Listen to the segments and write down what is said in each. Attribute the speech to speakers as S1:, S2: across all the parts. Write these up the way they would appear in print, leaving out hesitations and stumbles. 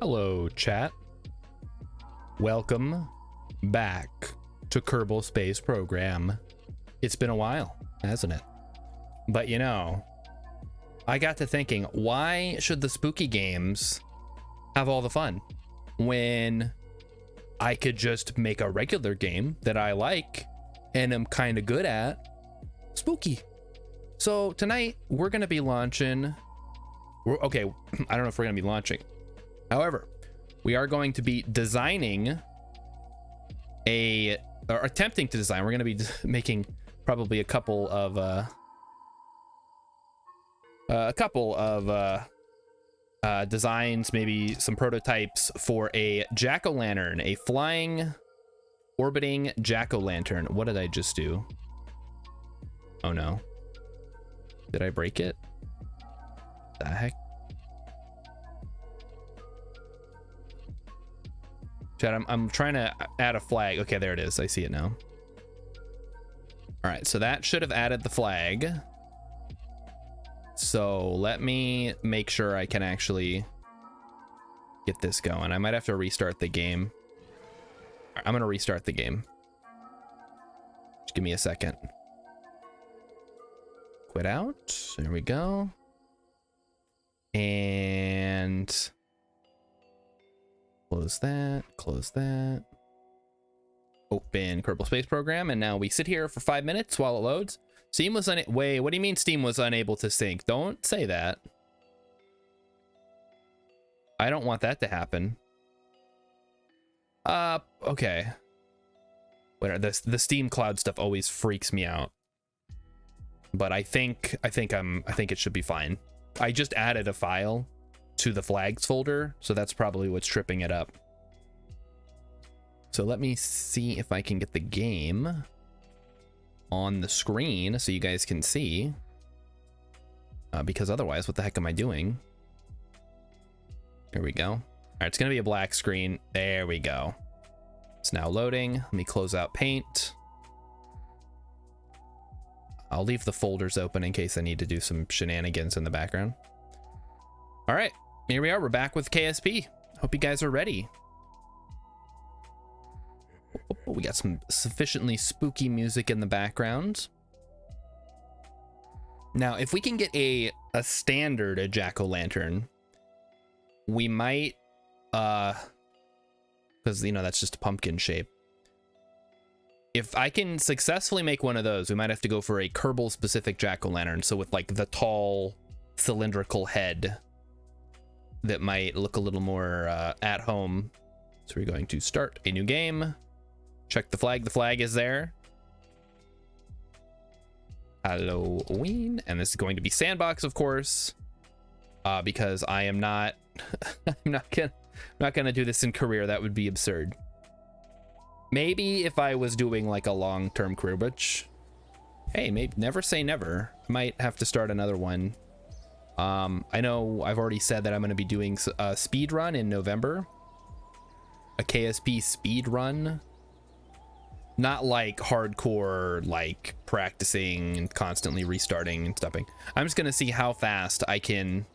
S1: Hello, chat. Welcome back to Kerbal Space Program. It's been a while, hasn't it? But you know, I got to thinking, why should the spooky games have all the fun when I could just make a regular game that I like and am kind of good at spooky? So tonight we're going to be launching. Okay, I don't know if we're going to be launching. However, we are going to be designing or attempting to design. We're going to be making probably a couple of designs, maybe some prototypes for a jack-o'-lantern, a flying, orbiting jack-o'-lantern. What did I just do? Oh no. Did I break it? The heck? Chat, I'm trying to add a flag. Okay, there it is. I see it now. All right, so that should have added the flag. So let me make sure I can actually get this going. I might have to restart the game. I'm gonna restart the game. Just give me a second. Quit out. There we go. And close that, close that. Open Kerbal Space Program, and now we sit here for 5 minutes while it loads. Steam was wait, what do you mean Steam was unable to sync? Don't say that. I don't want that to happen. Okay. Wait, the Steam Cloud stuff always freaks me out. But I think it should be fine. I just added a file to the flags folder, so that's probably what's tripping it up. So let me see if I can get the game on the screen so you guys can see, because otherwise, what the heck am I doing? Here we go. All right, it's gonna be a black screen. There we go. It's now loading. Let me close out Paint. I'll leave the folders open in case I need to do some shenanigans in the background. All right, here we are. We're back with KSP. Hope you guys are ready. We got some sufficiently spooky music in the background. Now, if we can get a standard jack-o'-lantern, we might, because, you know, that's just a pumpkin shape. If I can successfully make one of those, we might have to go for a Kerbal-specific jack-o'-lantern, so with, like, the tall, cylindrical head that might look a little more at home. So we're going to start a new game. Check the flag. The flag is there. Halloween. And this is going to be sandbox, of course, because I am not I'm not gonna do this in career. That would be absurd. Maybe if I was doing like a long-term career, which, hey, maybe never say never. I might have to start another one. I know I've already said that I'm going to be doing a speed run in November, a KSP speed run. Not like hardcore, like practicing and constantly restarting and stopping. I'm just going to see how fast I can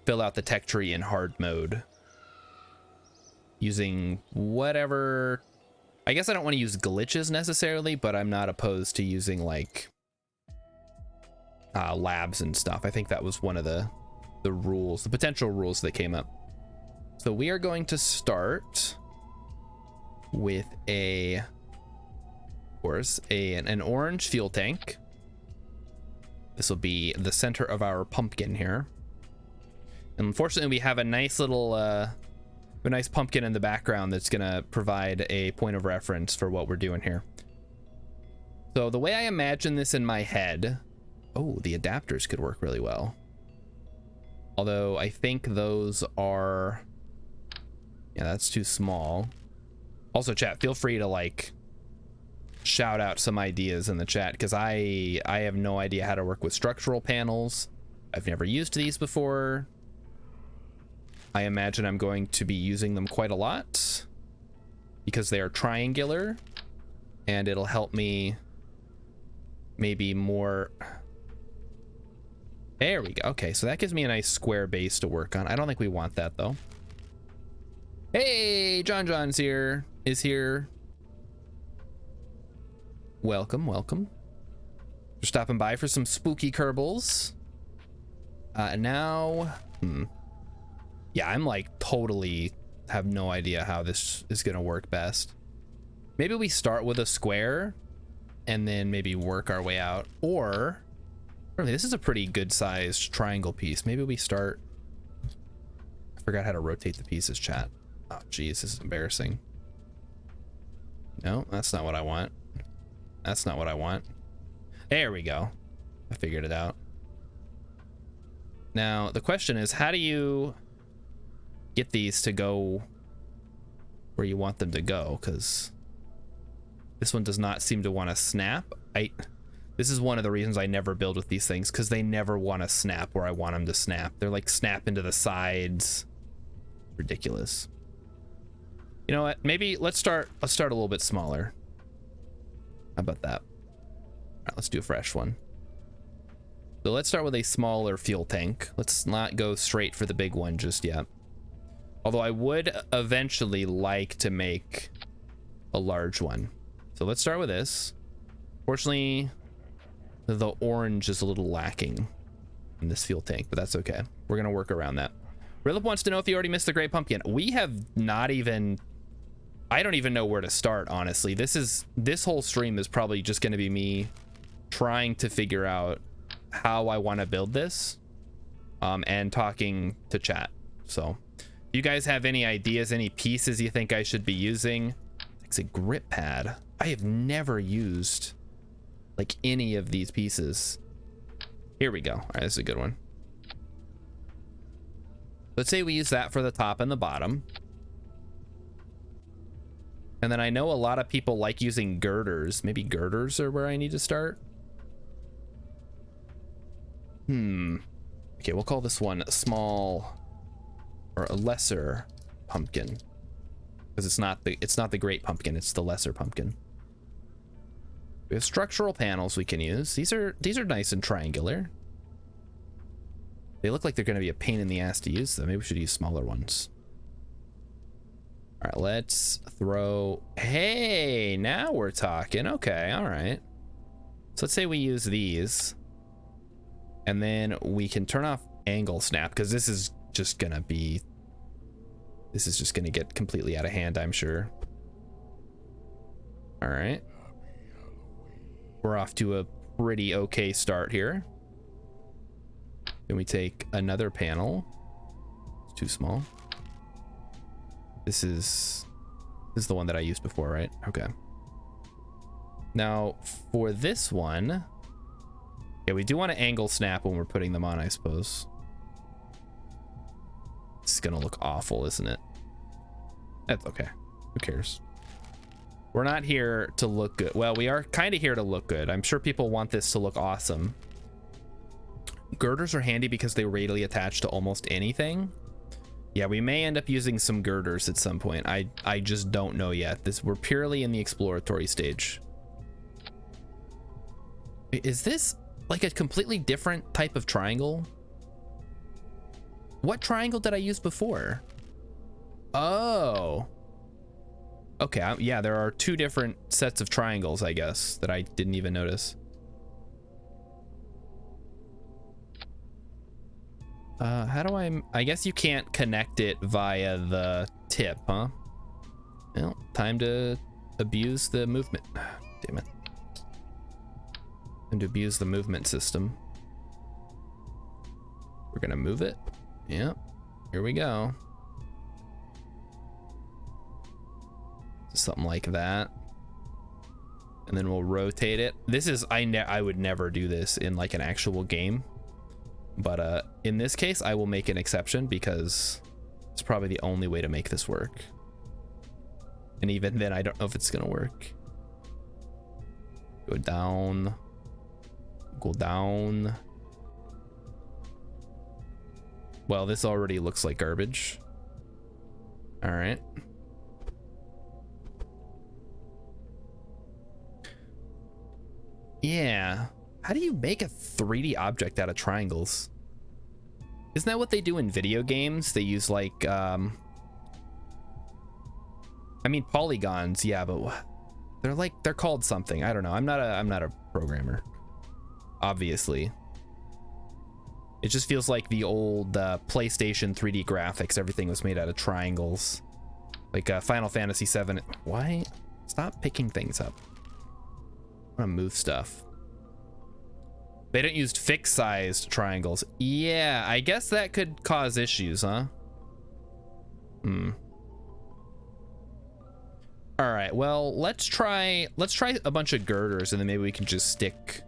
S1: fill out the tech tree in hard mode using whatever. I guess I don't want to use glitches necessarily, but I'm not opposed to using like labs and stuff. I think that was one of the rules, the potential rules that came up. So we are going to start with an orange fuel tank. This will be the center of our pumpkin here. And unfortunately, we have a nice little a nice pumpkin in the background that's gonna provide a point of reference for what we're doing here. So the way I imagine this in my head, oh, the adapters could work really well. Although I think those are, yeah, that's too small. Also, chat, feel free to like shout out some ideas in the chat, because I have no idea how to work with structural panels. I've never used these before. I imagine I'm going to be using them quite a lot because they are triangular, and it'll help me maybe more. There we go. Okay, so that gives me a nice square base to work on. I don't think we want that though. Hey, John's here. Is here. Welcome, welcome. You're stopping by for some spooky Kerbals. Now, yeah, I'm like totally have no idea how this is gonna work best. Maybe we start with a square and then maybe work our way out, or really, this is a pretty good sized triangle piece. Maybe we start, I forgot how to rotate the pieces, chat. Oh geez, this is embarrassing. No, that's not what I want. That's not what I want. There we go. I figured it out. Now, the question is, how do you get these to go where you want them to go? Because this one does not seem to want to snap. This is one of the reasons I never build with these things, because they never want to snap where I want them to snap. They're like snap into the sides. Ridiculous. You know what? Maybe let's start a little bit smaller. How about that? All right, let's do a fresh one. So let's start with a smaller fuel tank. Let's not go straight for the big one just yet. Although I would eventually like to make a large one. So let's start with this. Fortunately, the orange is a little lacking in this fuel tank, but that's okay. We're gonna work around that. Rilip wants to know if you already missed the Great Pumpkin. We have not even, I don't even know where to start, honestly. This whole stream is probably just gonna be me trying to figure out how I want to build this, and talking to chat. So if you guys have any ideas, any pieces you think I should be using, it's a grip pad. I have never used like any of these pieces. Here we go. All right, this is a good one. Let's say we use that for the top and the bottom. And then I know a lot of people like using girders. Maybe girders are where I need to start. Okay, we'll call this one a small or a lesser pumpkin, because it's not the great pumpkin, it's the lesser pumpkin. We have structural panels we can use. These are nice and triangular. They look like they're going to be a pain in the ass to use, though. Maybe we should use smaller ones. All right, let's throw. Hey, now we're talking. Okay, all right. So let's say we use these, and then we can turn off angle snap, because this is just gonna get completely out of hand, I'm sure. All right, we're off to a pretty okay start here. Then we take another panel. It's too small. This is the one that I used before, right? Okay. Now for this one, yeah, we do want to angle snap when we're putting them on, I suppose. It's gonna look awful, isn't it? That's okay. Who cares? We're not here to look good. Well, we are kind of here to look good. I'm sure people want this to look awesome. Girders are handy because they radially attach to almost anything. Yeah, we may end up using some girders at some point. I just don't know yet. We're purely in the exploratory stage. Is this like a completely different type of triangle? What triangle did I use before? Oh. Okay, yeah, there are two different sets of triangles, I guess, that I didn't even notice. How do I guess you can't connect it via the tip, huh? Well, time to abuse the movement. Damn it. Time to abuse the movement system. We're gonna move it. Yep. Here we go. Something like that. And then we'll rotate it. This is, I would never do this in like an actual game. But in this case, I will make an exception because it's probably the only way to make this work. And even then, I don't know if it's gonna work. Go down. Go down. Well, this already looks like garbage. All right. Yeah. How do you make a 3D object out of triangles? Isn't that what they do in video games? They use like I mean, polygons, yeah, but they're called something. I don't know. I'm not a programmer, obviously. It just feels like the old PlayStation 3D graphics. Everything was made out of triangles, like Final Fantasy VII. Why? Stop picking things up. I want to move stuff. They don't use fixed sized triangles. Yeah, I guess that could cause issues, huh? All right, well, let's try a bunch of girders, and then maybe we can just stick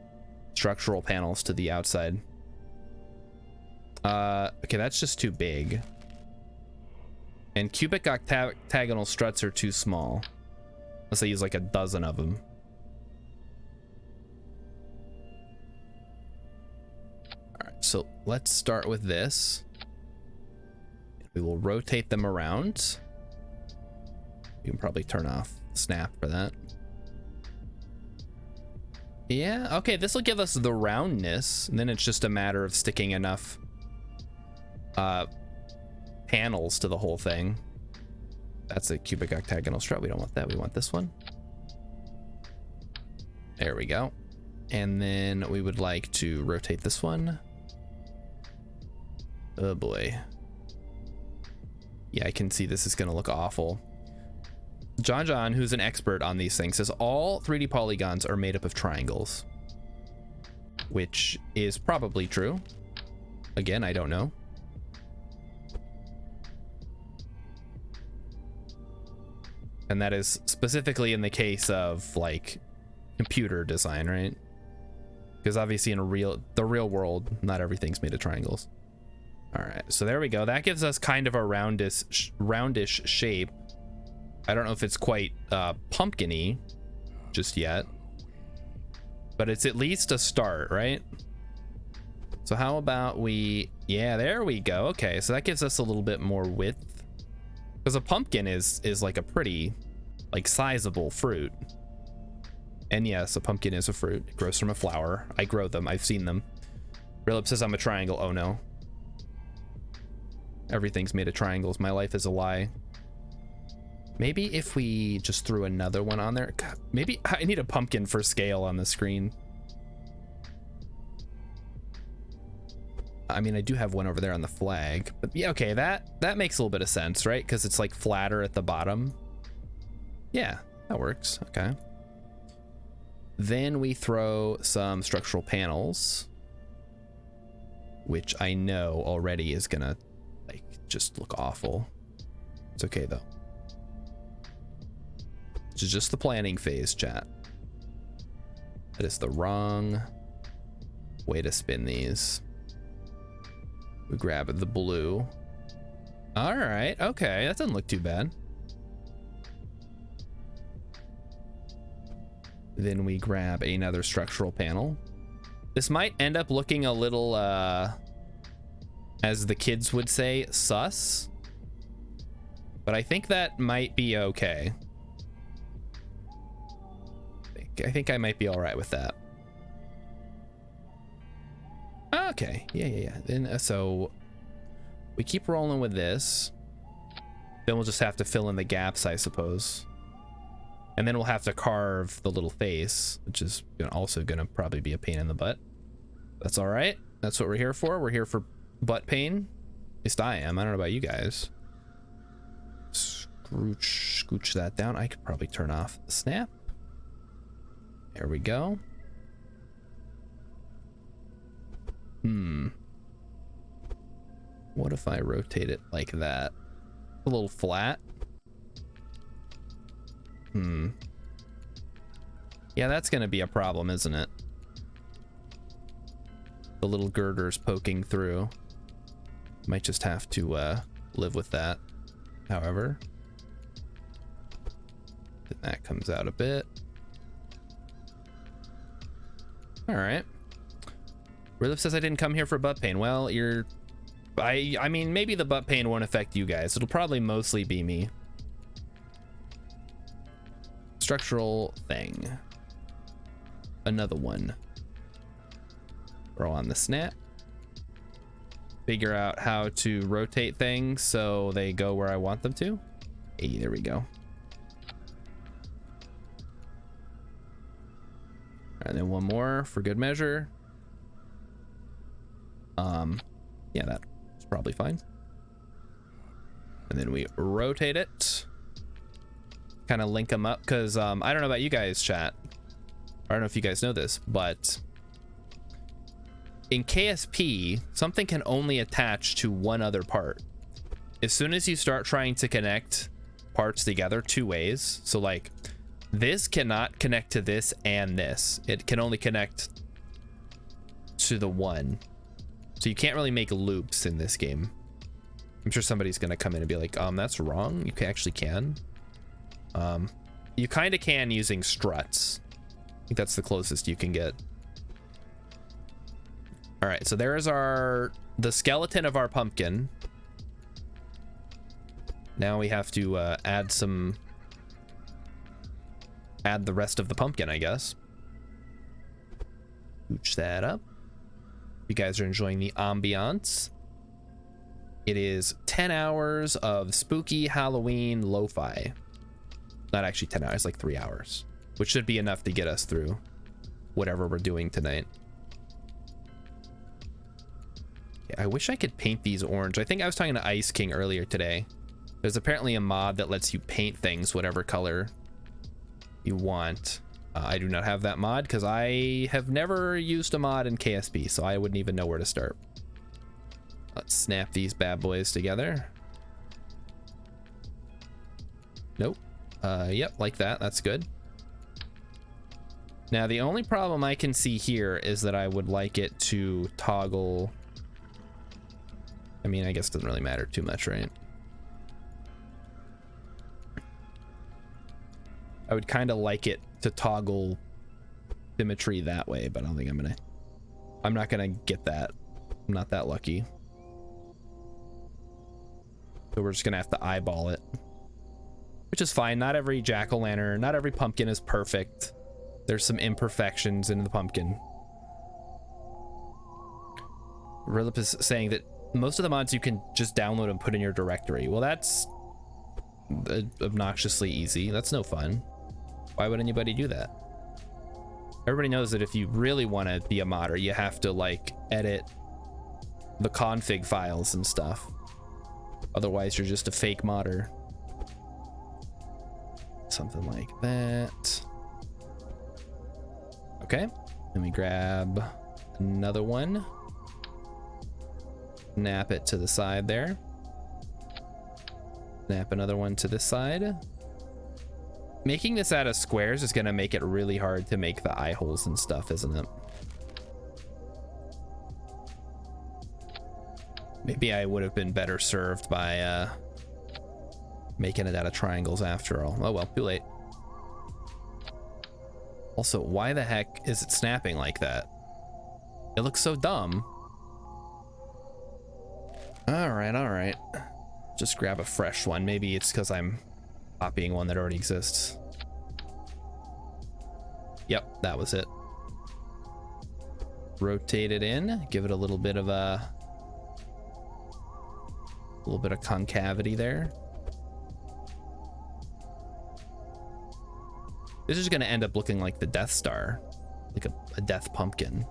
S1: structural panels to the outside. Okay, that's just too big. And cubic octagonal struts are too small. Unless I use like a dozen of them. All right, so let's start with this. We will rotate them around. You can probably turn off snap for that. Yeah, okay, this will give us the roundness, and then it's just a matter of sticking enough panels to the whole thing. That's a cubic octagonal strut. We don't want that. We want this one. There we go. And then we would like to rotate this one. Oh boy. Yeah, I can see this is gonna look awful. John, who's an expert on these things, says all 3D polygons are made up of triangles, which is probably true. Again, I don't know. And that is specifically in the case of like computer design, right? Because obviously in the real world, not everything's made of triangles. All right, so there we go. That gives us kind of a roundish shape. I don't know if it's quite pumpkin-y just yet, but it's at least a start, right? So how about yeah, there we go. Okay, so that gives us a little bit more width, because a pumpkin is like a pretty like sizable fruit. And yes, a pumpkin is a fruit. It grows from a flower. I grow them. I've seen them. Rilip says I'm a triangle. Oh no. Everything's made of triangles. My life is a lie. Maybe if we just threw another one on there. God, maybe I need a pumpkin for scale on the screen. I mean, I do have one over there on the flag, but yeah, okay, that makes a little bit of sense, right? Because it's like flatter at the bottom. Yeah, that works. Okay. Then we throw some structural panels, which I know already is gonna like just look awful. It's okay though. This is just the planning phase, chat. That is the wrong way to spin these. We grab the blue. All right, okay, that doesn't look too bad. Then we grab another structural panel. This might end up looking a little, as the kids would say, sus. But I think that might be okay. I think I might be all right with that. Okay, yeah. Then so we keep rolling with this. Then we'll just have to fill in the gaps, I suppose. And then we'll have to carve the little face, which is also gonna probably be a pain in the butt. That's all right. That's what we're here for. We're here for butt pain. At least I am. I don't know about you guys. Scooch that down. I could probably turn off the snap. There we go. What if I rotate it like that? A little flat. Yeah, that's gonna be a problem, isn't it? The little girders poking through. Might just have to live with that. However, then that comes out a bit. All right. Rilip says I didn't come here for butt pain. Well, I mean, maybe the butt pain won't affect you guys. It'll probably mostly be me. Structural thing. Another one. Throw on the snap. Figure out how to rotate things so they go where I want them to. Hey, there we go. And then one more for good measure. Yeah, that's probably fine. And then we rotate it. Kind of link them up, because I don't know about you guys, chat. I don't know if you guys know this, but in KSP, something can only attach to one other part. As soon as you start trying to connect parts together two ways, so like this cannot connect to this and this. It can only connect to the one. So you can't really make loops in this game. I'm sure somebody's gonna come in and be like, that's wrong. You actually can. You kind of can using struts. I think that's the closest you can get. All right, so there is the skeleton of our pumpkin. Now we have to add the rest of the pumpkin, I guess. Pooch that up. You guys are enjoying the ambiance. It is 10 hours of spooky Halloween lo-fi. Not actually 10 hours, like 3 hours, which should be enough to get us through whatever we're doing tonight. Okay, I wish I could paint these orange. I think I was talking to Ice King earlier today. There's apparently a mod that lets you paint things whatever color you want. I do not have that mod because I have never used a mod in KSP, so I wouldn't even know where to start. Let's snap these bad boys together. Nope. Yep, like that. That's good. Now, the only problem I can see here is that I would like it to toggle. I mean, I guess it doesn't really matter too much, right? I would kind of like it to toggle symmetry that way, but I don't think I'm not gonna get that. I'm not that lucky. So we're just gonna have to eyeball it, which is fine. Not every jack-o'-lantern, not every pumpkin is perfect. There's some imperfections in the pumpkin. Rilip is saying that most of the mods you can just download and put in your directory. Well, that's obnoxiously easy. That's no fun. Why would anybody do that? Everybody knows that if you really want to be a modder, you have to like edit the config files and stuff. Otherwise, you're just a fake modder. Something like that. Okay, let me grab another one. Snap it to the side there. Snap another one to this side. Making this out of squares is going to make it really hard to make the eye holes and stuff, isn't it? Maybe I would have been better served by making it out of triangles after all. Oh well, too late. Also, why the heck is it snapping like that? It looks so dumb. All right. Just grab a fresh one. Maybe it's because I'm copying one that already exists. Yep, that was it. Rotate it in, give it a little bit of concavity there. This is going to end up looking like the Death Star, like a death pumpkin.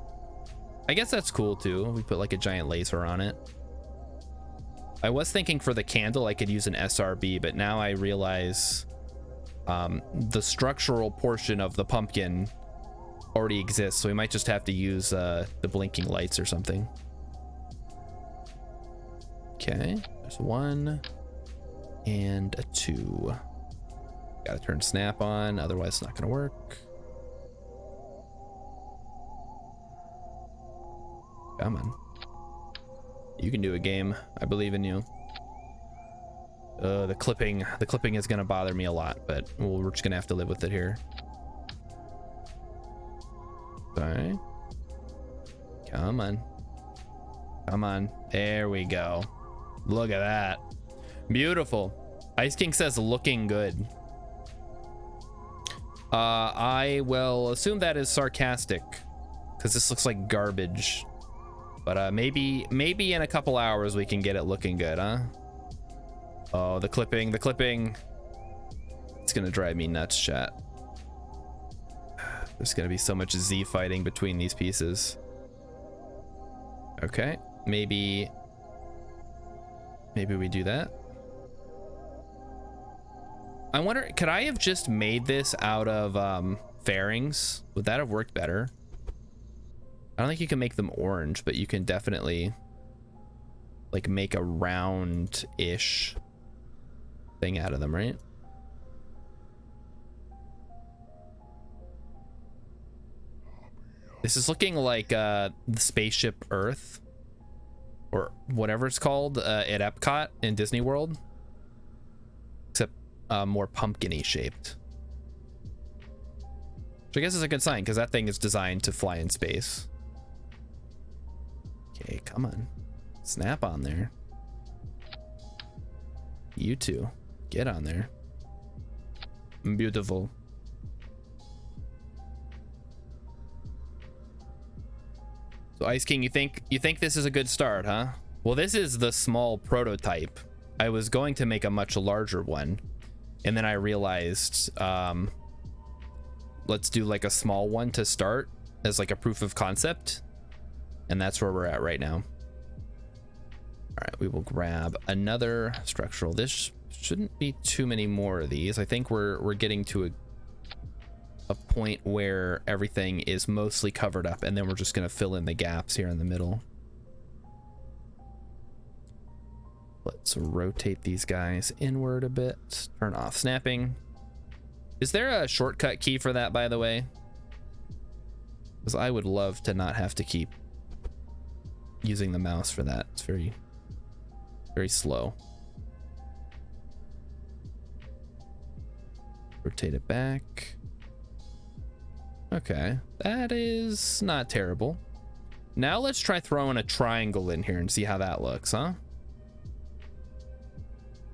S1: I guess that's cool too. We put like a giant laser on it. I was thinking for the candle I could use an SRB, but now I realize the structural portion of the pumpkin already exists, so we might just have to use the blinking lights or something. Okay, there's 1 and a 2. Gotta turn snap on, otherwise it's not gonna work. Come on. You can do a game. I believe in you. The clipping is gonna bother me a lot, but we're just gonna have to live with it here. Sorry. Come on. There we go. Look at that. Beautiful. Ice King says looking good. I will assume that is sarcastic, because this looks like garbage. But maybe in a couple hours we can get it looking good, huh? Oh, the clipping. It's gonna drive me nuts, chat. There's gonna be so much Z fighting between these pieces. Okay, maybe we do that. I wonder, could I have just made this out of fairings? Would that have worked better? I don't think you can make them orange, but you can definitely like make a round-ish thing out of them, right? This is looking like the spaceship Earth, or whatever it's called, at Epcot in Disney World, except more pumpkin-y shaped. Which I guess is a good sign, because that thing is designed to fly in space. Okay, come on. Snap on there. You two, get on there. Beautiful. So Ice King, you think this is a good start, huh? Well, this is the small prototype. I was going to make a much larger one, and then I realized let's do like a small one to start as like a proof of concept, and that's where we're at right now. All right, we will grab another structural. This shouldn't be too many more of these. I think we're getting to a point where everything is mostly covered up, and then we're just going to fill in the gaps here in the middle. Let's rotate these guys inward a bit. Turn off snapping. Is there a shortcut key for that, by the way? Because I would love to not have to keep using the mouse for that. It's very, very slow. Rotate it back. Okay, that is not terrible. Now let's try throwing a triangle in here and see how that looks, huh?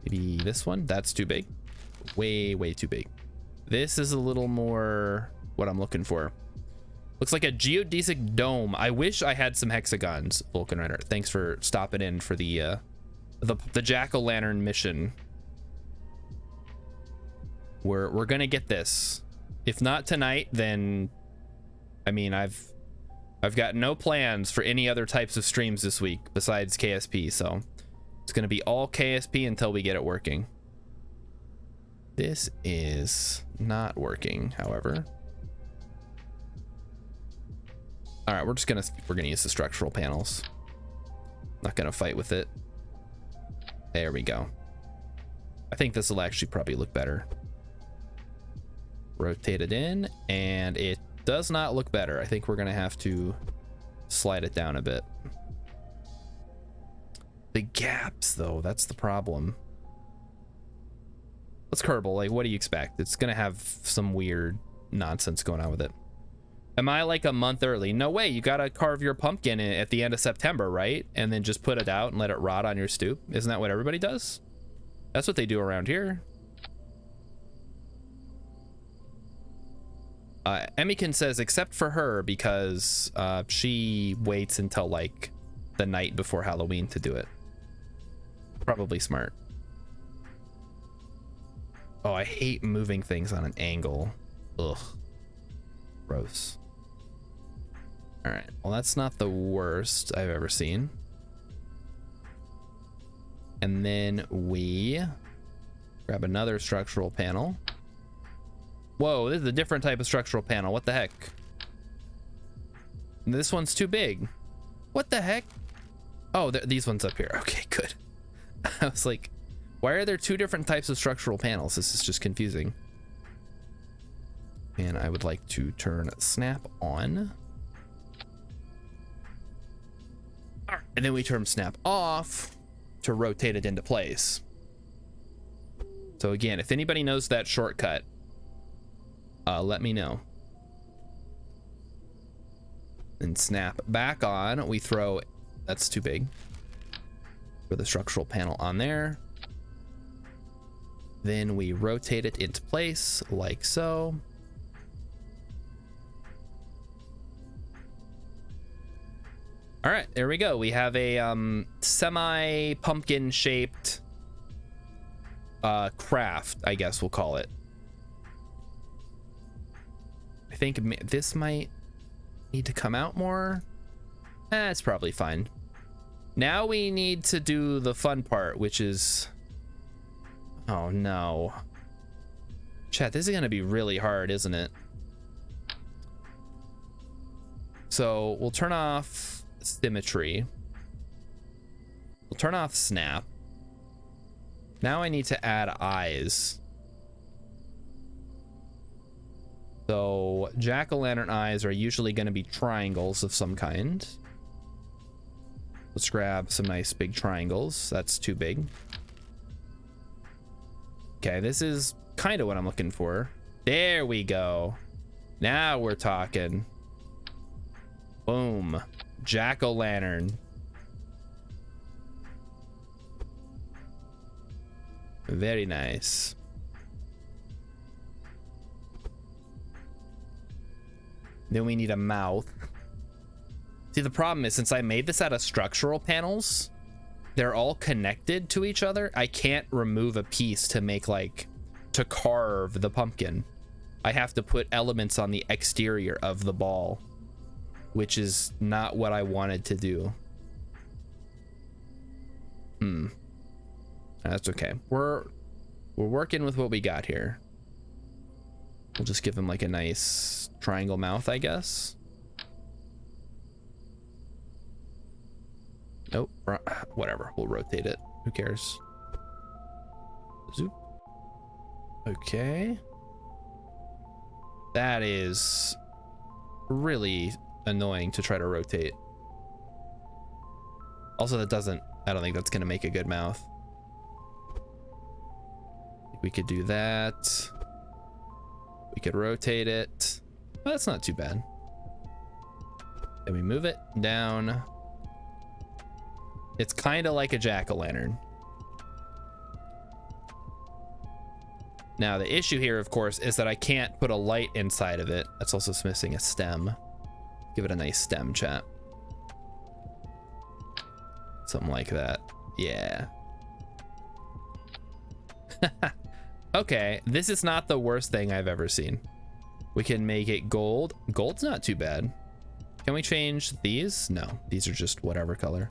S1: Maybe this one. That's too big. Way, way too big. This is a little more what I'm looking for. Looks like a geodesic dome. I wish I had some hexagons, Vulcan Rider. Thanks for stopping in for the jack-o'-lantern mission. We're gonna get this. If not tonight, then I mean I've got no plans for any other types of streams this week besides KSP, so it's gonna be all KSP until we get it working. This is not working, however. All right, we're gonna use the structural panels. Not gonna fight with it. There we go. I think this will actually probably look better. Rotate it in, and it does not look better. I think we're gonna have to slide it down a bit. The gaps, though, that's the problem. Let's Kerbal. Like, what do you expect? It's gonna have some weird nonsense going on with it. Am I like a month early? No way. You gotta carve your pumpkin at the end of September, right? And then just put it out and let it rot on your stoop. Isn't that what everybody does? That's what they do around here. Emikin says, except for her, because she waits until like the night before Halloween to do it. Probably smart. Oh, I hate moving things on an angle. Ugh. Gross. All right, well, that's not the worst I've ever seen. And then we grab another structural panel. Whoa, this is a different type of structural panel. What the heck? This one's too big. What the heck? Oh, these ones up here. Okay, good. I was like, why are there two different types of structural panels? This is just confusing. And I would like to turn snap on. And then we turn snap off to rotate it into place. So again, if anybody knows that shortcut, let me know. And snap back on. We throw, that's too big. Throw the structural panel on there. Then we rotate it into place like so. All right, there we go. We have a semi pumpkin shaped craft, I guess we'll call it. I think this might need to come out more. It's probably fine. Now we need to do the fun part, which is... Oh no. Chat, this is gonna be really hard, isn't it? So we'll turn off symmetry. We'll turn off snap. Now I need to add eyes. So jack-o'-lantern eyes are usually going to be triangles of some kind. Let's grab some nice big triangles. That's too big. Okay, this is kind of what I'm looking for. There we go. Now we're talking. Boom. Jack-o'-lantern. Very nice. Then we need a mouth. See, the problem is, since I made this out of structural panels, they're all connected to each other. I can't remove a piece to make, like, to carve the pumpkin. I have to put elements on the exterior of the ball, which is not what I wanted to do. That's okay. We're working with what we got here. We'll just give him like a nice triangle mouth, I guess. Nope. Whatever. We'll rotate it. Who cares? Zoop. Okay. That is really annoying to try to rotate. Also, that doesn't... I don't think that's going to make a good mouth. We could do that. We could rotate it. Well, that's not too bad. Then we move it down. It's kind of like a jack-o'-lantern. Now, the issue here, of course, is that I can't put a light inside of it. That's also missing a stem. Give it a nice stem, chat. Something like that. Yeah. Okay, this is not the worst thing I've ever seen. We can make it gold. Gold's not too bad. Can we change these? No, these are just whatever color.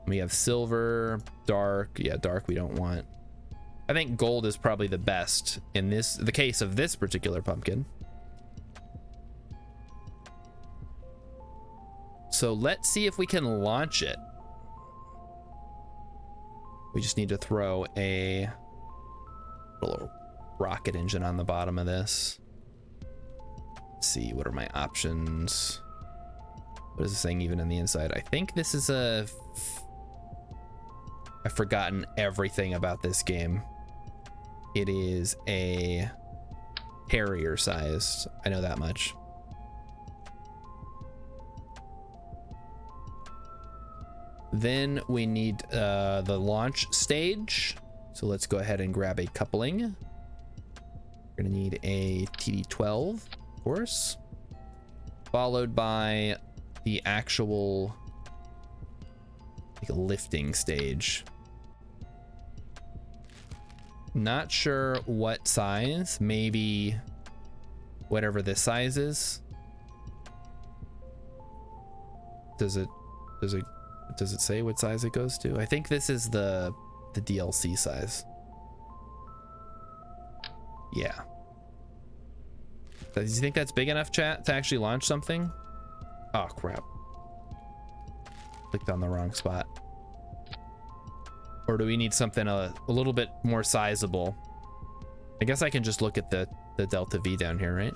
S1: We have silver, dark. Yeah, dark we don't want. I think gold is probably the best in the case of this particular pumpkin. So let's see if we can launch it. We just need to throw a little rocket engine on the bottom of this. Let's see, what are my options? What is this thing even in the inside? I think this is a... I've forgotten everything about this game. It is a Harrier sized. I know that much. Then we need the launch stage. So let's go ahead and grab a coupling. We're gonna need a TD12, of course, followed by the actual like lifting stage. Not sure what size, maybe whatever this size is. Does it say what size it goes to? I think this is the DLC size. Yeah. Does you think that's big enough, chat, to actually launch something? Oh crap. Clicked on the wrong spot. Or do we need something a little bit more sizable? I guess I can just look at the Delta V down here, right?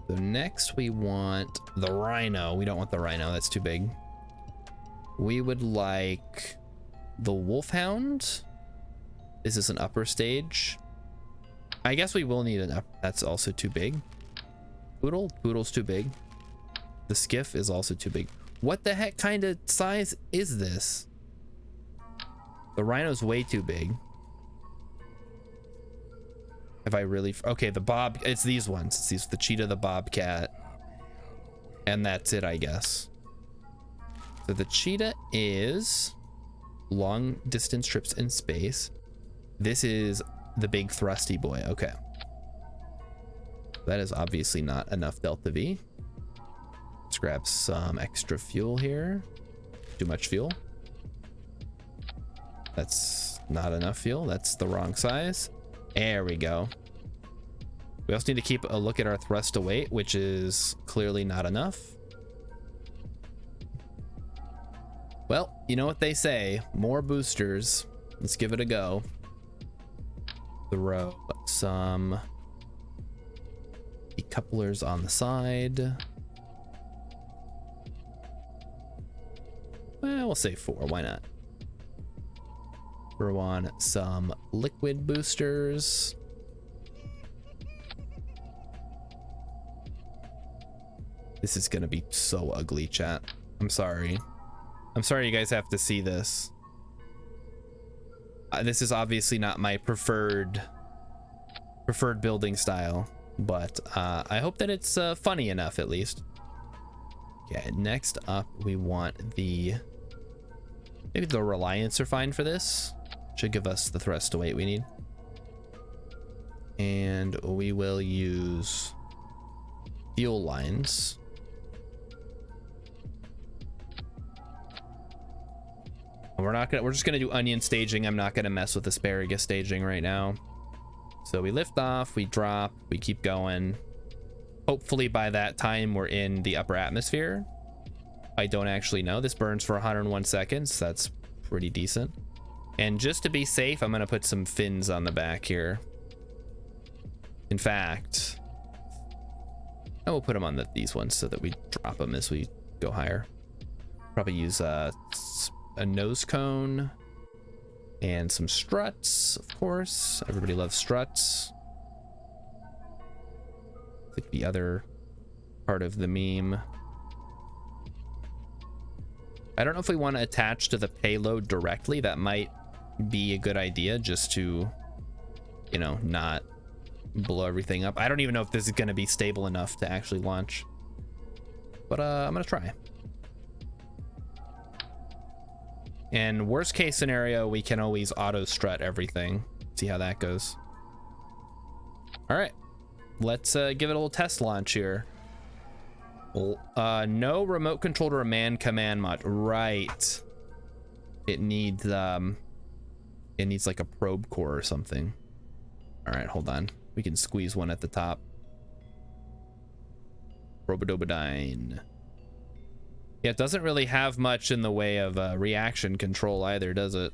S1: So next we want the Rhino. We don't want the Rhino, that's too big. We would like the Wolfhound. This is an upper stage. I guess we will need an up. That's also too big. Poodle's too big. The Skiff is also too big. What the heck kind of size is this? The Rhino's way too big. Have I really... Okay, the Bob... It's these ones. It's these, the Cheetah, the Bobcat. And that's it, I guess. So the Cheetah is long distance trips in space. This is the big thrusty boy. Okay. That is obviously not enough delta V. Let's grab some extra fuel here. Too much fuel. That's not enough fuel. That's the wrong size. There we go. We also need to keep a look at our thrust to weight, which is clearly not enough. Well, you know what they say, more boosters. Let's give it a go. Throw some decouplers on the side. Well, we'll say 4, why not? Throw on some liquid boosters. This is gonna be so ugly, chat. I'm sorry. I'm sorry you guys have to see this. This is obviously not my preferred building style, but I hope that it's funny enough at least. Okay, next up we want maybe the Reliance are fine for this. Should give us the thrust to weight we need. And we will use fuel lines. We're just gonna do onion staging. I'm not gonna mess with asparagus staging right now. So we lift off, we drop, we keep going. Hopefully by that time we're in the upper atmosphere. I don't actually know. This burns for 101 seconds. That's pretty decent. And just to be safe, I'm gonna put some fins on the back here. In fact, I will put them on these ones so that we drop them as we go higher. Probably use a nose cone and some struts, of course. Everybody loves struts. It's like the other part of the meme. I don't know if we want to attach to the payload directly. That might be a good idea, just to, you know, not blow everything up. I don't even know if this is going to be stable enough to actually launch, but I'm gonna try. And worst case scenario, we can always auto strut everything. See how that goes. All right, let's give it a little test launch here. No remote control or a man command mod. Right. It needs like a probe core or something. All right, hold on. We can squeeze one at the top. Probodobodyne. Yeah, it doesn't really have much in the way of reaction control either, does it?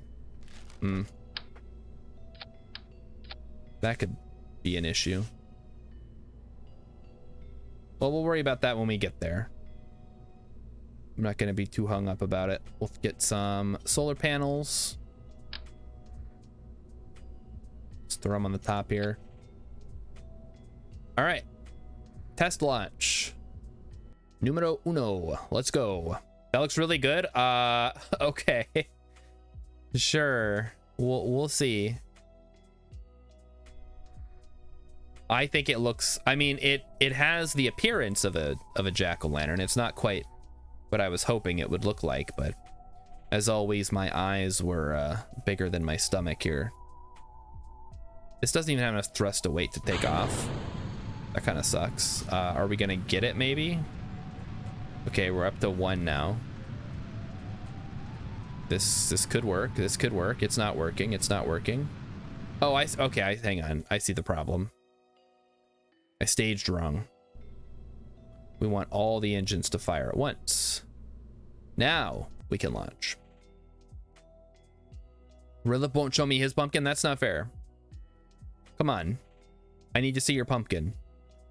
S1: That could be an issue. Well, we'll worry about that when we get there. I'm not going to be too hung up about it. We'll get some solar panels. Let's throw them on the top here. All right. Test launch. Numero uno. Let's go. That looks really good. Okay. Sure. We'll see. I think it looks, I mean, it has the appearance of a jack-o'-lantern. It's not quite what I was hoping it would look like, but as always, my eyes were bigger than my stomach here. This doesn't even have enough thrust to weight to take off. That kind of sucks. Are we gonna get it maybe? Okay, we're up to 1 now. This could work. This could work. It's not working. It's not working. Oh, okay, hang on. I see the problem. I staged wrong. We want all the engines to fire at once. Now we can launch. Rilip won't show me his pumpkin. That's not fair. Come on. I need to see your pumpkin.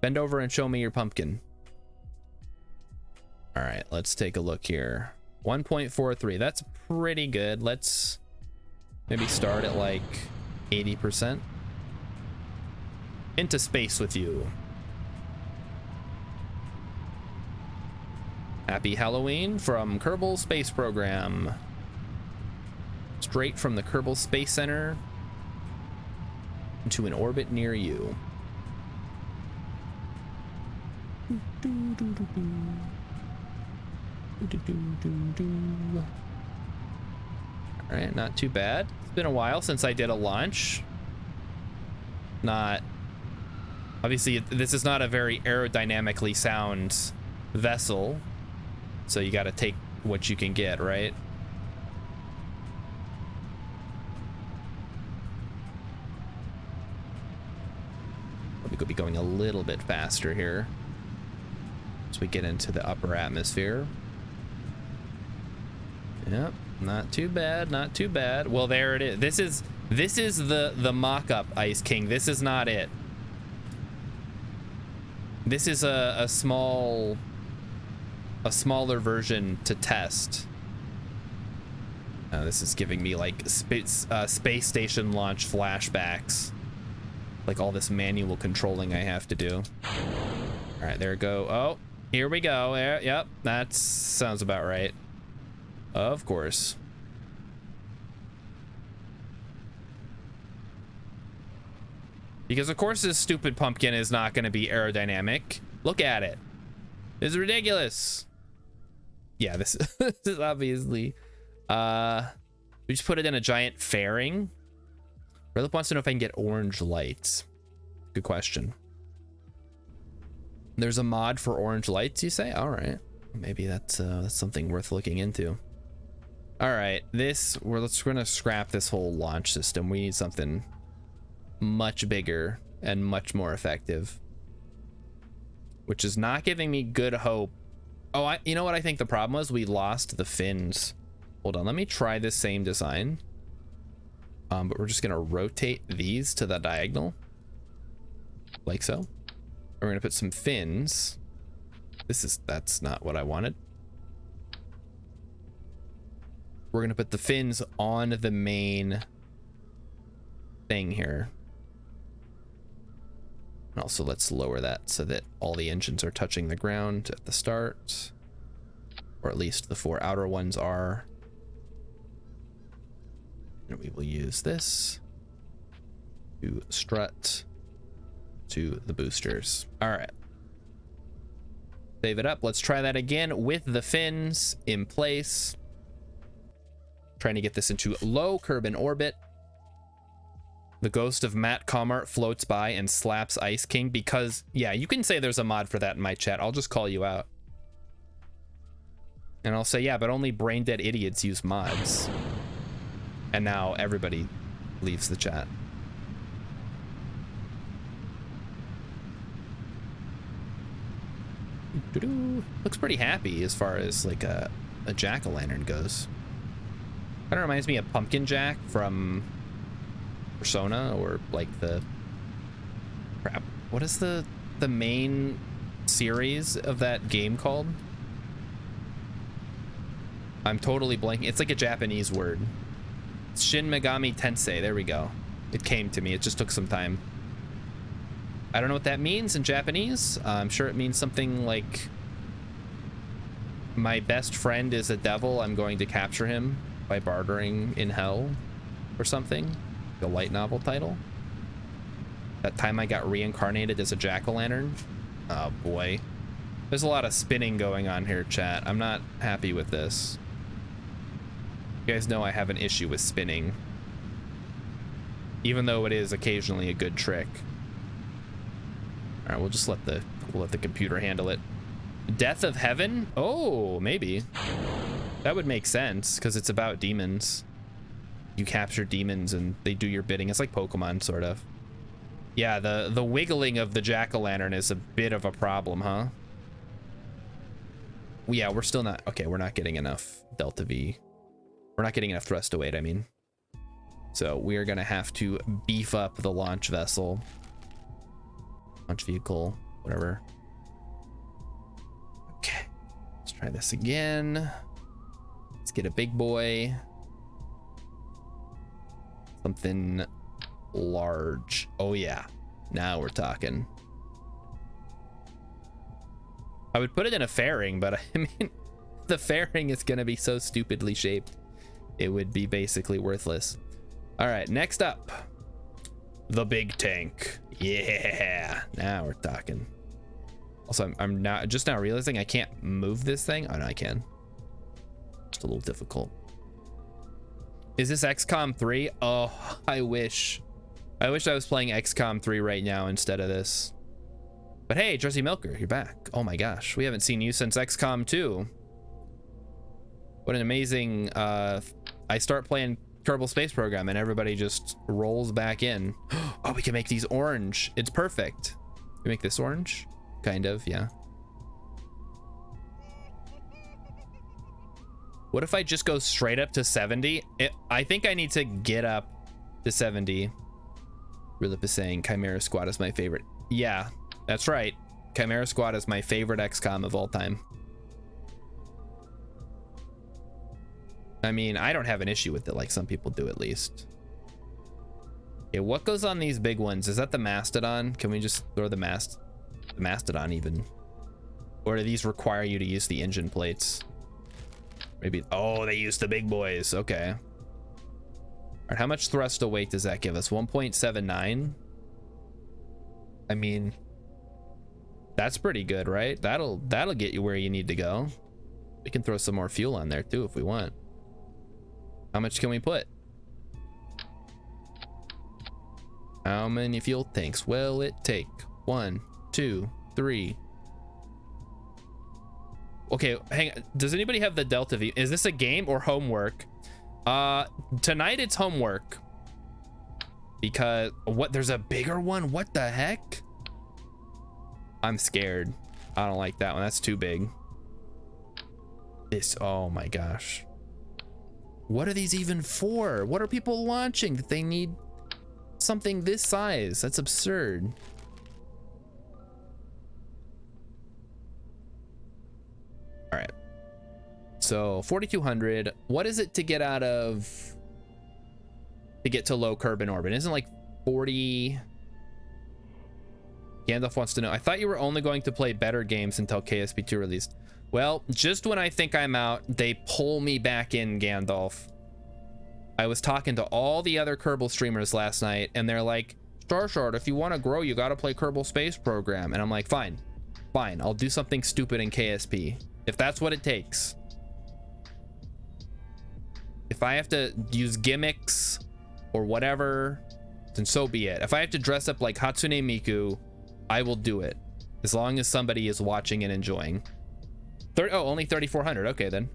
S1: Bend over and show me your pumpkin. All right, let's take a look here. 1.43. That's pretty good. Let's maybe start at like 80%. Into space with you. Happy Halloween from Kerbal Space Program. Straight from the Kerbal Space Center into an orbit near you. All right, not too bad. It's been a while since I did a launch. not, obviously this is not a very aerodynamically sound vessel, so you got to take what you can get, right? We could be going a little bit faster here as we get into the upper atmosphere. Yep, not too bad, not too bad. Well, there it is. This is the mock-up Ice King. This is not it. This is a smaller version to test. This is giving me like space station launch flashbacks. Like all this manual controlling I have to do. All right, there we go. Oh, here we go. Yep, that sounds about right. Of course. Because of course this stupid pumpkin is not going to be aerodynamic. Look at it. This is ridiculous. Yeah, this is obviously... we just put it in a giant fairing. Philip wants to know if I can get orange lights. Good question. There's a mod for orange lights, you say? All right. Maybe that's something worth looking into. All right, we're gonna scrap this whole launch system. We need something much bigger and much more effective, which is not giving me good hope. Oh, you know what I think the problem was? We lost the fins. Hold on, let me try this same design. But we're just gonna rotate these to the diagonal, like so. We're gonna put some fins. That's not what I wanted. We're gonna put the fins on the main thing here. And also let's lower that so that all the engines are touching the ground at the start, or at least the 4 outer ones are. And we will use this to strut to the boosters. All right. Save it up. Let's try that again with the fins in place. Trying to get this into low Kerbal orbit. The ghost of Matt Comart floats by and slaps Ice King because, yeah, you can say there's a mod for that in my chat. I'll just call you out. And I'll say, yeah, but only brain dead idiots use mods. And now everybody leaves the chat. Looks pretty happy as far as like a jack-o'-lantern goes. Kind of reminds me of Pumpkin Jack from Persona, or like the crap. What is the main series of that game called? I'm totally blanking. It's like a Japanese word. Shin Megami Tensei. There we go. It came to me. It just took some time. I don't know what that means in Japanese. I'm sure it means something like, my best friend is a devil. I'm going to capture him by bartering in hell, or something. The light novel title. That time I got reincarnated as a jack-o'-lantern. Oh boy. There's a lot of spinning going on here, chat. I'm not happy with this. You guys know I have an issue with spinning, even though it is occasionally a good trick. All right, we'll just let the computer handle it. Death of Heaven? Oh, maybe. That would make sense because it's about demons. You capture demons and they do your bidding. It's like Pokemon, sort of. Yeah, the wiggling of the jack-o'-lantern is a bit of a problem, huh? Yeah, we're still not... Okay, we're not getting enough delta V. We're not getting enough thrust to weight, I mean. So we are going to have to beef up the launch vessel. Launch vehicle, whatever. Okay, let's try this again. Let's get a big boy. Something large. Oh yeah, now we're talking. I would put it in a fairing, but I mean, the fairing is gonna be so stupidly shaped, it would be basically worthless. All right, next up, the big tank. Yeah, now we're talking. Also, I'm just now realizing I can't move this thing. Oh no, I can. Just a little difficult. Is this XCOM 3? Oh, I wish I wish I was playing XCOM 3 right now instead of this. But hey, Jersey Milker, you're back. Oh my gosh, we haven't seen you since XCOM 2. What an amazing, I start playing Kerbal Space Program and everybody just rolls back in. Oh, we can make these orange. It's perfect. We make this orange? Kind of, yeah. What if I just go straight up to 70? I think I need to get up to 70. Rilip is saying Chimera Squad is my favorite. Yeah, that's right. Chimera Squad is my favorite XCOM of all time. I mean, I don't have an issue with it like some people do, at least. Okay, what goes on these big ones? Is that the Mastodon? Can we just throw the Mastodon even? Or do these require you to use the engine plates? Maybe. Oh, they use the big boys. Okay. All right, how much thrust to weight does that give us? 1.79. I mean, that's pretty good, right? That'll get you where you need to go. We can throw some more fuel on there too if we want. How much can we put? How many fuel tanks will it take? 1, 2, 3. Okay, hang on. Does anybody have the Delta V? Is this a game or homework? Tonight it's homework. Because what? There's a bigger one? What the heck? I'm scared. I don't like that one. That's too big. This, oh my gosh. What are these even for? What are people launching that they need something this size? That's absurd. All right. So 4,200. What is it to get out of, to get to low Kerbin orbit? Isn't it like 40? Gandalf wants to know. I thought you were only going to play better games until KSP2 released. Well, just when I think I'm out, they pull me back in, Gandalf. I was talking to all the other Kerbal streamers last night, and they're like, Starshard, if you want to grow, you got to play Kerbal Space Program. And I'm like, fine, I'll do something stupid in KSP. If that's what it takes. If I have to use gimmicks or whatever, then so be it. If I have to dress up like Hatsune Miku, I will do it. As long as somebody is watching and enjoying. Oh, only 3,400. Okay, then.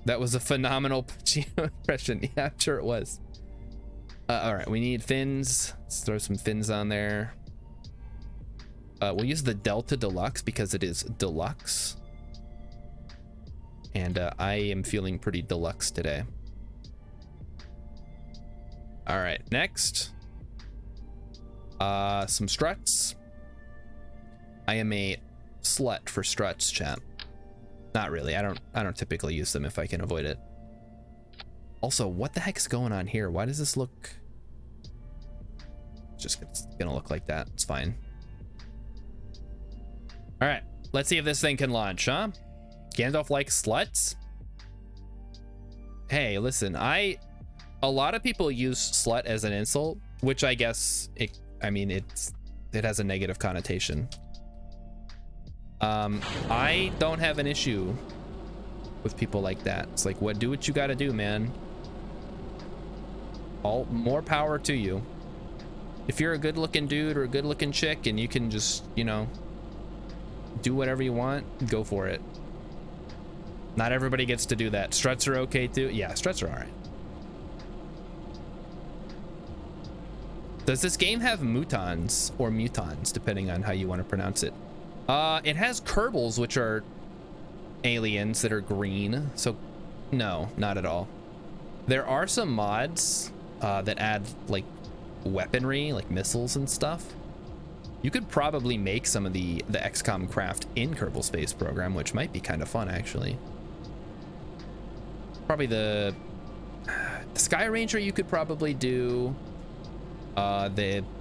S1: That was a phenomenal Pacino impression. Yeah, I'm sure it was. All right, we need fins. Let's throw some fins on there. We'll use the Delta Deluxe because it is deluxe. And I am feeling pretty deluxe today. All right, next. Some struts. I am a slut for struts, chat. Not really. I don't typically use them if I can avoid it. Also, what the heck is going on here? Why does this look? It's gonna look like that. It's fine. All right, let's see if this thing can launch, huh? Gandalf likes sluts. Hey, listen, a lot of people use slut as an insult, which I guess it has a negative connotation. I don't have an issue with people like that. It's like, do what you gotta do, man. More power to you. If you're a good looking dude or a good looking chick and you can just, you know, do whatever you want, go for it. Not everybody gets to do that. Struts are okay too. Yeah, struts are all right. Does this game have mutons or mutons, depending on how you want to pronounce it? It has Kerbals, which are aliens that are green. So no, not at all. There are some mods that add like weaponry, like missiles and stuff. You could probably make some of the XCOM craft in Kerbal Space Program, which might be kind of fun, actually. Probably the Sky Ranger you could probably do.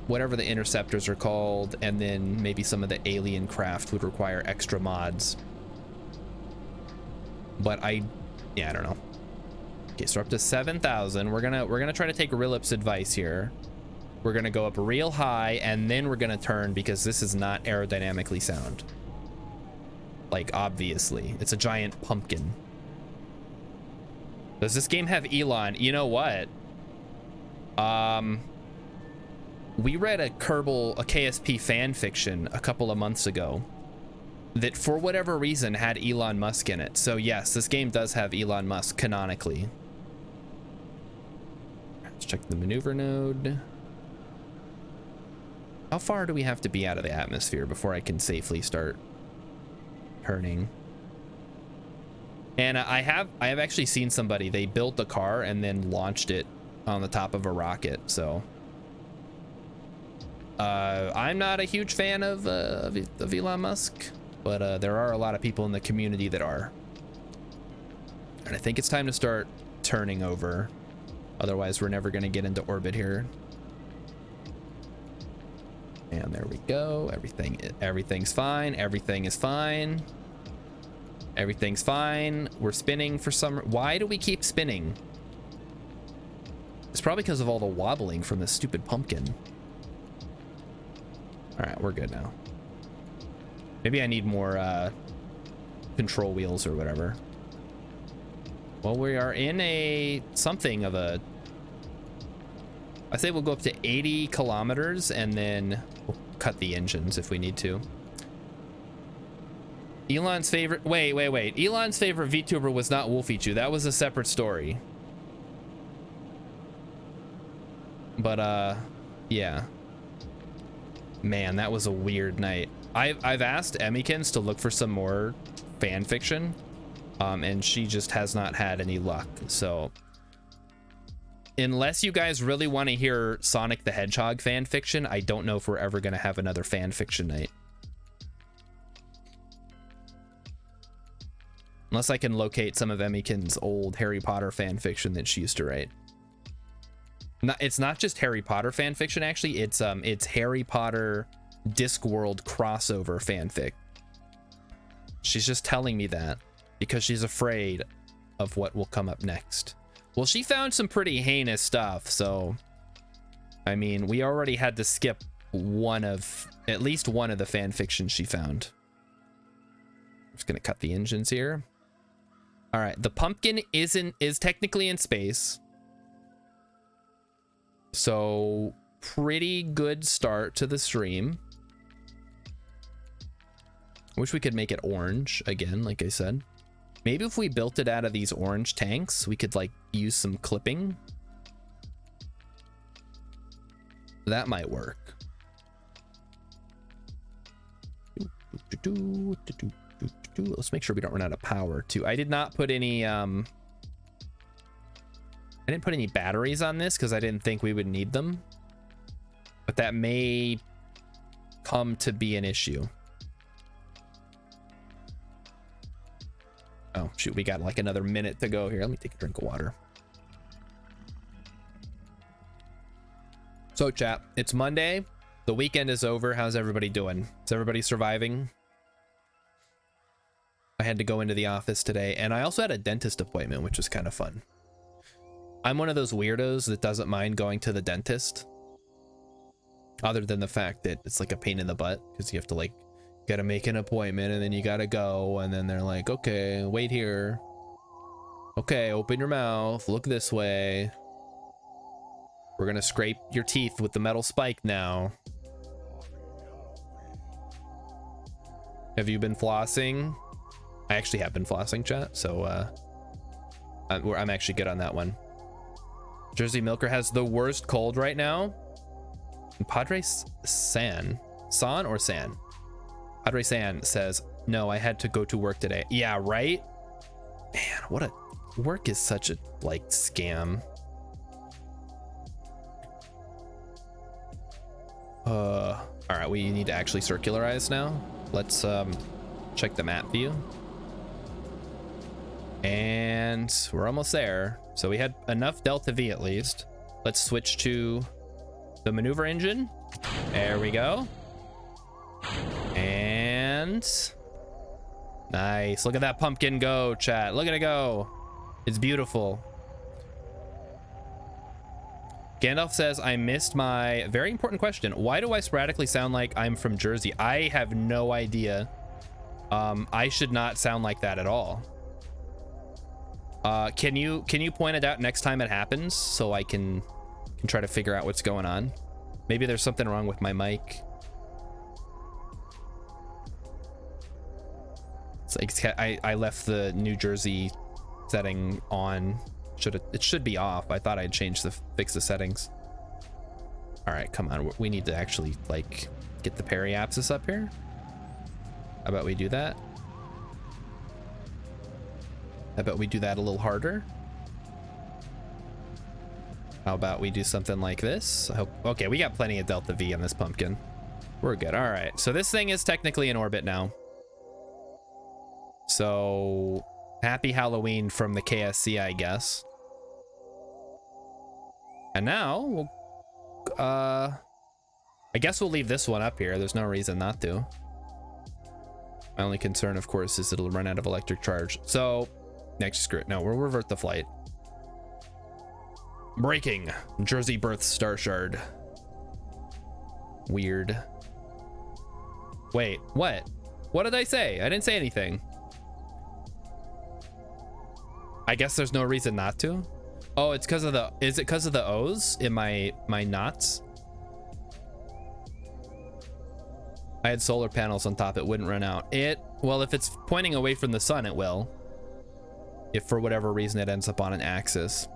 S1: Whatever the interceptors are called, and then maybe some of the alien craft would require extra mods. But I don't know. Okay, so we're up to 7,000. We're gonna try to take Rilip's advice here. We're gonna go up real high, and then we're gonna turn because this is not aerodynamically sound. Like, obviously, it's a giant pumpkin. Does this game have Elon? You know what? We read a Kerbal, a KSP fan fiction a couple of months ago that for whatever reason had Elon Musk in it. So yes, this game does have Elon Musk canonically. Let's check the maneuver node. How far do we have to be out of the atmosphere before I can safely start turning? And I have actually seen somebody, they built the car and then launched it on the top of a rocket. So I'm not a huge fan of Elon Musk, but there are a lot of people in the community that are. And I think it's time to start turning over. Otherwise, we're never going to get into orbit here. And there we go. Everything's fine. Everything is fine. Everything's fine. We're spinning for some... Why do we keep spinning? It's probably because of all the wobbling from this stupid pumpkin. All right, we're good now. Maybe I need more control wheels or whatever. Well, we are in a something of a... I say we'll go up to 80 kilometers and then we'll cut the engines if we need to. Elon's favorite... Wait. Elon's favorite VTuber was not Wolfie Chew. That was a separate story. But, yeah. Man, that was a weird night. I've asked Emmykins to look for some more fan fiction, and she just has not had any luck. So unless you guys really want to hear Sonic the Hedgehog fan fiction, I don't know if we're ever going to have another fan fiction night. Unless I can locate some of Emmykins' old Harry Potter fan fiction that she used to write. It's not just Harry Potter fan fiction, actually. It's Harry Potter Discworld crossover fanfic. She's just telling me that because she's afraid of what will come up next. Well, she found some pretty heinous stuff, so I mean, we already had to skip at least one of the fan fiction she found. I'm just gonna cut the engines here. All right, the pumpkin is technically in space. So pretty good start to the stream. Wish we could make it orange again, like I said. Maybe if we built it out of these orange tanks, we could like use some clipping. That might work. Let's make sure we don't run out of power too. I did not put any I didn't put any batteries on this because I didn't think we would need them, but that may come to be an issue. Oh shoot, we got like another minute to go here. Let me take a drink of water. So chat, it's Monday. The weekend is over. How's everybody doing? Is everybody surviving? I had to go into the office today, and I also had a dentist appointment, which was kind of fun. I'm one of those weirdos that doesn't mind going to the dentist, other than the fact that it's like a pain in the butt because you have to like gotta make an appointment and then you gotta go, and then they're like, okay, wait here, okay, open your mouth, look this way, we're gonna scrape your teeth with the metal spike now. Have you been flossing? I actually have been flossing, chat, so I'm actually good on that one. Jersey Milker has the worst cold right now. Padre San Padre San says, no, I had to go to work today. Yeah, right? Man, work is such a like scam. All right, we need to actually circularize now. Let's check the map view. And we're almost there. So we had enough Delta V at least. Let's switch to the maneuver engine. There we go. And nice. Look at that pumpkin go, chat. Look at it go. It's beautiful. Gandalf says, I missed my very important question. Why do I sporadically sound like I'm from Jersey? I have no idea. I should not sound like that at all. Can you point it out next time it happens so I can can try to figure out what's going on. Maybe there's something wrong with my mic. It's like I left the New Jersey setting on. It should be off. I thought I'd fix the settings. All right, come on. We need to actually like get the periapsis up here. How about we do that? How about we do that a little harder? How about we do something like this? Okay, we got plenty of delta V on this pumpkin. We're good. All right, so this thing is technically in orbit now. So happy Halloween from the KSC, I guess. And now, I guess we'll leave this one up here. There's no reason not to. My only concern, of course, is it'll run out of electric charge. So, next, screw it. No, we'll revert the flight. Breaking. Jersey berth star shard. Weird. Wait, what? What did I say? I didn't say anything. I guess there's no reason not to. Oh, it's because of the, is it because of the O's in my knots? I had solar panels on top, it wouldn't run out. Well, if it's pointing away from the sun, it will. If for whatever reason it ends up on an axis.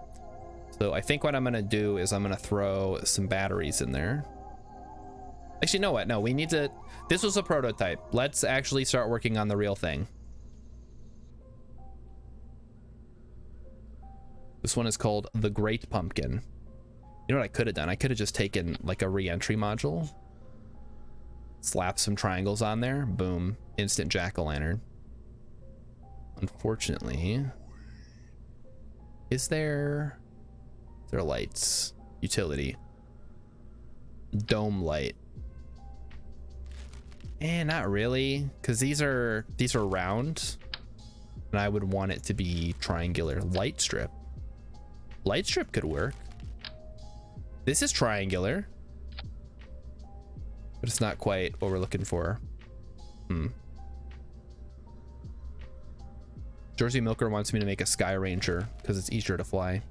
S1: So I think what I'm gonna do is I'm gonna throw some batteries in there. Actually, you know what? No, we need to, this was a prototype. Let's actually start working on the real thing. This one is called the Great Pumpkin. You know what I could have done? I could have just taken like a re-entry module, slap some triangles on there, boom, instant jack-o'-lantern. Unfortunately, is there lights? Utility. Dome light. Not really, because these are round, and I would want it to be triangular. Light strip. Light strip could work. This is triangular, but it's not quite what we're looking for. Jersey Milker wants me to make a Sky Ranger because it's easier to fly.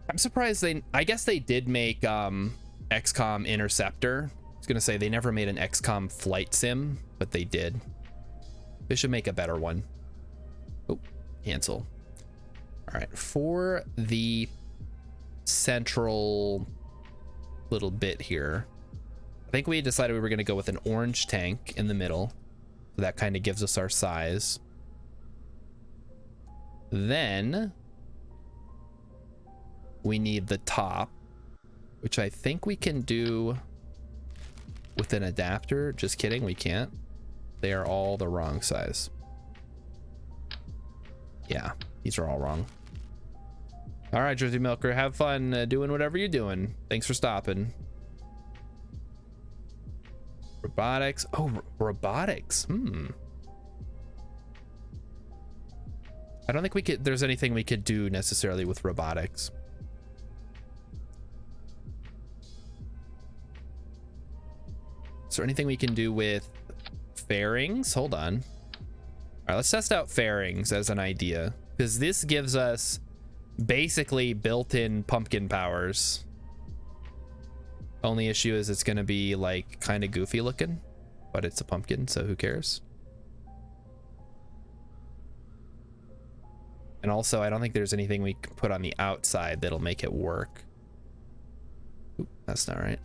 S1: I'm surprised I guess they did make XCOM Interceptor. I was gonna say they never made an XCOM flight sim, but they did. They should make a better one. Oh, cancel. All right, for the central little bit here, I think we decided we were going to go with an orange tank in the middle. So that kind of gives us our size. Then we need the top, which I think we can do with an adapter. Just kidding, we can't. They are all the wrong size. Yeah, these are all wrong. All right, Jersey Milker, have fun doing whatever you're doing. Thanks for stopping. Robotics. Oh, robotics. I don't think there's anything we could do necessarily with robotics. Is there anything we can do with fairings? Hold on. All right, let's test out fairings as an idea, because this gives us basically built-in pumpkin powers. Only issue is it's going to be like kind of goofy looking, but it's a pumpkin, so who cares? And also, I don't think there's anything we can put on the outside that'll make it work. Oop, that's not right.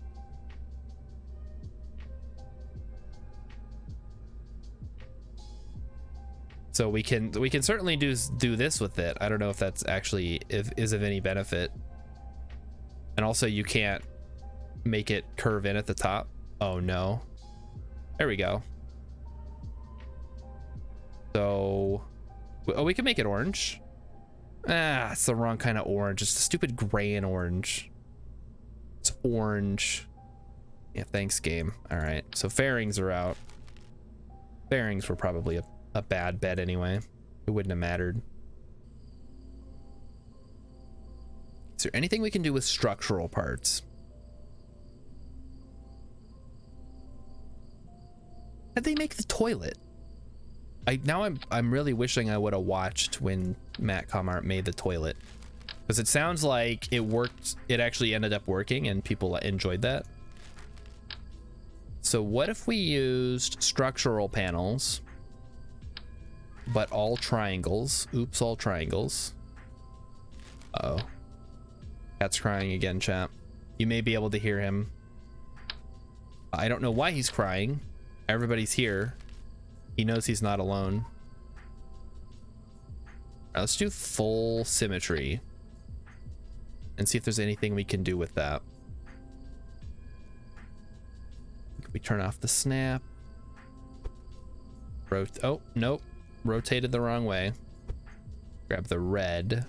S1: So we can certainly do this with it. I don't know if that's actually is of any benefit. And also, you can't make it curve in at the top. Oh no. There we go. So, oh, we can make it orange. Ah, it's the wrong kind of orange. It's the stupid gray and orange. It's orange. Yeah, thanks, game. All right, so fairings are out. Fairings were probably a bad bet anyway. It wouldn't have mattered. Is there anything we can do with structural parts? How'd they make the toilet? I'm really wishing I would have watched when Matt Comart made the toilet, Because it sounds like it worked. It actually ended up working and people enjoyed that. So what if we used structural panels, but all triangles? Oops, all triangles. Uh-oh. Cat's crying again, chat. You may be able to hear him. I don't know why he's crying. Everybody's here. He knows he's not alone. All right, let's do full symmetry and see if there's anything we can do with that. We turn off the snap. Oh, nope. Rotated the wrong way. Grab the red.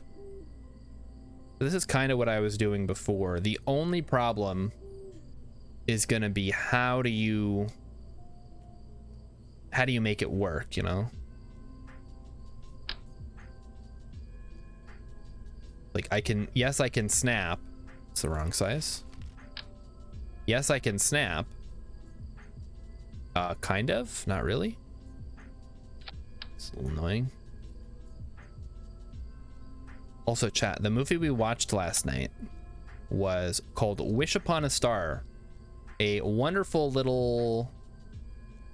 S1: This is kind of what I was doing before. The only problem is going to be how do you make it work, you know? Like yes, I can snap. It's the wrong size. Yes, I can snap. Kind of, not really. It's a little annoying. Also, chat, the movie we watched last night was called Wish Upon a Star, a wonderful little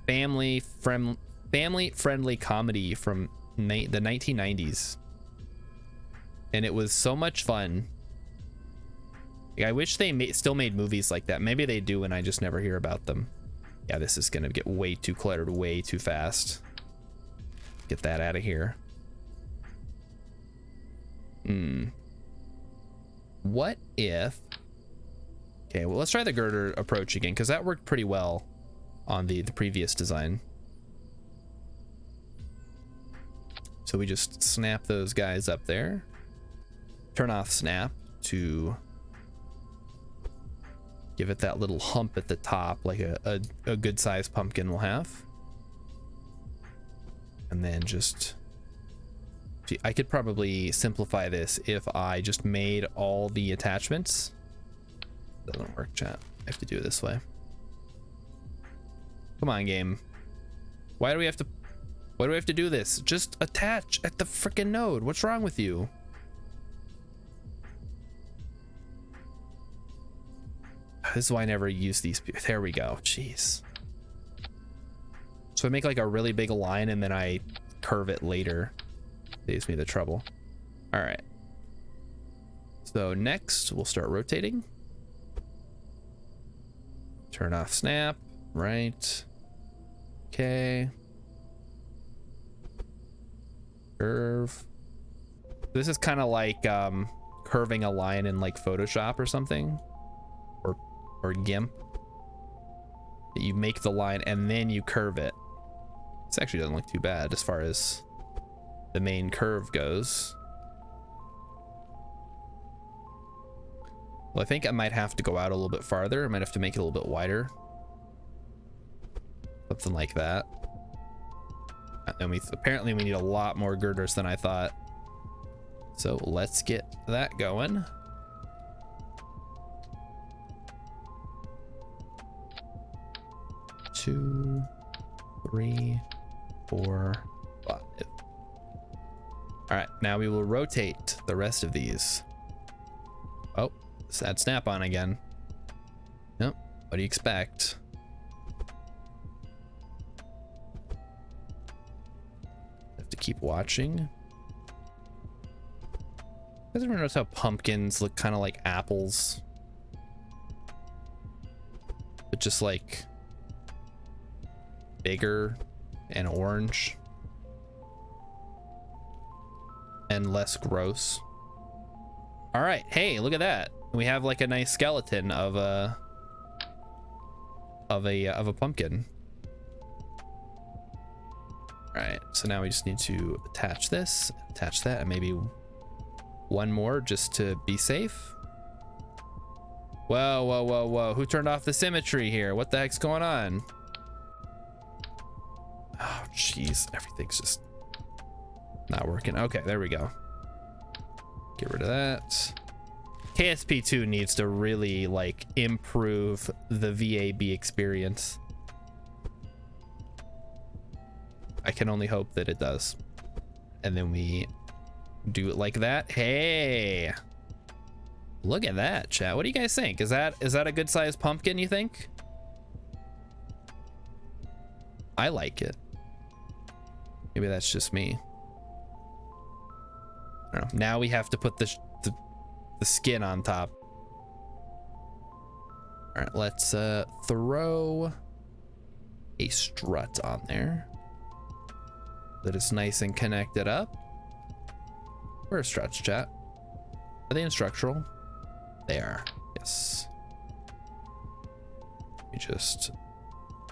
S1: family friendly comedy from the 1990s, and it was so much fun. I wish they still made movies like that. Maybe they do and I just never hear about them. Yeah, this is gonna get way too cluttered way too fast. Get that out of here. What if... Okay, well, let's try the girder approach again, because that worked pretty well on the previous design. So we just snap those guys up there. Turn off snap to give it that little hump at the top, like a good sized pumpkin will have. And then just... See, I could probably simplify this if I just made all the attachments. Doesn't work, chat. I have to do it this way. Come on, game. Why do we have to do this? Just attach at the freaking node. What's wrong with you? This is why I never use these. There we go. Jeez. So I make like a really big line and then I curve it later. Saves me the trouble. All right. So next we'll start rotating. Turn off snap. Right. Okay. Curve. This is kind of like curving a line in like Photoshop or something, or GIMP. You make the line and then you curve it. This actually doesn't look too bad as far as the main curve goes. Well, I think I might have to go out a little bit farther. I might have to make it a little bit wider. Something like that. And apparently we need a lot more girders than I thought. So let's get that going. Two, 3, 4, 5. All right, now we will rotate the rest of these. Oh, sad snap on again. Nope. What do you expect? Have to keep watching. You guys ever notice how pumpkins look kind of like apples? But just like bigger and orange and less gross. All right, hey, look at that. We have like a nice skeleton of a pumpkin. All right, so now we just need to attach this, attach that, and maybe one more just to be safe. Whoa, whoa, whoa, whoa. Who turned off the symmetry here? What the heck's going on? Oh, jeez. Everything's just not working. Okay, there we go. Get rid of that. KSP2 needs to really, like, improve the VAB experience. I can only hope that it does. And then we do it like that. Hey! Look at that, chat. What do you guys think? Is that a good sized pumpkin, you think? I like it. Maybe that's just me. I don't know. Now we have to put the skin on top. All right, let's throw a strut on there. That is nice and connected up. Where are struts, chat? Are they in structural? They are. Yes. We just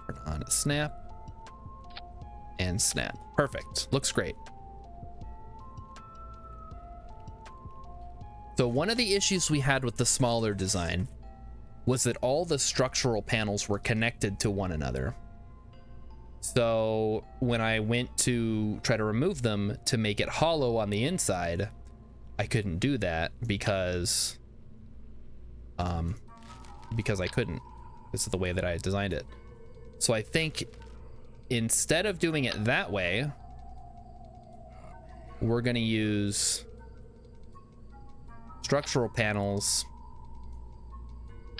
S1: turn on a snap and snap. Perfect. Looks great. So one of the issues we had with the smaller design was that all the structural panels were connected to one another. So when I went to try to remove them to make it hollow on the inside, I couldn't do that because I couldn't. This is the way that I had designed it. So I think instead of doing it that way, we're going to use structural panels,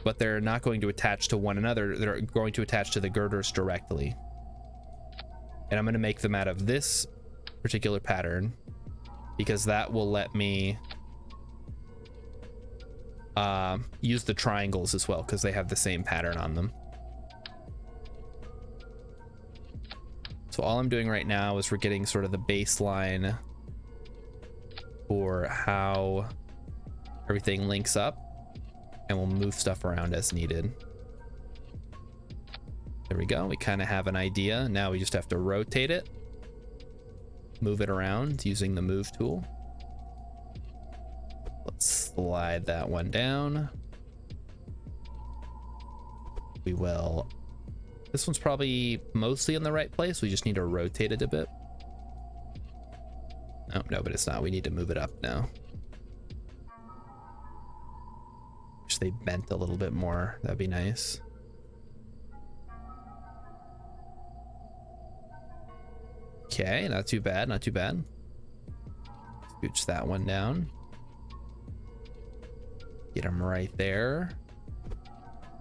S1: but they're not going to attach to one another. They're going to attach to the girders directly. And I'm going to make them out of this particular pattern because that will let me use the triangles as well because they have the same pattern on them. So all I'm doing right now is we're getting sort of the baseline for how everything links up, and we'll move stuff around as needed. There we go. We kind of have an idea. Now we just have to rotate it, move it around using the move tool. Let's slide that one down. We will. This one's probably mostly in the right place. We just need to rotate it a bit. Oh, no, but it's not. We need to move it up now. Wish they bent a little bit more. That'd be nice. Okay, not too bad, not too bad. Scooch that one down. Get them right there.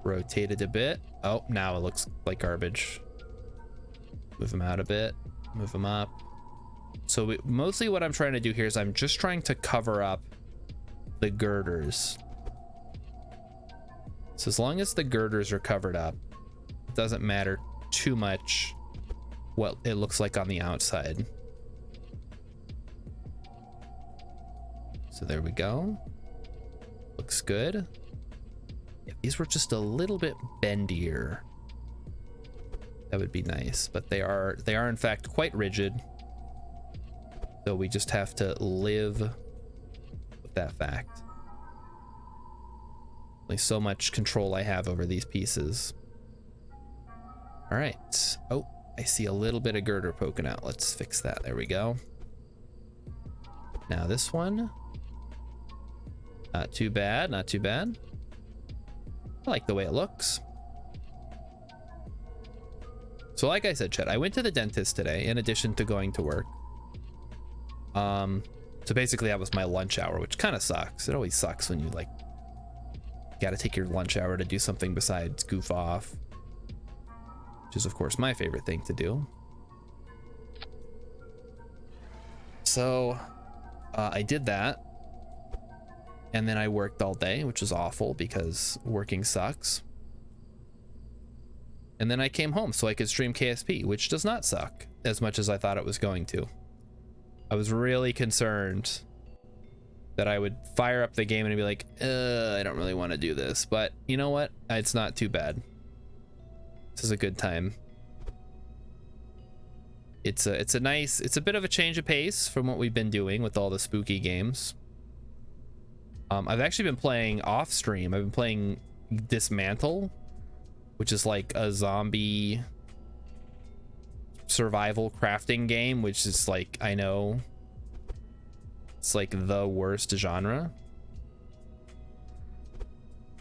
S1: Rotate it a bit. Oh, now it looks like garbage. Move them out a bit. Move them up. So mostly what I'm trying to do here is I'm just trying to cover up the girders. So as long as the girders are covered up, it doesn't matter too much what it looks like on the outside. So there we go. Looks good. If these were just a little bit bendier, that would be nice, but they are in fact quite rigid. So we just have to live with that fact. Only so much control I have over these pieces. All right. Oh, I see a little bit of girder poking out. Let's fix that. There we go. Now this one. Not too bad, not too bad. I like the way it looks. So like I said, Chet, I went to the dentist today in addition to going to work. So basically that was my lunch hour, which kind of sucks. It always sucks when you like gotta take your lunch hour to do something besides goof off, which is of course my favorite thing to do. So I did that, and then I worked all day, which is awful because working sucks. And then I came home so I could stream KSP, which does not suck as much as I thought it was going to. I was really concerned that I would fire up the game and be like, I don't really want to do this, but you know what? It's not too bad. This is a good time. It's a bit of a change of pace from what we've been doing with all the spooky games. I've actually been playing off stream. I've been playing Dismantle, which is like a zombie survival crafting game, which is like, I know it's like the worst genre,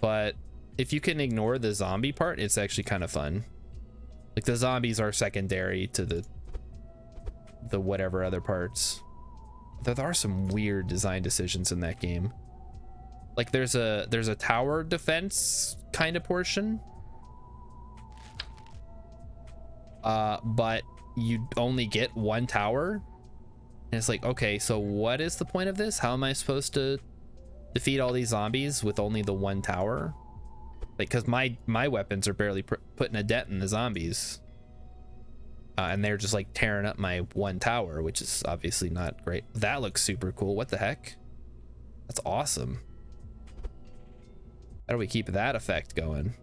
S1: but if you can ignore the zombie part, it's actually kind of fun. Like the zombies are secondary to the whatever other parts. There are some weird design decisions in that game. Like there's a tower defense kind of portion. But you only get one tower. And it's like, okay, so what is the point of this? How am I supposed to defeat all these zombies with only the one tower? Like, because my weapons are barely putting a dent in the zombies. And they're just like tearing up my one tower, which is obviously not great. That looks super cool. What the heck? That's awesome. How do we keep that effect going?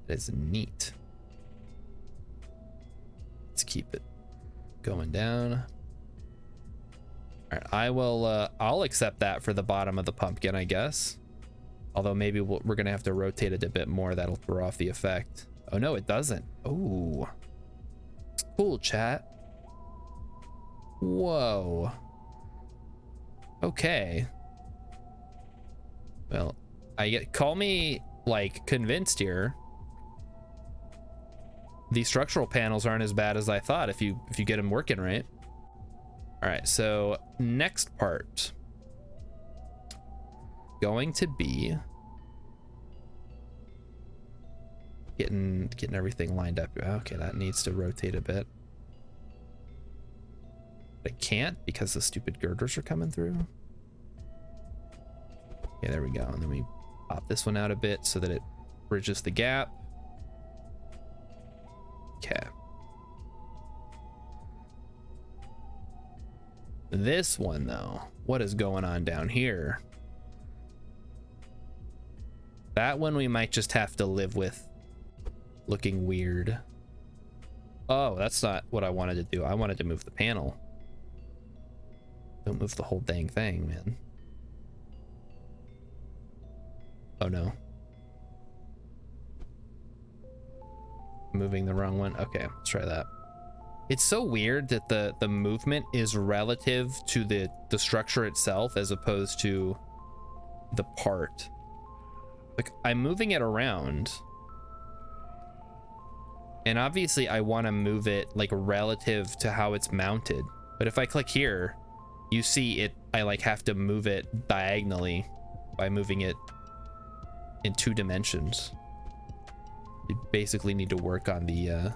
S1: That is neat. Let's keep it going down. All right, I'll accept that for the bottom of the pumpkin, I guess. Although maybe we're gonna have to rotate it a bit more. That'll throw off the effect. Oh no, it doesn't. Oh, cool, chat. Whoa. Okay. Well, call me like convinced here. These structural panels aren't as bad as I thought if you get them working right. All right, so next part going to be getting everything lined up. Okay, that needs to rotate a bit. I can't because the stupid girders are coming through. Yeah, there we go. And then we pop this one out a bit so that it bridges the gap. Okay. This one though, what is going on down here? That one we might just have to live with looking weird. Oh, that's not what I wanted to do. I wanted to move the panel. Don't move the whole dang thing, man. Oh no. Moving the wrong one. Okay, let's try that. It's so weird that the movement is relative to the structure itself as opposed to the part. Like, I'm moving it around. And obviously I want to move it like relative to how it's mounted. But if I click here, you see it, I like have to move it diagonally by moving it in 2 dimensions. You basically need to work on the, I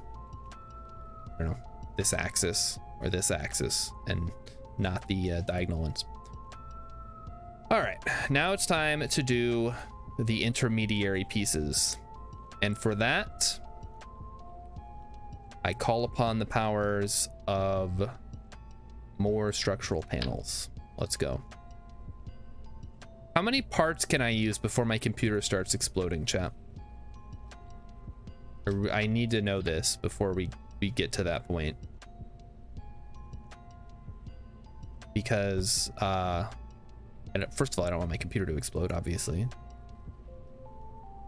S1: don't know, this axis or this axis and not the diagonal ones. All right, now it's time to do the intermediary pieces. And for that, I call upon the powers of more structural panels. Let's go. How many parts can I use before my computer starts exploding, chat? I need to know this before we get to that point. Because, and first of all, I don't want my computer to explode, obviously.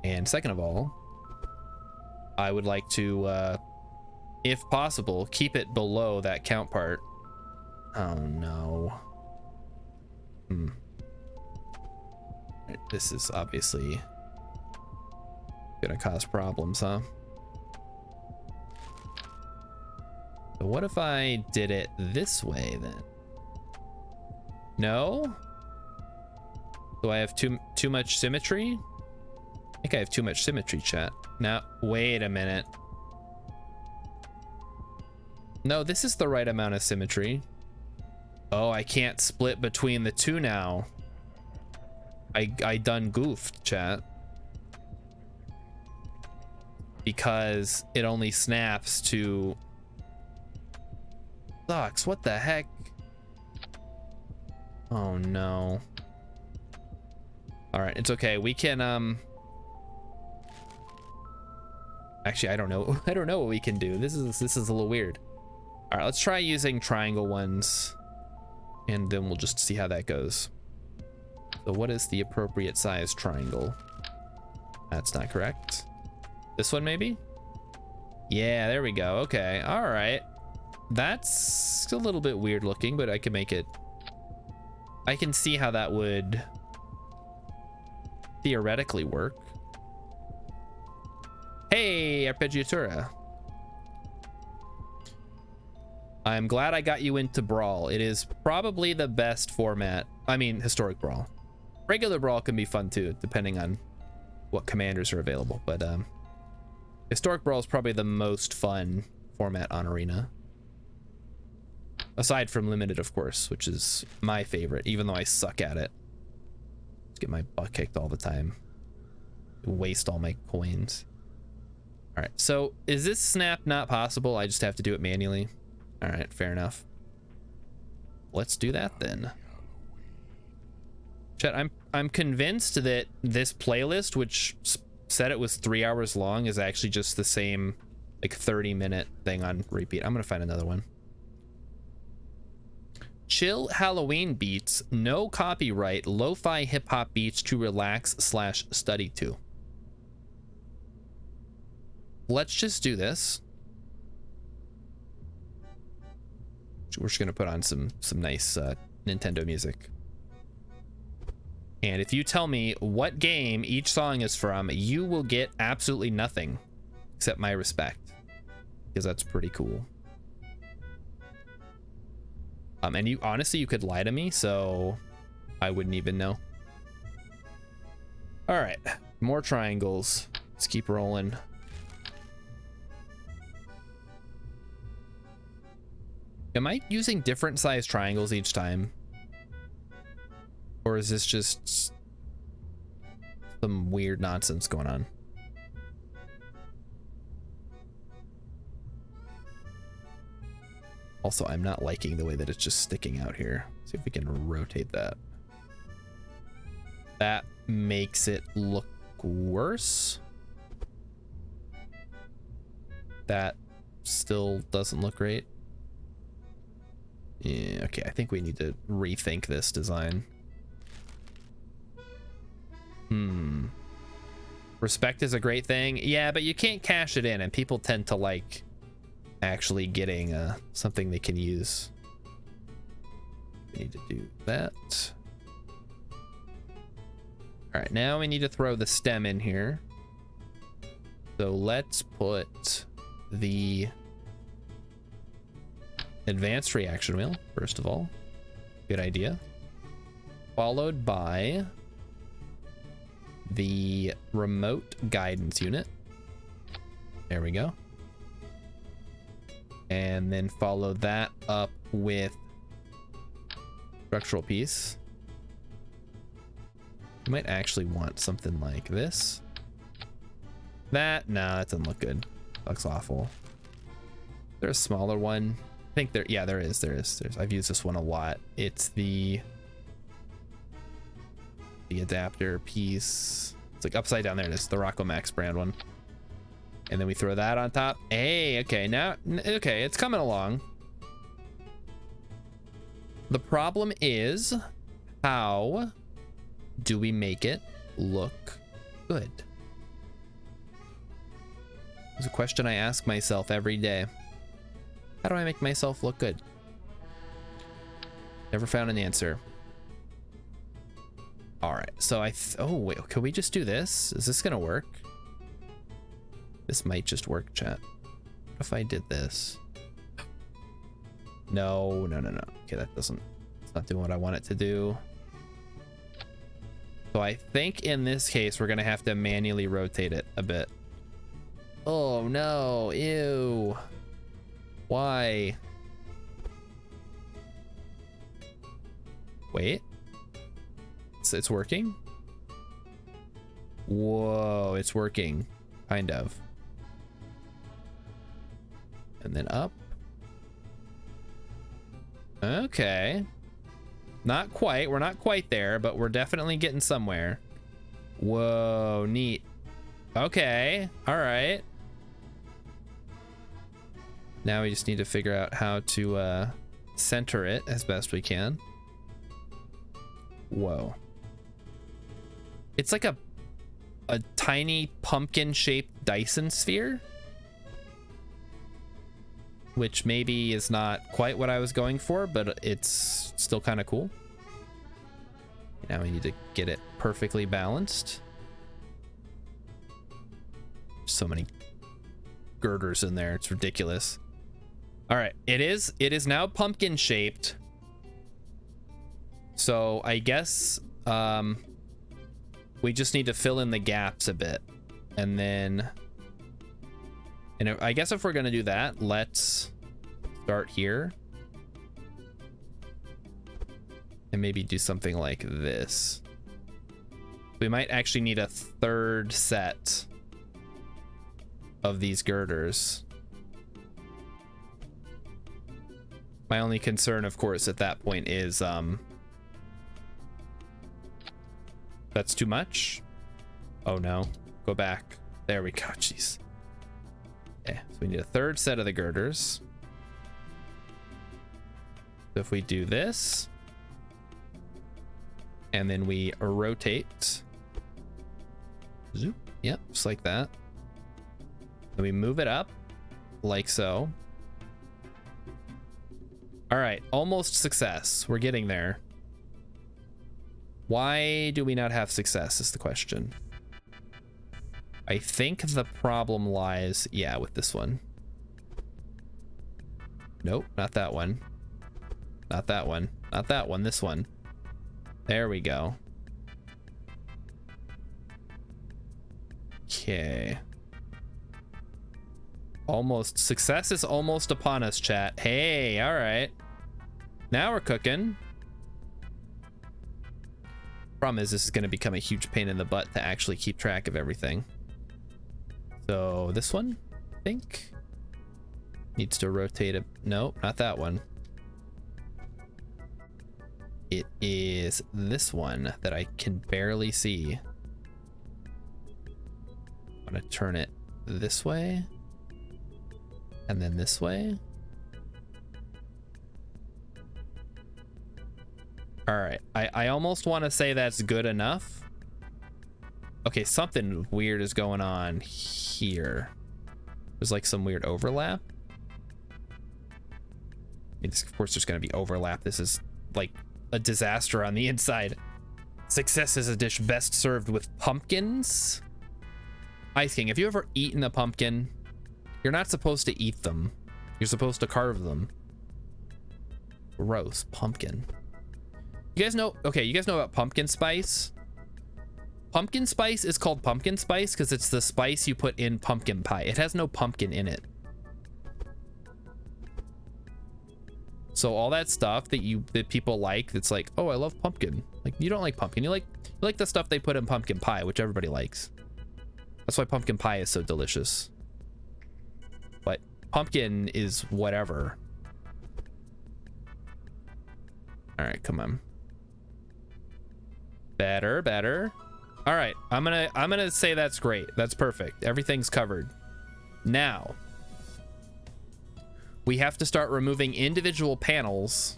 S1: And second of all, I would like to, if possible, keep it below that count part. Oh no. This is obviously gonna cause problems, huh? But what if I did it this way then? No? Do I have too much symmetry? I think I have too much symmetry, chat. Now, wait a minute. No, this is the right amount of symmetry. Oh, I can't split between the two now. I done goofed, chat. Because it only snaps to... Sucks, what the heck? Oh no. All right, it's okay. We can, actually, I don't know. I don't know what we can do. This is a little weird. All right, let's try using triangle ones and then we'll just see how that goes. So what is the appropriate size triangle? That's not correct. This one maybe? Yeah, there we go. Okay, all right. That's a little bit weird looking, but I can make it. I can see how that would theoretically work. Hey, Arpeggiatura. I'm glad I got you into Brawl. It is probably the best format. I mean, historic Brawl. Regular Brawl can be fun too, depending on what commanders are available. But Historic Brawl is probably the most fun format on Arena. Aside from Limited, of course, which is my favorite, even though I suck at it. Just get my butt kicked all the time. Waste all my coins. All right, so is this snap not possible? I just have to do it manually. All right, fair enough. Let's do that then. Chat, I'm convinced that this playlist, which said it was 3 hours long, is actually just the same like 30-minute thing on repeat. I'm gonna find another one. Chill Halloween beats, no copyright, lo-fi hip-hop beats to relax/study to. Let's just do this. We're just gonna put on some nice Nintendo music. And if you tell me what game each song is from, you will get absolutely nothing except my respect, because that's pretty cool. And you honestly, you could lie to me, so I wouldn't even know. All right, more triangles. Let's keep rolling. Am I using different size triangles each time? Or is this just some weird nonsense going on? Also, I'm not liking the way that it's just sticking out here. See if we can rotate that. That makes it look worse. That still doesn't look great. Yeah, okay, I think we need to rethink this design. Respect is a great thing. Yeah, but you can't cash it in, and people tend to like actually getting something they can use. We need to do that. All right, now we need to throw the stem in here. So let's put the advanced reaction wheel, first of all. Good idea. Followed by the remote guidance unit. There we go. And then follow that up with structural piece. You might actually want something like this. That, no, that doesn't look good. Looks awful. There's a smaller one. I think there, yeah, there is. I've used this one a lot. It's the adapter piece. It's like upside down there. It is the Rocco Max brand one. And then we throw that on top. Hey, okay, now, okay, it's coming along. The problem is, how do we make it look good? It's a question I ask myself every day. How do I make myself look good? Never found an answer. All right, so oh wait, can we just do this? Is this gonna work? This might just work, chat. What if I did this? No. Okay, that doesn't, it's not doing what I want it to do. So I think in this case, we're gonna have to manually rotate it a bit. Oh no, ew. Why? Wait. It's working? Whoa, it's working. Kind of. And then up. Okay. Not quite. We're not quite there, but we're definitely getting somewhere. Whoa, neat. Okay. All right. Now we just need to figure out how to center it as best we can. Whoa. It's like a tiny pumpkin-shaped Dyson sphere, which maybe is not quite what I was going for, but it's still kind of cool. Now we need to get it perfectly balanced. So many girders in there, it's ridiculous. All right, it is now pumpkin shaped. So I guess We just need to fill in the gaps a bit. And then, I guess if we're gonna do that, let's start here. And maybe do something like this. We might actually need a third set of these girders. My only concern, of course, at that point is, that's too much. Oh no, go back. There we go, jeez. Okay, so we need a third set of the girders. So if we do this, and then we rotate, zoop, yep, just like that. And we move it up, like so. All right, almost success. We're getting there. Why do we not have success is the question. I think the problem lies, yeah, with this one. Nope, not that one. Not that one. Not that one, this one. There we go. Okay. Almost. Success is almost upon us, chat. Hey, all right. Now we're cooking. Problem is, this is going to become a huge pain in the butt to actually keep track of everything. So this one, I think, needs to rotate it. Nope, not that one. It is this one that I can barely see. I'm going to turn it this way. And then this way. All right, I almost want to say that's good enough. Okay, something weird is going on here. There's like some weird overlap. Of course there's going to be overlap. This is like a disaster on the inside. Success is a dish best served with pumpkins. Ice King, have you ever eaten a pumpkin? You're not supposed to eat them. You're supposed to carve them. Gross, pumpkin. You guys know, okay, you guys know about pumpkin spice? Pumpkin spice is called pumpkin spice because it's the spice you put in pumpkin pie. It has no pumpkin in it. So all that stuff that people like, that's like, oh, I love pumpkin. Like, you don't like pumpkin. You like the stuff they put in pumpkin pie, which everybody likes. That's why pumpkin pie is so delicious. But pumpkin is whatever. All right, come on. Better, better. All right, I'm gonna say that's great. That's perfect. Everything's covered. Now, we have to start removing individual panels.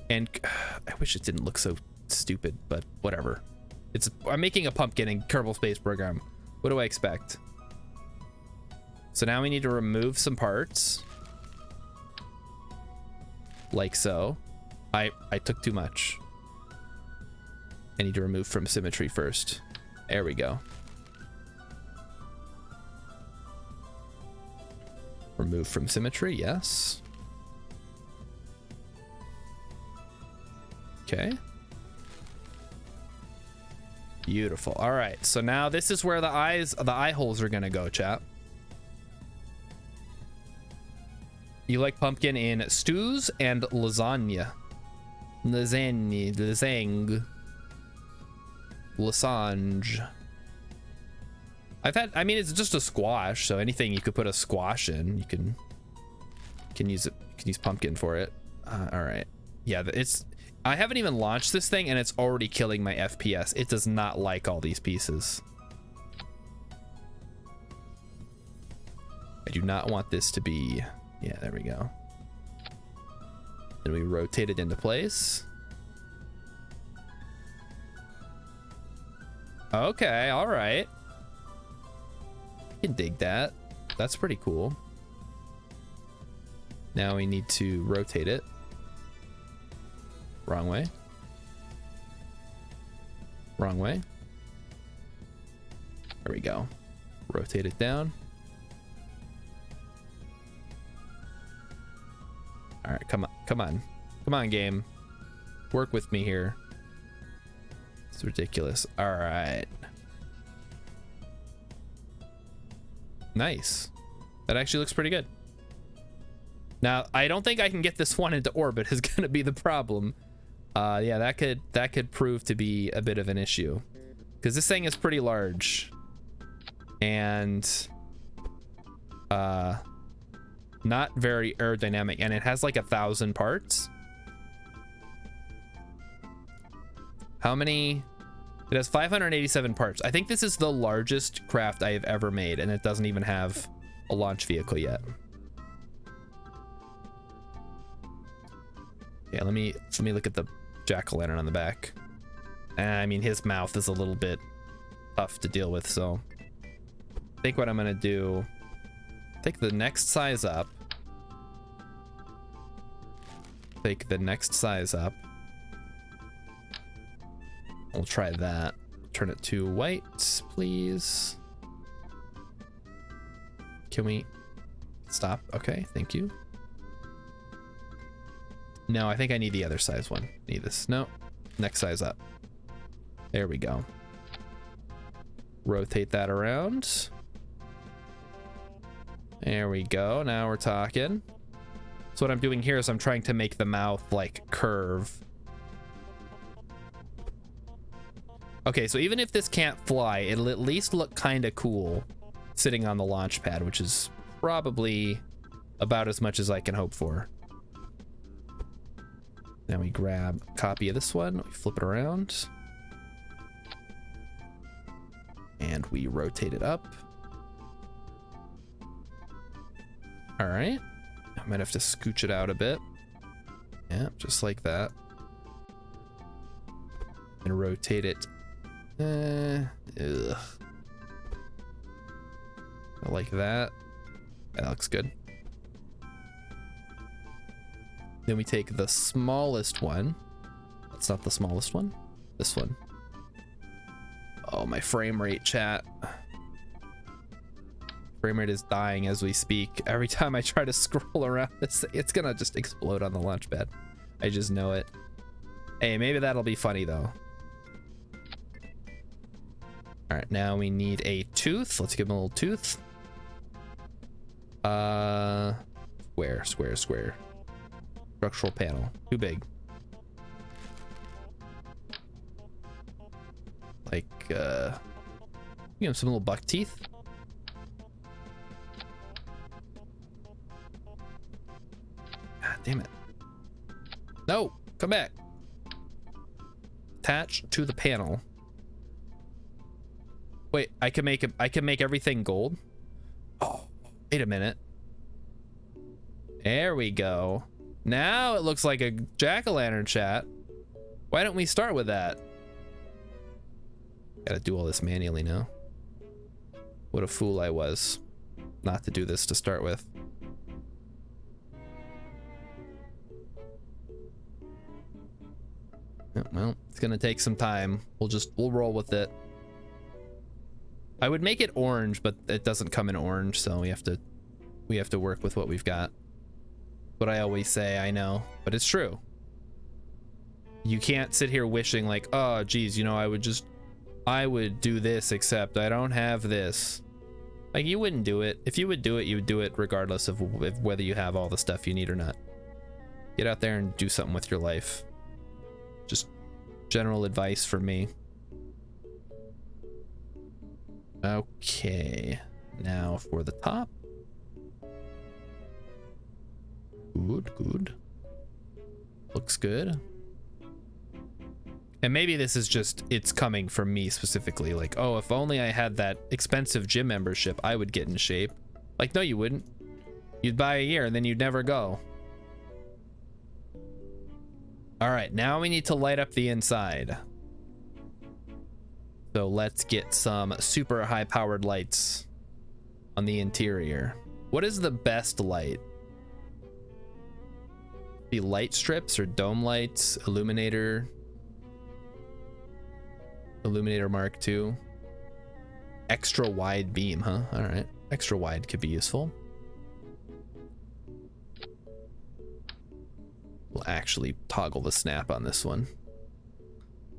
S1: And I wish it didn't look so stupid, but whatever. I'm making a pumpkin in Kerbal Space Program. What do I expect? So now we need to remove some parts. Like so. I took too much. I need to remove from symmetry first. There we go. Remove from symmetry, yes. Okay. Beautiful. All right, so now this is where the eye holes are gonna go, chap. You like pumpkin in stews and lasagna. Lasagne. I mean, it's just a squash, so anything you could put a squash in, you can use it. You can use pumpkin for it. All right. Yeah, I haven't even launched this thing and it's already killing my FPS. It does not like all these pieces. I do not want this to be, yeah, there we go. Then we rotate it into place. Okay, all right. You can dig that. That's pretty cool. Now we need to rotate it. Wrong way. Wrong way. There we go. Rotate it down. All right, come on, come on. Come on, game. Work with me here. It's ridiculous. All right. Nice. That actually looks pretty good. Now, I don't think I can get this one into orbit is going to be the problem. Yeah, that could prove to be a bit of an issue. Because this thing is pretty large. And not very aerodynamic. And it has like 1,000 parts. How many? It has 587 parts. I think this is the largest craft I have ever made, and it doesn't even have a launch vehicle yet. Yeah, let me look at the jack-o'-lantern on the back. I mean, his mouth is a little bit tough to deal with, so I think what I'm gonna do, take the next size up. Take the next size up. We'll try that. Turn it to white, please. Can we stop? Okay, thank you. No, I think I need the other size one. Need this. No, next size up. There we go. Rotate that around. There we go. Now we're talking. So what I'm doing here is I'm trying to make the mouth like curve. Okay, so even if this can't fly, it'll at least look kind of cool sitting on the launch pad, which is probably about as much as I can hope for. Now we grab a copy of this one, we flip it around, and we rotate it up. All right, I might have to scooch it out a bit. Yeah, just like that. And rotate it. Ugh. I like that. That looks good. Then we take the smallest one. That's not the smallest one. This one. Oh, my frame rate, chat. Frame rate is dying as we speak. Every time I try to scroll around this, it's gonna just explode on the launch pad. I just know it. Hey, maybe that'll be funny though. All right, now we need a tooth. Let's give him a little tooth. Square. Structural panel. Too big. Like, give him some little buck teeth. God damn it. No, come back. Attach to the panel. Wait, I can make everything gold? Oh, wait a minute. There we go. Now it looks like a jack-o'-lantern, chat. Why don't we start with that? Gotta do all this manually now. What a fool I was not to do this to start with. Well, it's gonna take some time. We'll roll with it. I would make it orange, but it doesn't come in orange, so we have to work with what we've got. What I always say, I know, but it's true. You can't sit here wishing like, oh geez, you know, I would do this, except I don't have this. Like, you wouldn't do it. If you would do it, you would do it regardless of whether you have all the stuff you need or not. Get out there and do something with your life. Just general advice from me. Okay, now for the top. Good. Looks good. And maybe this is just, it's coming from me specifically. Like, oh, if only I had that expensive gym membership, I would get in shape. Like, no, you wouldn't. You'd buy a year and then you'd never go. All right, now we need to light up the inside. So let's get some super high powered lights on the interior. What is the best light? Be light strips or dome lights, illuminator Mark II. Extra wide beam, huh? All right, extra wide could be useful. We'll actually toggle the snap on this one.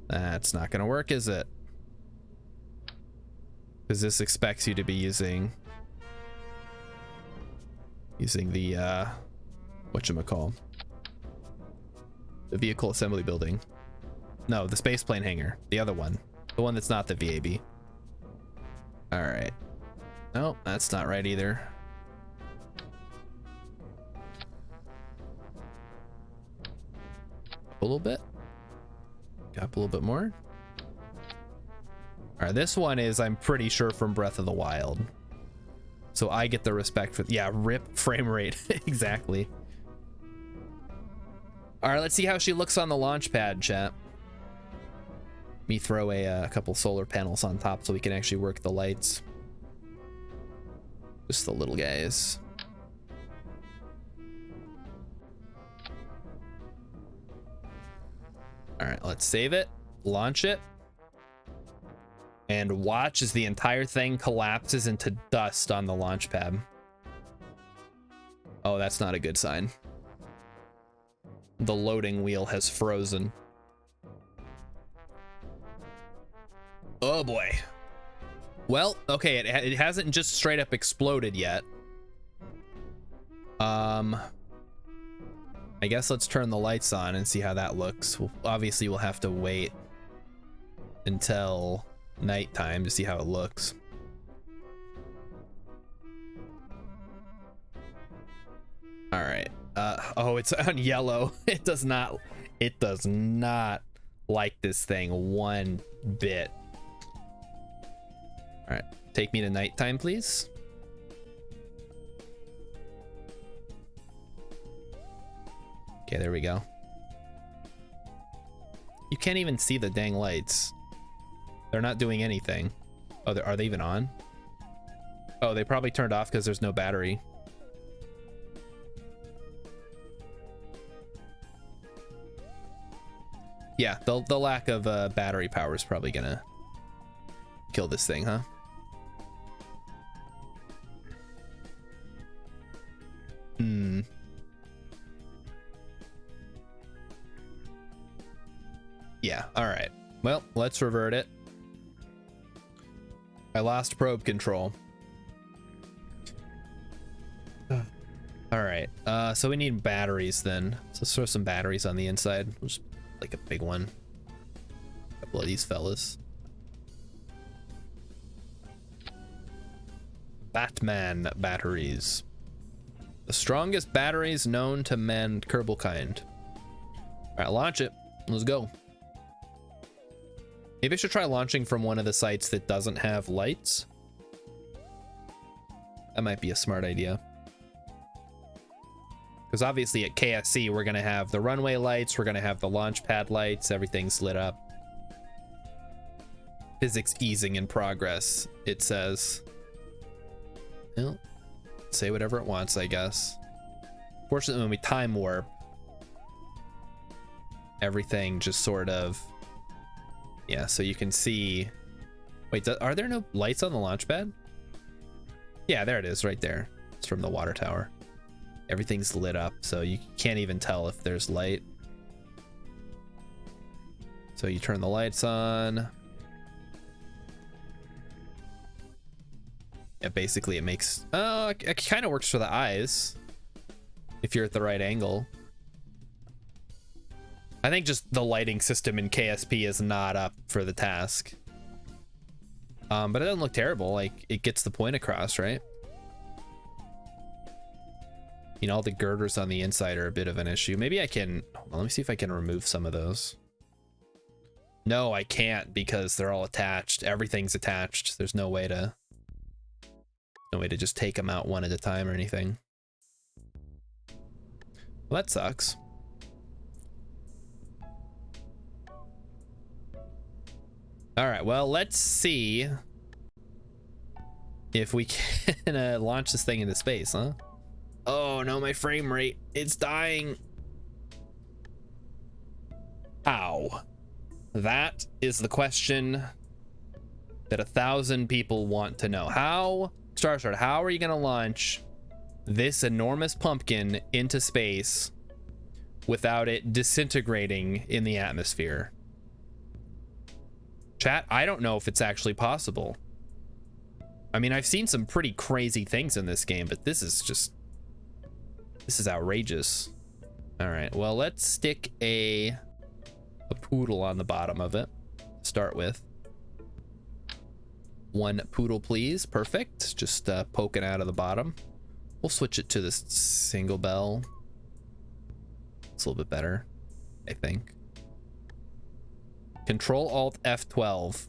S1: That's not gonna work, is it? Because this expects you to be using the whatchamacall, the vehicle assembly building. No, the space plane hangar, the other one, the one that's not the VAB. All right. No, that's not right either. A little bit. Up a little bit more. All right, this one is, I'm pretty sure, from Breath of the Wild. So I get the respect for, yeah, rip frame rate. Exactly. All right, let's see how she looks on the launch pad, chat. Me throw a couple solar panels on top so we can actually work the lights. Just the little guys. All right, let's save it, launch it, and watch as the entire thing collapses into dust on the launch pad. Oh, that's not a good sign. The loading wheel has frozen. Oh boy. Well, okay, it hasn't just straight up exploded yet. I guess let's turn the lights on and see how that looks. Obviously, we'll have to wait until nighttime to see how it looks. All right. Oh, it's on yellow. It does not like this thing one bit. All right, take me to nighttime, please. Okay, there we go. You can't even see the dang lights. They're not doing anything. Oh, are they even on? Oh, they probably turned off because there's no battery. Yeah, the lack of battery power is probably gonna kill this thing, huh? Hmm. Yeah, all right. Well, let's revert it. I lost probe control. All right, so we need batteries then. So let's throw some batteries on the inside. Just like a big one. A couple of these fellas. Batman batteries. The strongest batteries known to mankind. All right, launch it. Let's go. Maybe I should try launching from one of the sites that doesn't have lights. That might be a smart idea. Because obviously at KSC, we're going to have the runway lights, we're going to have the launch pad lights, everything's lit up. Physics easing in progress, it says. Well, say whatever it wants, I guess. Fortunately, when we time warp, everything just sort of... Yeah, so you can see... Wait, are there no lights on the launch pad? Yeah, there it is, right there. It's from the water tower. Everything's lit up, so you can't even tell if there's light. So you turn the lights on. Yeah, basically it makes... it kind of works for the eyes. If you're at the right angle. I think just the lighting system in KSP is not up for the task. But it doesn't look terrible. Like, it gets the point across, right? You know, all the girders on the inside are a bit of an issue. Maybe I can... Well, let me see if I can remove some of those. No, I can't because they're all attached. Everything's attached. There's no way to... No way to just take them out one at a time or anything. Well, that sucks. All right, well, let's see if we can launch this thing into space, huh? Oh no, my frame rate, it's dying. How? That is the question that 1,000 people want to know. How, Starshard, how are you gonna launch this enormous pumpkin into space without it disintegrating in the atmosphere? Chat, I don't know if it's actually possible. I mean, I've seen some pretty crazy things in this game, but this is outrageous. All right, well, let's stick a poodle on the bottom of it to start with. One poodle, please. Perfect. Just poking out of the bottom. We'll switch it to this single bell. It's a little bit better, I think. Control Alt F12.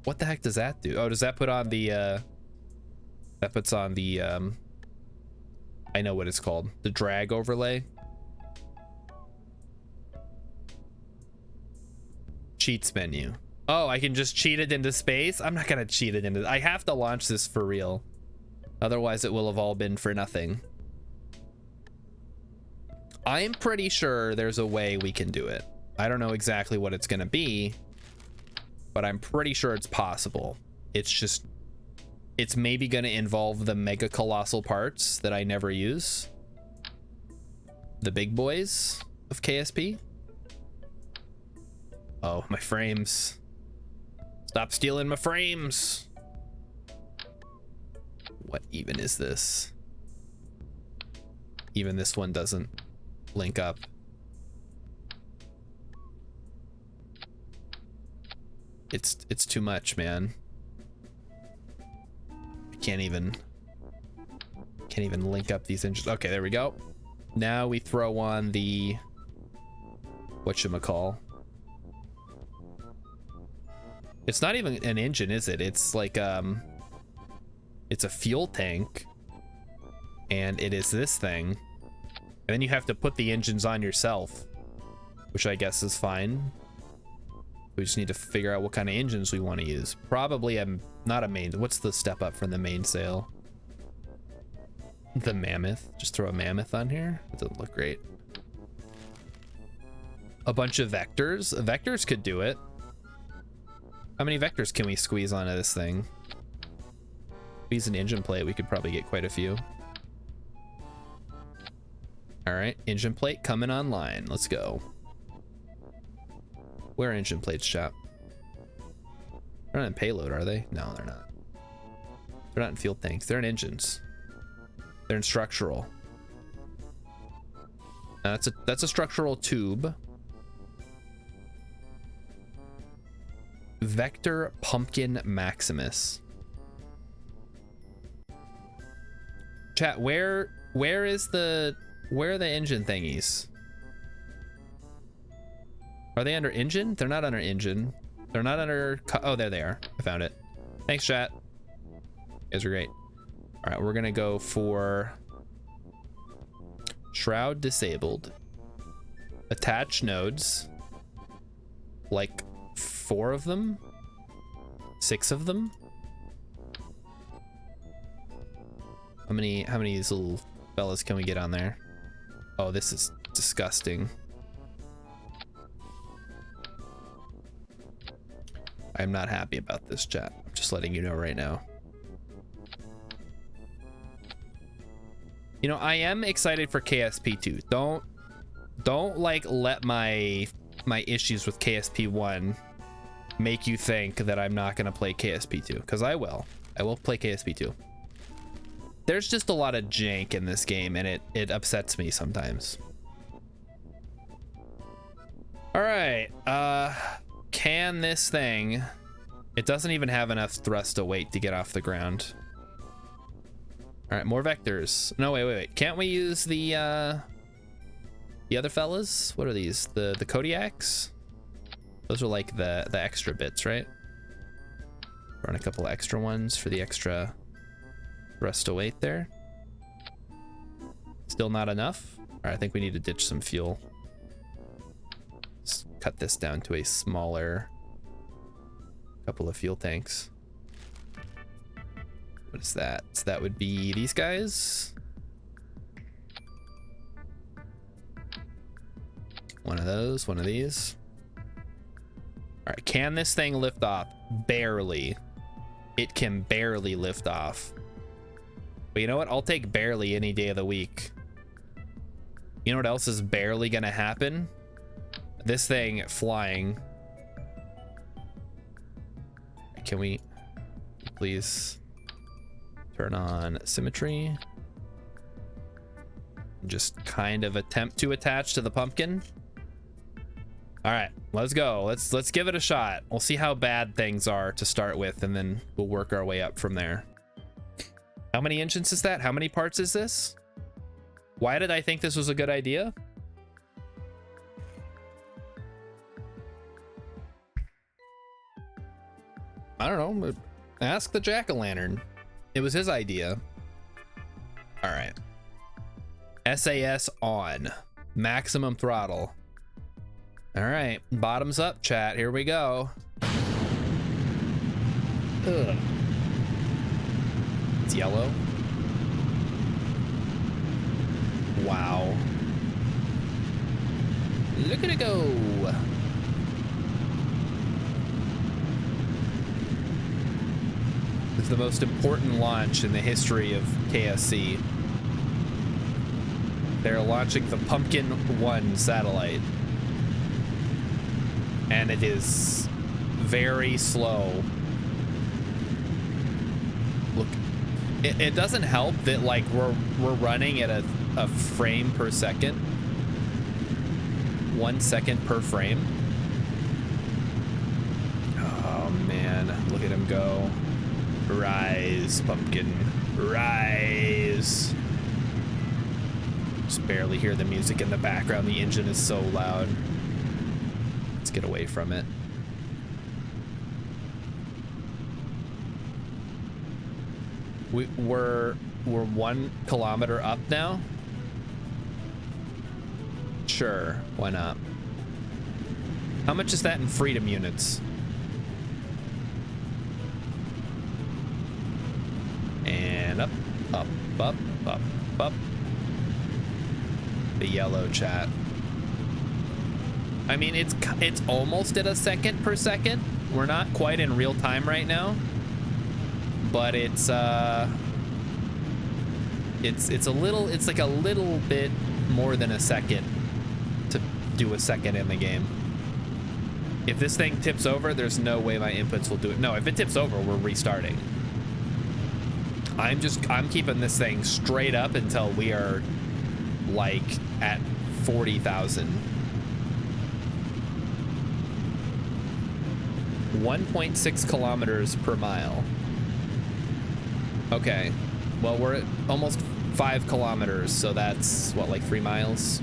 S1: What the heck does that do? Oh, does that put on the that puts on the I know what it's called, the drag overlay. Cheats menu. Oh, I can just cheat it into space? I'm not gonna cheat it into, I have to launch this for real, otherwise it will have all been for nothing. I'm pretty sure there's a way we can do it. I don't know exactly what it's gonna be, but I'm pretty sure it's possible. It's just, it's maybe gonna involve the mega colossal parts that I never use. The big boys of KSP. Oh, my frames. Stop stealing my frames. What even is this? Even this one doesn't link up. It's too much, man. I can't even link up these engines. Okay, there we go. Now we throw on the whatchamacall. It's not even an engine, is it? It's like it's a fuel tank, and it is this thing, and then you have to put the engines on yourself, which I guess is fine. We just need to figure out what kind of engines we want to use. Probably not a main. What's the step up from the mainsail? The mammoth. Just throw a mammoth on here. It doesn't look great. A bunch of vectors. Vectors could do it. How many vectors can we squeeze onto this thing? Squeeze an engine plate, we could probably get quite a few. All right, engine plate coming online. Let's go. Where are engine plates, chap? They're not in payload, are they? No, they're not. They're not in fuel tanks. They're in engines. They're in structural. That's a structural tube. Vector Pumpkin Maximus. Chat, where are the engine thingies? Are they under engine? They're not under engine. They're not under, oh, there they are. I found it. Thanks, chat. You guys are great. All right, we're gonna go for shroud disabled. Attach nodes. Like 4 of them? 6 of them? How many of these little fellas can we get on there? Oh, this is disgusting. I'm not happy about this, chat. I'm just letting you know right now. You know, I am excited for KSP2. Don't like let my issues with KSP1 make you think that I'm not gonna play KSP2, because I will play KSP2. There's just a lot of jank in this game, and it upsets me sometimes. All right, can this thing, it doesn't even have enough thrust to weight to get off the ground. All right, more vectors. No, wait. Can't we use the other fellas? What are these? The Kodiaks? Those are like the extra bits, right? Run a couple extra ones for the extra thrust to weight there. Still not enough? All right, I think we need to ditch some fuel. Let's cut this down to a smaller couple of fuel tanks. What is that? So that would be these guys. One of those, one of these. All right, can this thing lift off? Barely. It can barely lift off. But you know what? I'll take barely any day of the week. You know what else is barely gonna happen? This thing flying. Can we please turn on symmetry? Just kind of attempt to attach to the pumpkin. All right, let's go. Let's give it a shot. We'll see how bad things are to start with, and then we'll work our way up from there. How many engines is that? How many parts is this? Why did I think this was a good idea? I don't know. Ask the jack-o'-lantern. It was his idea. All right. SAS on. Maximum throttle. All right. Bottoms up, chat. Here we go. Ugh. It's yellow. Wow. Look at it go. This is the most important launch in the history of KSC. They're launching the Pumpkin 1 satellite. And it is very slow. Look, it doesn't help that like we're running at a frame per second. 1 second per frame. Oh man, look at him go. Rise, pumpkin, rise. Just barely hear the music in the background. The engine is so loud. Let's get away from it. We're 1 kilometer up now. Sure, why not? How much is that in freedom units? And up, up, up, up, up. The yellow, chat. I mean, it's almost at a second per second. We're not quite in real time right now, but it's a like a little bit more than a second to do a second in the game. If this thing tips over, there's no way my inputs will do it. No, if it tips over, we're restarting. I'm keeping this thing straight up until we are like at 40,000. 1.6 kilometers per mile. Okay, well, we're at almost 5 kilometers, so that's what, like 3 miles?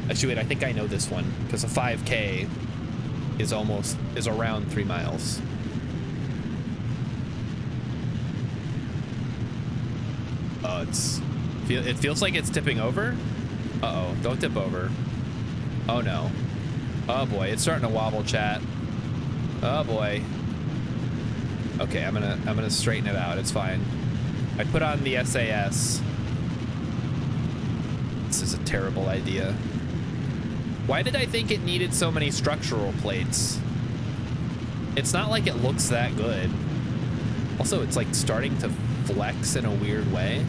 S1: Actually, wait, I think I know this one, because a 5K is around 3 miles. Oh, it feels like it's tipping over. Uh-oh, don't tip over. Oh no. Oh boy, it's starting to wobble, chat. Oh boy. Okay, I'm gonna straighten it out. It's fine. I put on the SAS. This is a terrible idea. Why did I think it needed so many structural plates? It's not like it looks that good. Also, it's like starting to flex in a weird way.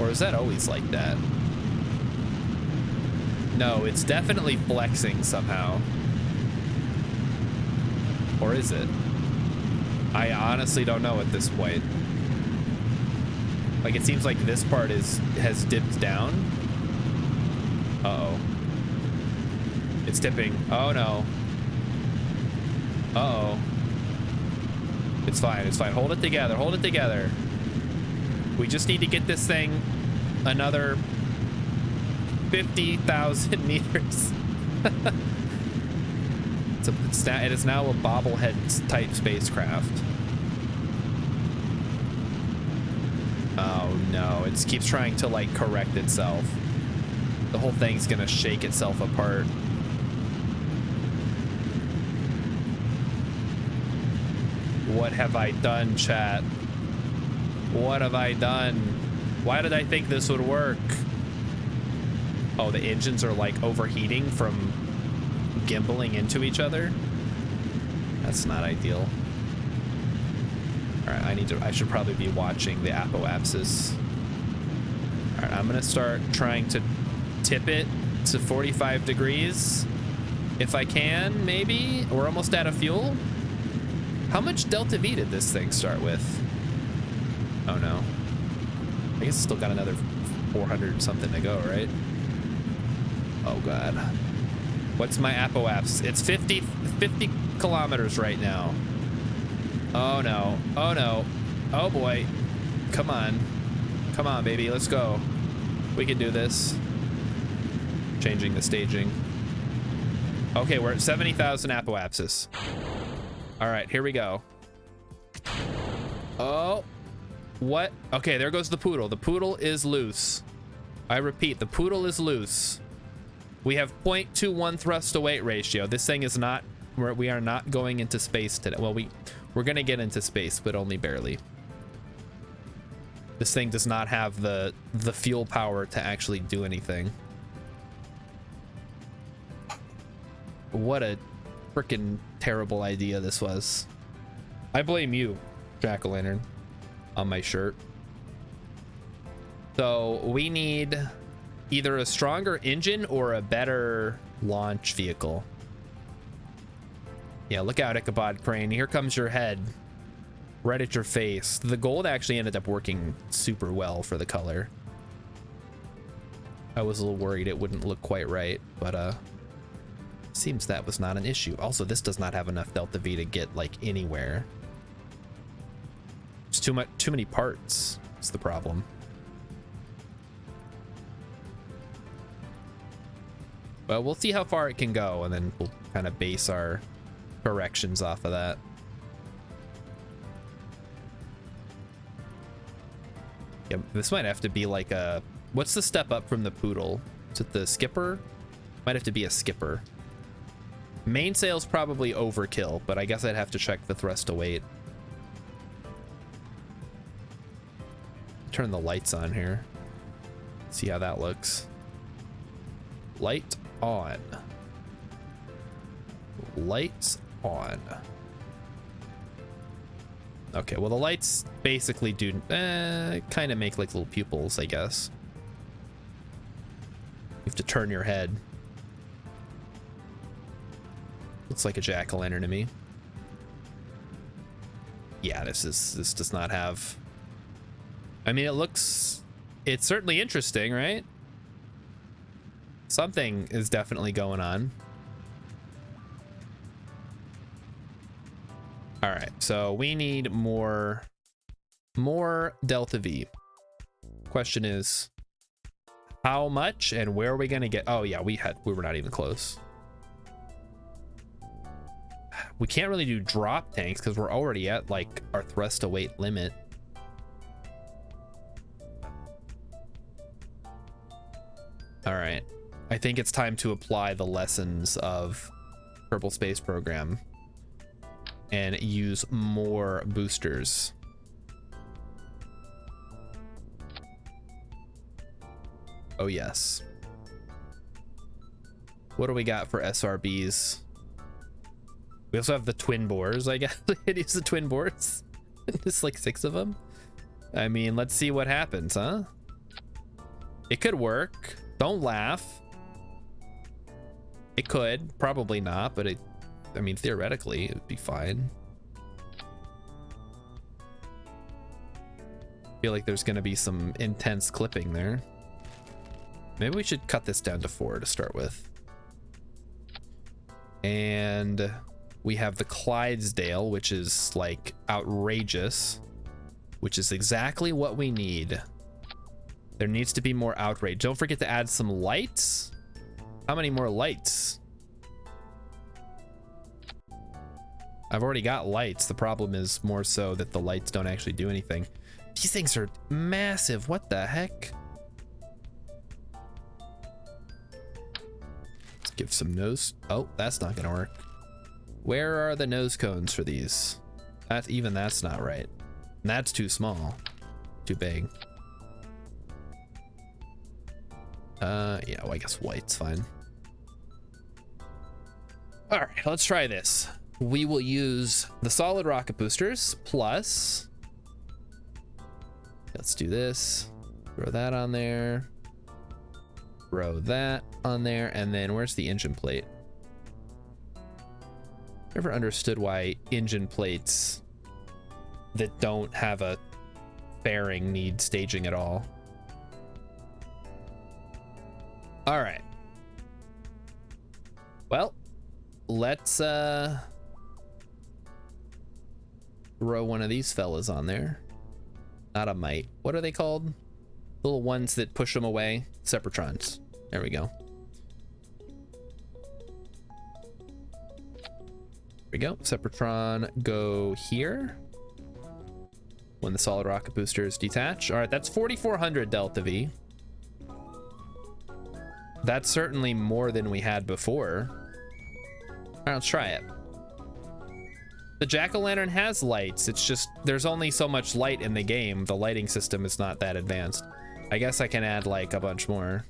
S1: Or is that always like that? No, it's definitely flexing somehow. Or is it? I honestly don't know at this point. Like, it seems like this part has dipped down. Uh-oh. It's tipping. Oh no. Uh-oh. It's fine, it's fine. Hold it together, hold it together. We just need to get this thing another 50,000 meters. It is now a bobblehead type spacecraft. Oh no, it keeps trying to like correct itself. The whole thing's gonna shake itself apart. What have I done, chat? What have I done? Why did I think this would work? Oh, the engines are like overheating from gimbaling into each other. That's not ideal. All right, I should probably be watching the apoapsis. All right, I'm gonna start trying to tip it to 45 degrees if I can. Maybe we're almost out of fuel. How much Delta V did this thing start with? Oh no. I guess it's still got another 400 something to go, right? Oh god. What's my apoaps? It's 50 kilometers right now. Oh no. Oh no. Oh boy. Come on. Come on, baby. Let's go. We can do this. Changing the staging. Okay, we're at 70,000 apoapsis. All right, here we go. Oh. What? Okay, there goes the poodle. The poodle is loose. I repeat, the poodle is loose. We have 0.21 thrust to weight ratio. This thing is not, we are not going into space today. Well, we're gonna get into space, but only barely. This thing does not have the fuel power to actually do anything. What a freaking terrible idea this was. I blame you, Jack-o'-lantern, on my shirt. So we need either a stronger engine or a better launch vehicle. Yeah, look out, Ichabod Crane. Here comes your head. Right at your face. The gold actually ended up working super well for the color. I was a little worried it wouldn't look quite right, but seems that was not an issue. Also, this does not have enough Delta V to get like anywhere. It's too many parts. It's the problem. Well, we'll see how far it can go, and then we'll kind of base our corrections off of that. Yeah, this might have to be like a... What's the step up from the poodle? Is it the skipper? Might have to be a skipper. Mainsail's probably overkill, but I guess I'd have to check the thrust to weight. Turn the lights on here. See how that looks. Light on. Lights on. Okay, well the lights basically do kind of make like little pupils, I guess. You have to turn your head. Looks like a jack-o'-lantern to me. Yeah, this does not have... I mean, it's certainly interesting, right? Something is definitely going on. All right, so we need more Delta V. Question is, how much and where are we gonna get? Oh yeah, we were not even close. We can't really do drop tanks because we're already at like our thrust to weight limit. All right, I think it's time to apply the lessons of Kerbal Space Program and use more boosters. Oh yes. What do we got for SRBs? We also have the twin bores, I guess. We could use the twin bores. Just like 6 of them. I mean, let's see what happens, huh? It could work. Don't laugh. It could, probably not, but I mean, theoretically, it would be fine. I feel like there's gonna be some intense clipping there. Maybe we should cut this down to 4 to start with. And we have the Clydesdale, which is like outrageous, which is exactly what we need. There needs to be more outrage. Don't forget to add some lights. How many more lights? I've already got lights. The problem is more so that the lights don't actually do anything. These things are massive. What the heck? Let's give some nose. Oh, that's not gonna work. Where are the nose cones for these? Even that's not right. And that's too small. Too big. Yeah, well, I guess white's fine. All right, let's try this. We will use the solid rocket boosters plus, let's do this, throw that on there, throw that on there, and then where's the engine plate? Never understood why engine plates that don't have a fairing need staging at all. All right. Well, let's throw one of these fellas on there. Not a mite. What are they called? Little ones that push them away. Separatrons. There we go. There we go. Sepratron, go here. When the solid rocket boosters detach. All right, that's 4,400 Delta V. That's certainly more than we had before. All right, let's try it. The jack-o'-lantern has lights. It's just there's only so much light in the game. The lighting system is not that advanced. I guess I can add like a bunch more.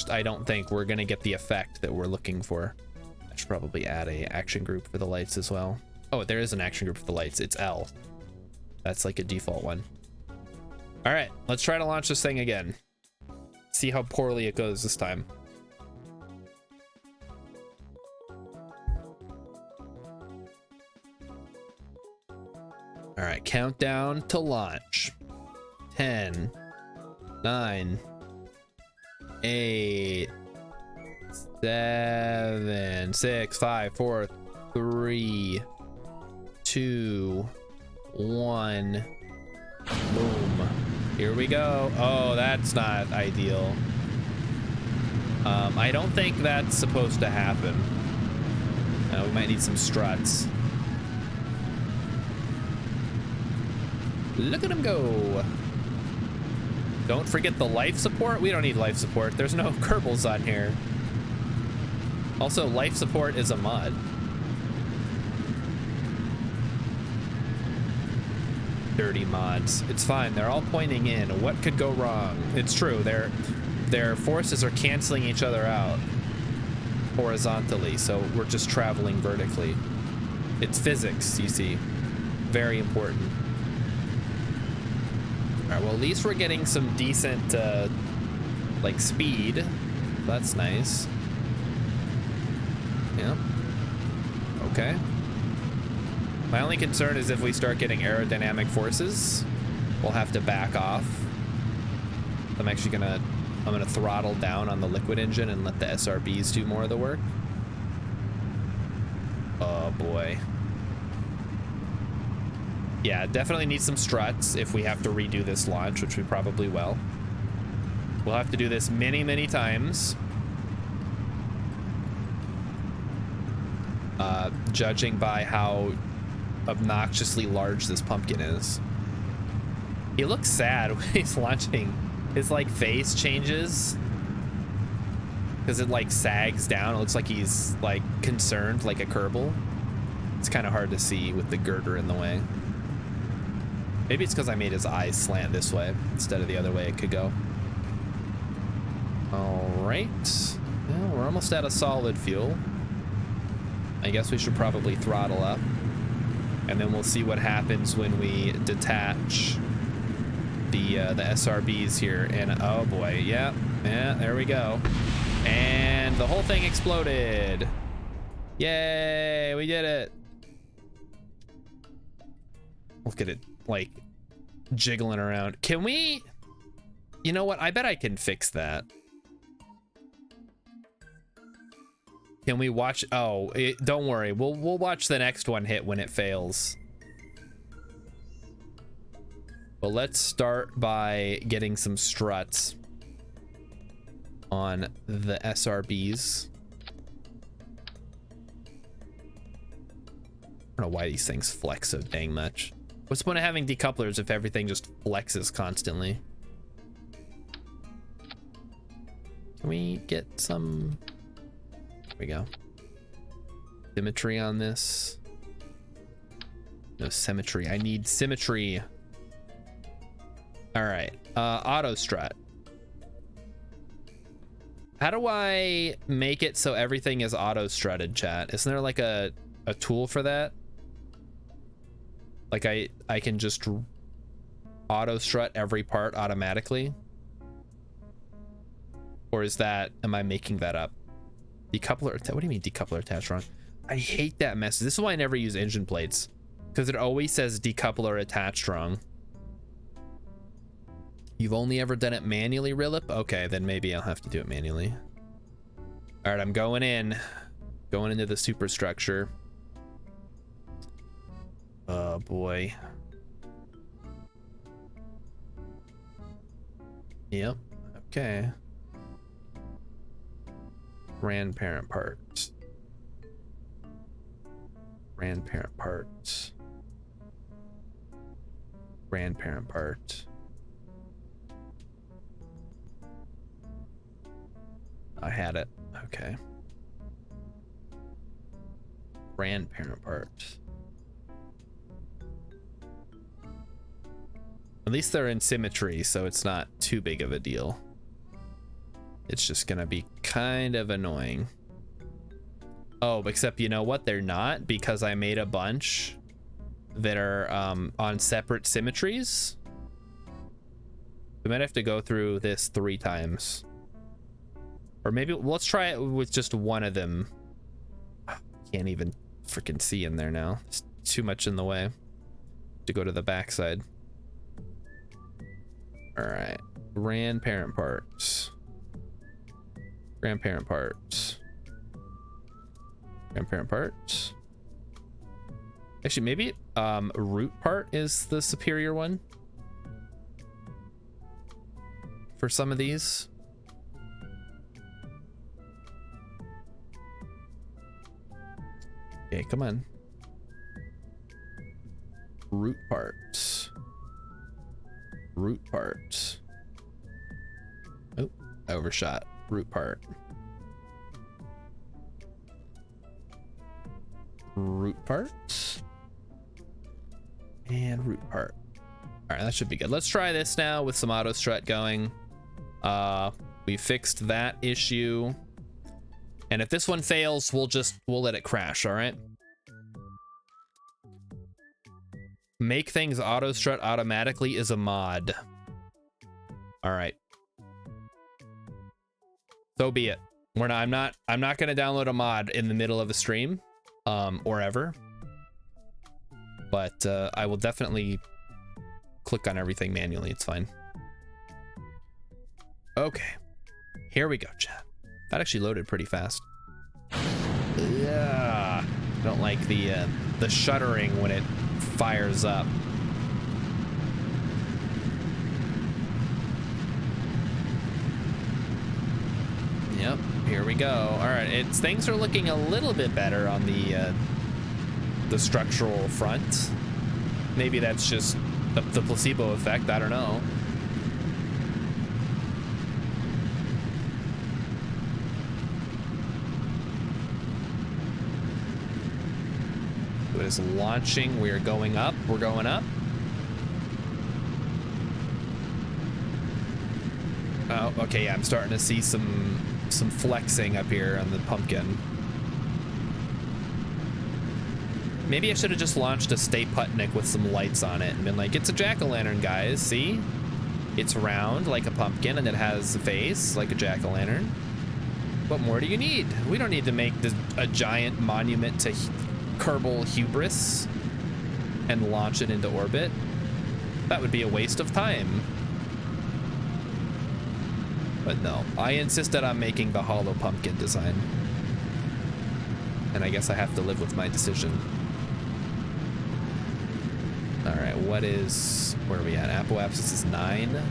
S1: I don't think we're gonna get the effect that we're looking for. I should probably add a action group for the lights as well. Oh, there is an action group for the lights. It's L. That's like a default one. All right, let's try to launch this thing again. See how poorly it goes this time. All right, countdown to launch. 10, 9, 8, 7, 6, 5, 4, 3, 2, 1. Boom. Here we go. Oh, that's not ideal. I don't think that's supposed to happen. We might need some struts. Look at him go. Don't forget the life support. We don't need life support. There's no Kerbals on here. Also, life support is a mod. Dirty mods. It's fine. They're all pointing in. What could go wrong? It's true. Their forces are canceling each other out horizontally, so we're just traveling vertically. It's physics, you see. Very important. All right, well, at least we're getting some decent, like, speed. That's nice. Yeah. Okay. My only concern is if we start getting aerodynamic forces, we'll have to back off. I'm actually gonna throttle down on the liquid engine and let the SRBs do more of the work. Oh boy. Yeah, definitely need some struts if we have to redo this launch, which we probably will. We'll have to do this many, many times. Judging by how obnoxiously large this pumpkin is. He looks sad when he's launching. His like face changes because it like sags down. It looks like he's like concerned, like a Kerbal. It's kind of hard to see with the girder in the way. Maybe it's because I made his eyes slant this way instead of the other way it could go. All right. Well, we're almost out of solid fuel. I guess we should probably throttle up. And then we'll see what happens when we detach the SRBs here. And oh boy, yeah, there we go. And the whole thing exploded. Yay, we did it. Look at it, like, jiggling around. Can we, you know what? I bet I can fix that. Can we watch? Oh, don't worry. We'll watch the next one hit when it fails. But let's start by getting some struts on the SRBs. I don't know why these things flex so dang much. What's the point of having decouplers if everything just flexes constantly? Can we get some... There we go. Symmetry on this. No symmetry. I need symmetry. All right. Auto strut. How do I make it so everything is auto strutted, chat? Isn't there like a tool for that? Like I can just auto strut every part automatically? Or is that, am I making that up? Decoupler, what do you mean decoupler attached wrong? I hate that message. This is why I never use engine plates, because it always says decoupler attached wrong. You've only ever done it manually, Rilip? Okay, then maybe I'll have to do it manually. All right, I'm going into the superstructure. Oh boy. Yep, okay. Grandparent parts. Grandparent parts. Grandparent part. I had it. Okay. Grandparent part. At least they're in symmetry, so it's not too big of a deal. It's just gonna be kind of annoying. Oh, except you know what? They're not, because I made a bunch that are on separate symmetries. We might have to go through this 3 times. Or maybe let's try it with just one of them. Can't even freaking see in there now. It's too much in the way to go to the backside. All right, grandparent parts. Grandparent parts. Grandparent parts. Actually, maybe root part is the superior one for some of these. Okay, come on. Root parts. Root parts. Oh, I overshot. Root part. Root parts. And root part. All right, that should be good. Let's try this now with some auto strut going. We fixed that issue. And if this one fails, we'll let it crash, all right? Make things auto strut automatically is a mod. All right. So be it. I'm not gonna download a mod in the middle of a stream, or ever. But I will definitely click on everything manually. It's fine. Okay, here we go, chat. That actually loaded pretty fast. Yeah, don't like the shuddering when it fires up. Yep, here we go. All right, things are looking a little bit better on the structural front. Maybe that's just the placebo effect. I don't know. It is launching. We are going up. We're going up. Oh, okay. Yeah, I'm starting to see some flexing up here on the pumpkin. Maybe I should have just launched a Stay Putnik with some lights on it and been like, it's a jack-o'-lantern, guys. See? It's round like a pumpkin and it has a face like a jack-o'-lantern. What more do you need? We don't need to make a giant monument to Kerbal hubris and launch it into orbit. That would be a waste of time. But no, I insisted on making the hollow pumpkin design. And I guess I have to live with my decision. All right, where are we at? Apoapsis is 9.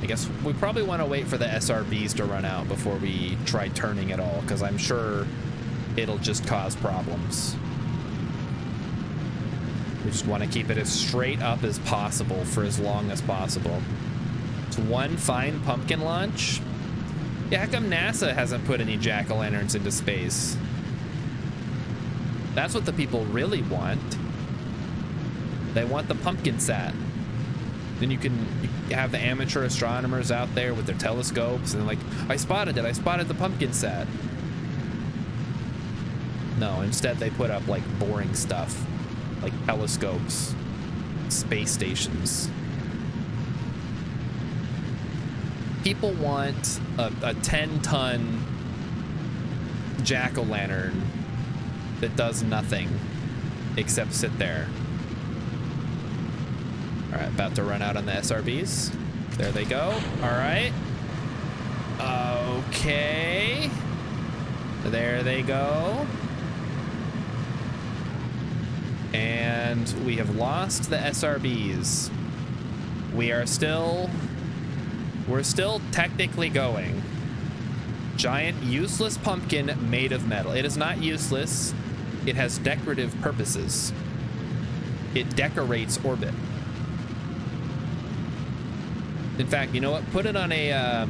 S1: I guess we probably want to wait for the SRBs to run out before we try turning it all, because I'm sure it'll just cause problems. We just want to keep it as straight up as possible for as long as possible. It's one fine pumpkin launch. Yeah, how come NASA hasn't put any jack-o'-lanterns into space? That's what the people really want. They want the pumpkin sat. Then you can have the amateur astronomers out there with their telescopes and like, I spotted it, I spotted the pumpkin sat. No, instead they put up like boring stuff, like telescopes space stations. People want a 10-ton jack-o'-lantern that does nothing except sit there. All right, about to run out on the SRBs. There they go. All right. Okay. There they go. And we have lost the SRBs. We're still technically going. Giant useless pumpkin made of metal. It is not useless. It has decorative purposes. It decorates orbit. In fact, you know what? Put it on a,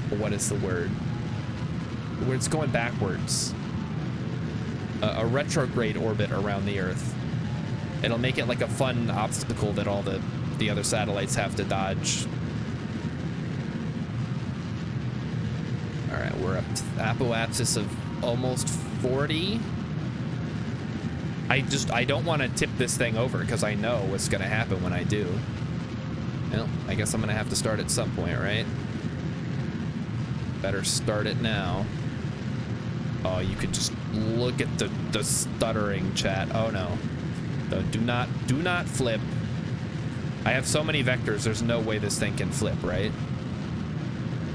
S1: what is the word? Where it's going backwards. A retrograde orbit around the Earth. It'll make it like a fun obstacle that all the other satellites have to dodge. All right, we're up to apoapsis of almost 40. I don't want to tip this thing over because I know what's going to happen when I do. Well, I guess I'm going to have to start at some point, right? Better start it now. Oh, you could just look at the stuttering, chat. Oh no. Do not flip. I have so many vectors, there's no way this thing can flip, right?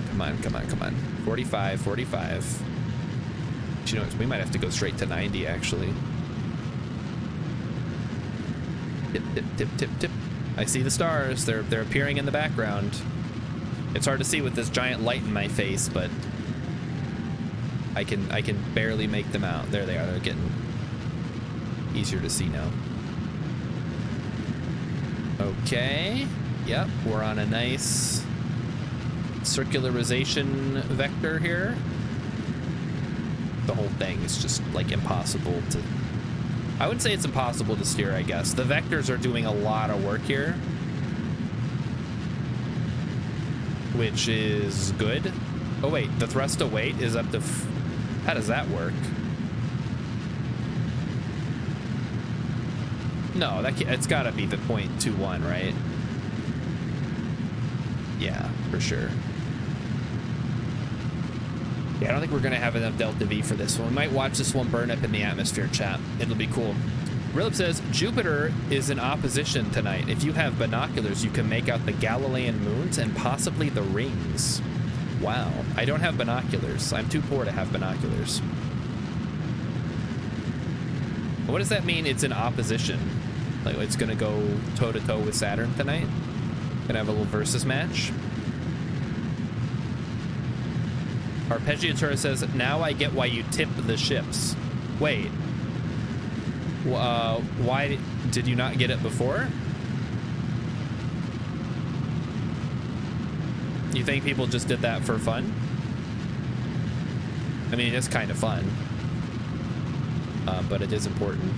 S1: Come on, come on, come on. 45, 45. You know, we might have to go straight to 90, actually. Tip, tip, tip, tip, tip. I see the stars. They're appearing in the background. It's hard to see with this giant light in my face, but I can barely make them out. There they are. They're getting easier to see now. Okay. Yep, we're on a nice circularization vector here. The whole thing is just like impossible to... I wouldn't say it's impossible to steer, I guess. The vectors are doing a lot of work here, which is good. Oh wait, the thrust to weight is up to... How does that work? No, it's gotta be the 0.21, right? Yeah, for sure. Yeah, I don't think we're gonna have enough delta V for this one. We might watch this one burn up in the atmosphere, chat. It'll be cool. Rilip says, Jupiter is in opposition tonight. If you have binoculars, you can make out the Galilean moons and possibly the rings. Wow, I don't have binoculars. I'm too poor to have binoculars. What does that mean, it's in opposition? Like, it's gonna go toe-to-toe with Saturn tonight? Gonna have a little versus match? Arpeggiatura says, now I get why you tip the ships. Wait. Why did you not get it before? You think people just did that for fun? I mean, it's kind of fun. But it is important.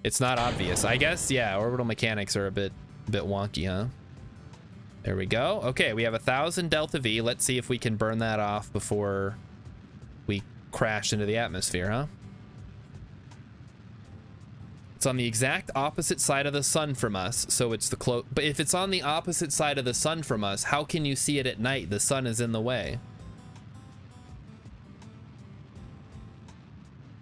S1: It's not obvious. I guess, yeah, orbital mechanics are a bit wonky, huh? There we go. Okay, we have 1,000 delta V. Let's see if we can burn that off before we crash into the atmosphere, huh? It's on the exact opposite side of the sun from us, so it's the close. But if it's on the opposite side of the sun from us, how can you see it at night? The sun is in the way.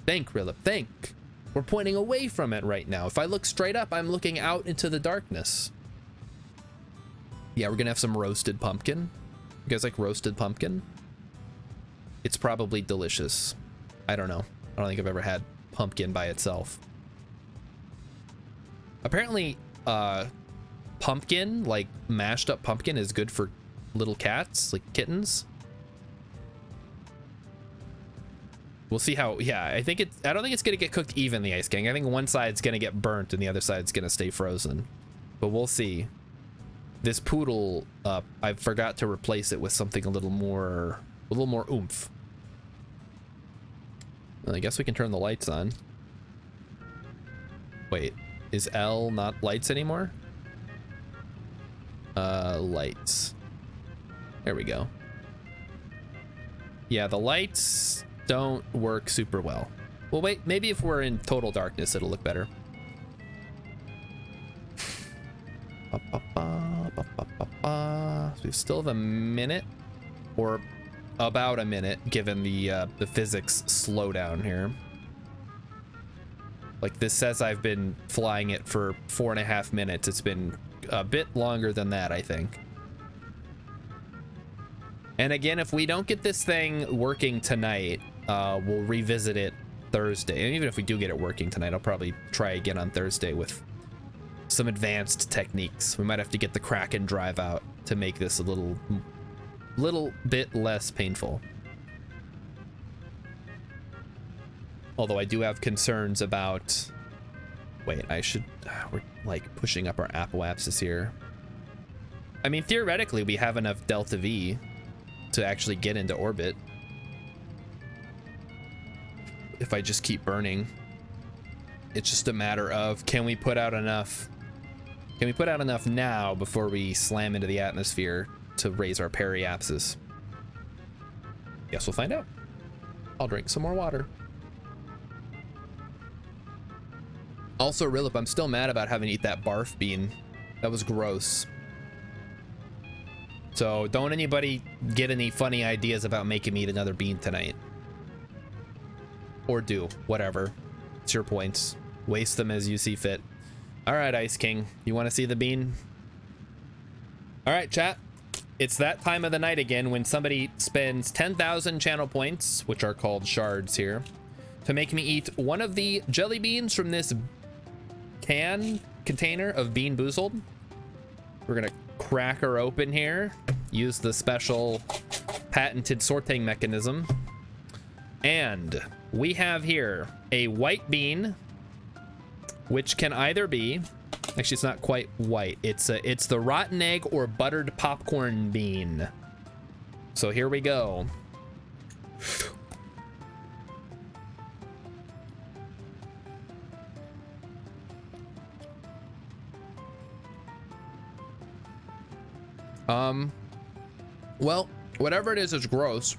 S1: Think, Rilip, think. We're pointing away from it right now. If I look straight up, I'm looking out into the darkness. Yeah, we're gonna have some roasted pumpkin. You guys like roasted pumpkin? It's probably delicious. I don't know. I don't think I've ever had pumpkin by itself. Apparently, pumpkin, like mashed up pumpkin, is good for little cats, like kittens. We'll see how, yeah, I don't think it's gonna get cooked evenly, Ice King. I think one side's gonna get burnt and the other side's gonna stay frozen. But we'll see. This poodle, I forgot to replace it with something a little more oomph. Well, I guess we can turn the lights on. Wait, is L not lights anymore? Lights. There we go. Yeah, the lights don't work super well. Well, wait, maybe if we're in total darkness, it'll look better. So we still have a minute, or about a minute, given the physics slowdown here. Like, this says I've been flying it for 4.5 minutes. It's been a bit longer than that, I think. And again, if we don't get this thing working tonight, we'll revisit it Thursday. And even if we do get it working tonight, I'll probably try again on Thursday with some advanced techniques. We might have to get the Kraken drive out to make this a little bit less painful. Although I do have concerns about... Wait, I should... we're like pushing up our apoapsis here. I mean, theoretically, we have enough delta V to actually get into orbit. If I just keep burning. It's just a matter of, can we put out enough? Can we put out enough now before we slam into the atmosphere to raise our periapsis? Guess we'll find out. I'll drink some more water. Also, Rilip, I'm still mad about having to eat that barf bean. That was gross. So don't anybody get any funny ideas about making me eat another bean tonight. Or do, whatever. It's your points. Waste them as you see fit. All right, Ice King, you want to see the bean? All right, chat. It's that time of the night again when somebody spends 10,000 channel points, which are called shards here, to make me eat one of the jelly beans from this container of Bean Boozled. We're gonna crack her open here, use the special patented sorting mechanism, and we have here a white bean, which can either be, actually it's not quite white, it's the rotten egg or buttered popcorn bean. So here we go. Well, whatever it is, it's gross.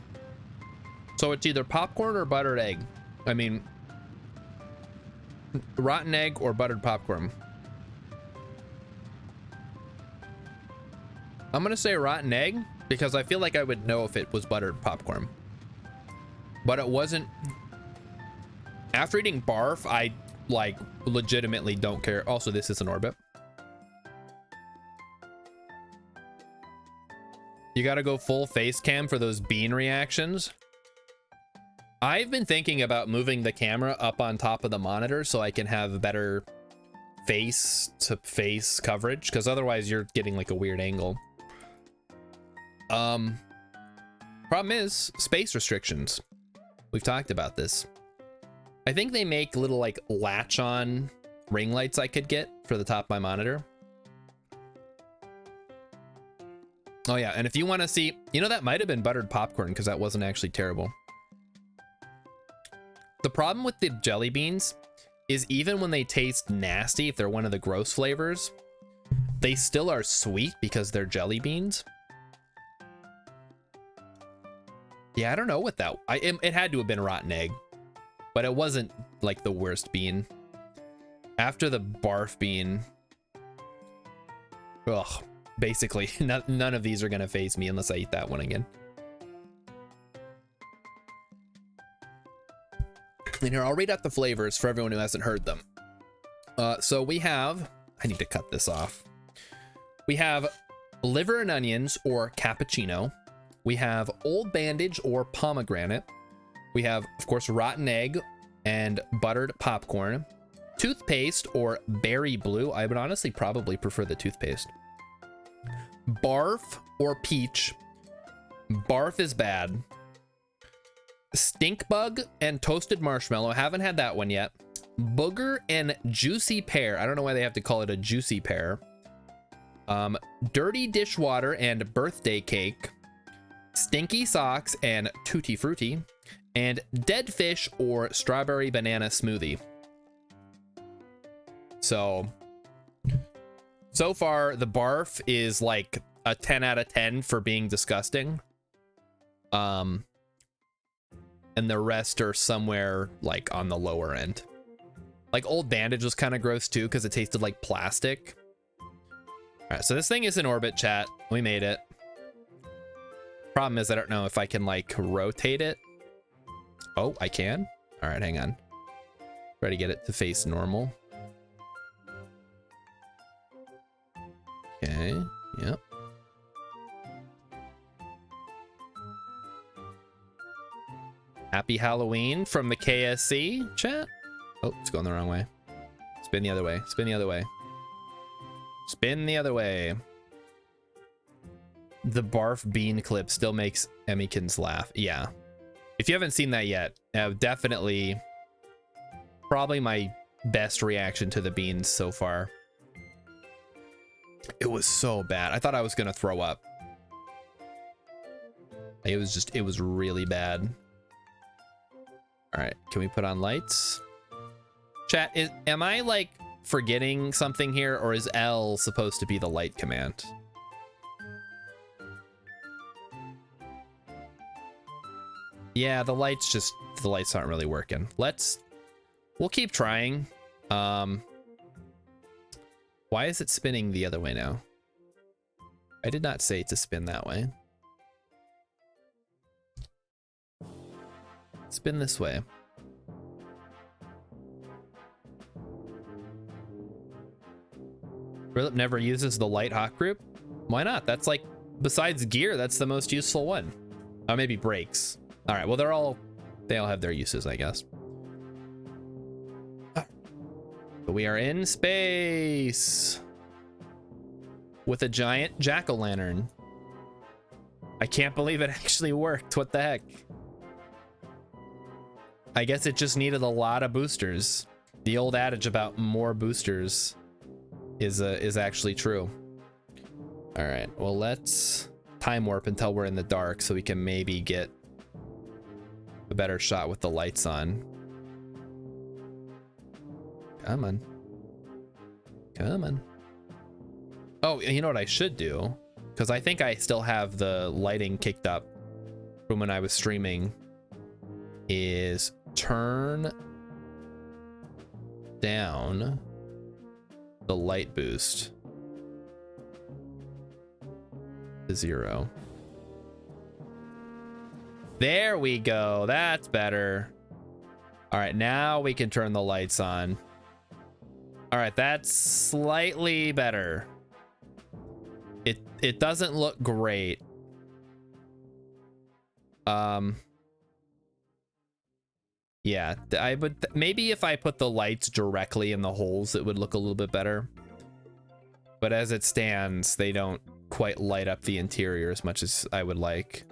S1: So it's either popcorn or buttered egg. I mean, rotten egg or buttered popcorn. I'm gonna say rotten egg because I feel like I would know if it was buttered popcorn. But it wasn't. After eating barf, I like legitimately don't care. Also, this is an orbit. You gotta go full face cam for those bean reactions. I've been thinking about moving the camera up on top of the monitor so I can have better face to face coverage, because otherwise you're getting like a weird angle. Problem is space restrictions. We've talked about this. I think they make little like latch on ring lights I could get for the top of my monitor. Oh yeah, and if you want to see, you know, that might have been buttered popcorn because that wasn't actually terrible. The problem with the jelly beans is even when they taste nasty, if they're one of the gross flavors, they still are sweet because they're jelly beans. Yeah, I don't know what that, it had to have been rotten egg, but it wasn't like the worst bean. After the barf bean, ugh. Basically, none of these are gonna faze me unless I eat that one again. And here, I'll read out the flavors for everyone who hasn't heard them. So we have, I need to cut this off. We have liver and onions or cappuccino. We have old bandage or pomegranate. We have, of course, rotten egg and buttered popcorn. Toothpaste or berry blue. I would honestly probably prefer the toothpaste. Barf or peach. Barf is bad. Stink bug and toasted marshmallow. Haven't had that one yet. Booger and juicy pear. I don't know why they have to call it a juicy pear. Dirty dishwater and birthday cake. Stinky socks and tutti frutti. And dead fish or strawberry banana smoothie. So far, the barf is like a 10 out of 10 for being disgusting. And the rest are somewhere like on the lower end. Like old bandage was kind of gross too because it tasted like plastic. right, so this thing is in orbit, chat. We made it. Problem is I don't know if I can like rotate it. Oh, I can. All right, hang on. Try to get it to face normal. Okay, yep. Happy Halloween from the KSC chat. Oh, it's going the wrong way. Spin the other way. Spin the other way. Spin the other way. The barf bean clip still makes Emmykins laugh. Yeah. If you haven't seen that yet, definitely probably my best reaction to the beans so far. It was so bad. I thought I was gonna throw up. It was really bad. All right, can we put on lights? Chat, am I like forgetting something here, or is L supposed to be the light command? Yeah, the lights aren't really working. We'll keep trying. Why is it spinning the other way now? I did not say to spin that way. Spin this way. Philip never uses the light hawk group. Why not? That's like, besides gear, that's the most useful one. Oh, maybe brakes. All right, well, they all have their uses, I guess. But we are in space with a giant jack-o'-lantern. I can't believe it actually worked. What the heck? I guess it just needed a lot of boosters. The old adage about more boosters is actually true. All right, well, let's time warp until we're in the dark so we can maybe get a better shot with the lights on. Come on. Come on. Oh, you know what I should do? Because I think I still have the lighting kicked up from when I was streaming, is turn down the light boost to 0. There we go. That's better. All right, now we can turn the lights on. All right, that's slightly better. It doesn't look great. Yeah, I would maybe if I put the lights directly in the holes, it would look a little bit better. But as it stands, they don't quite light up the interior as much as I would like.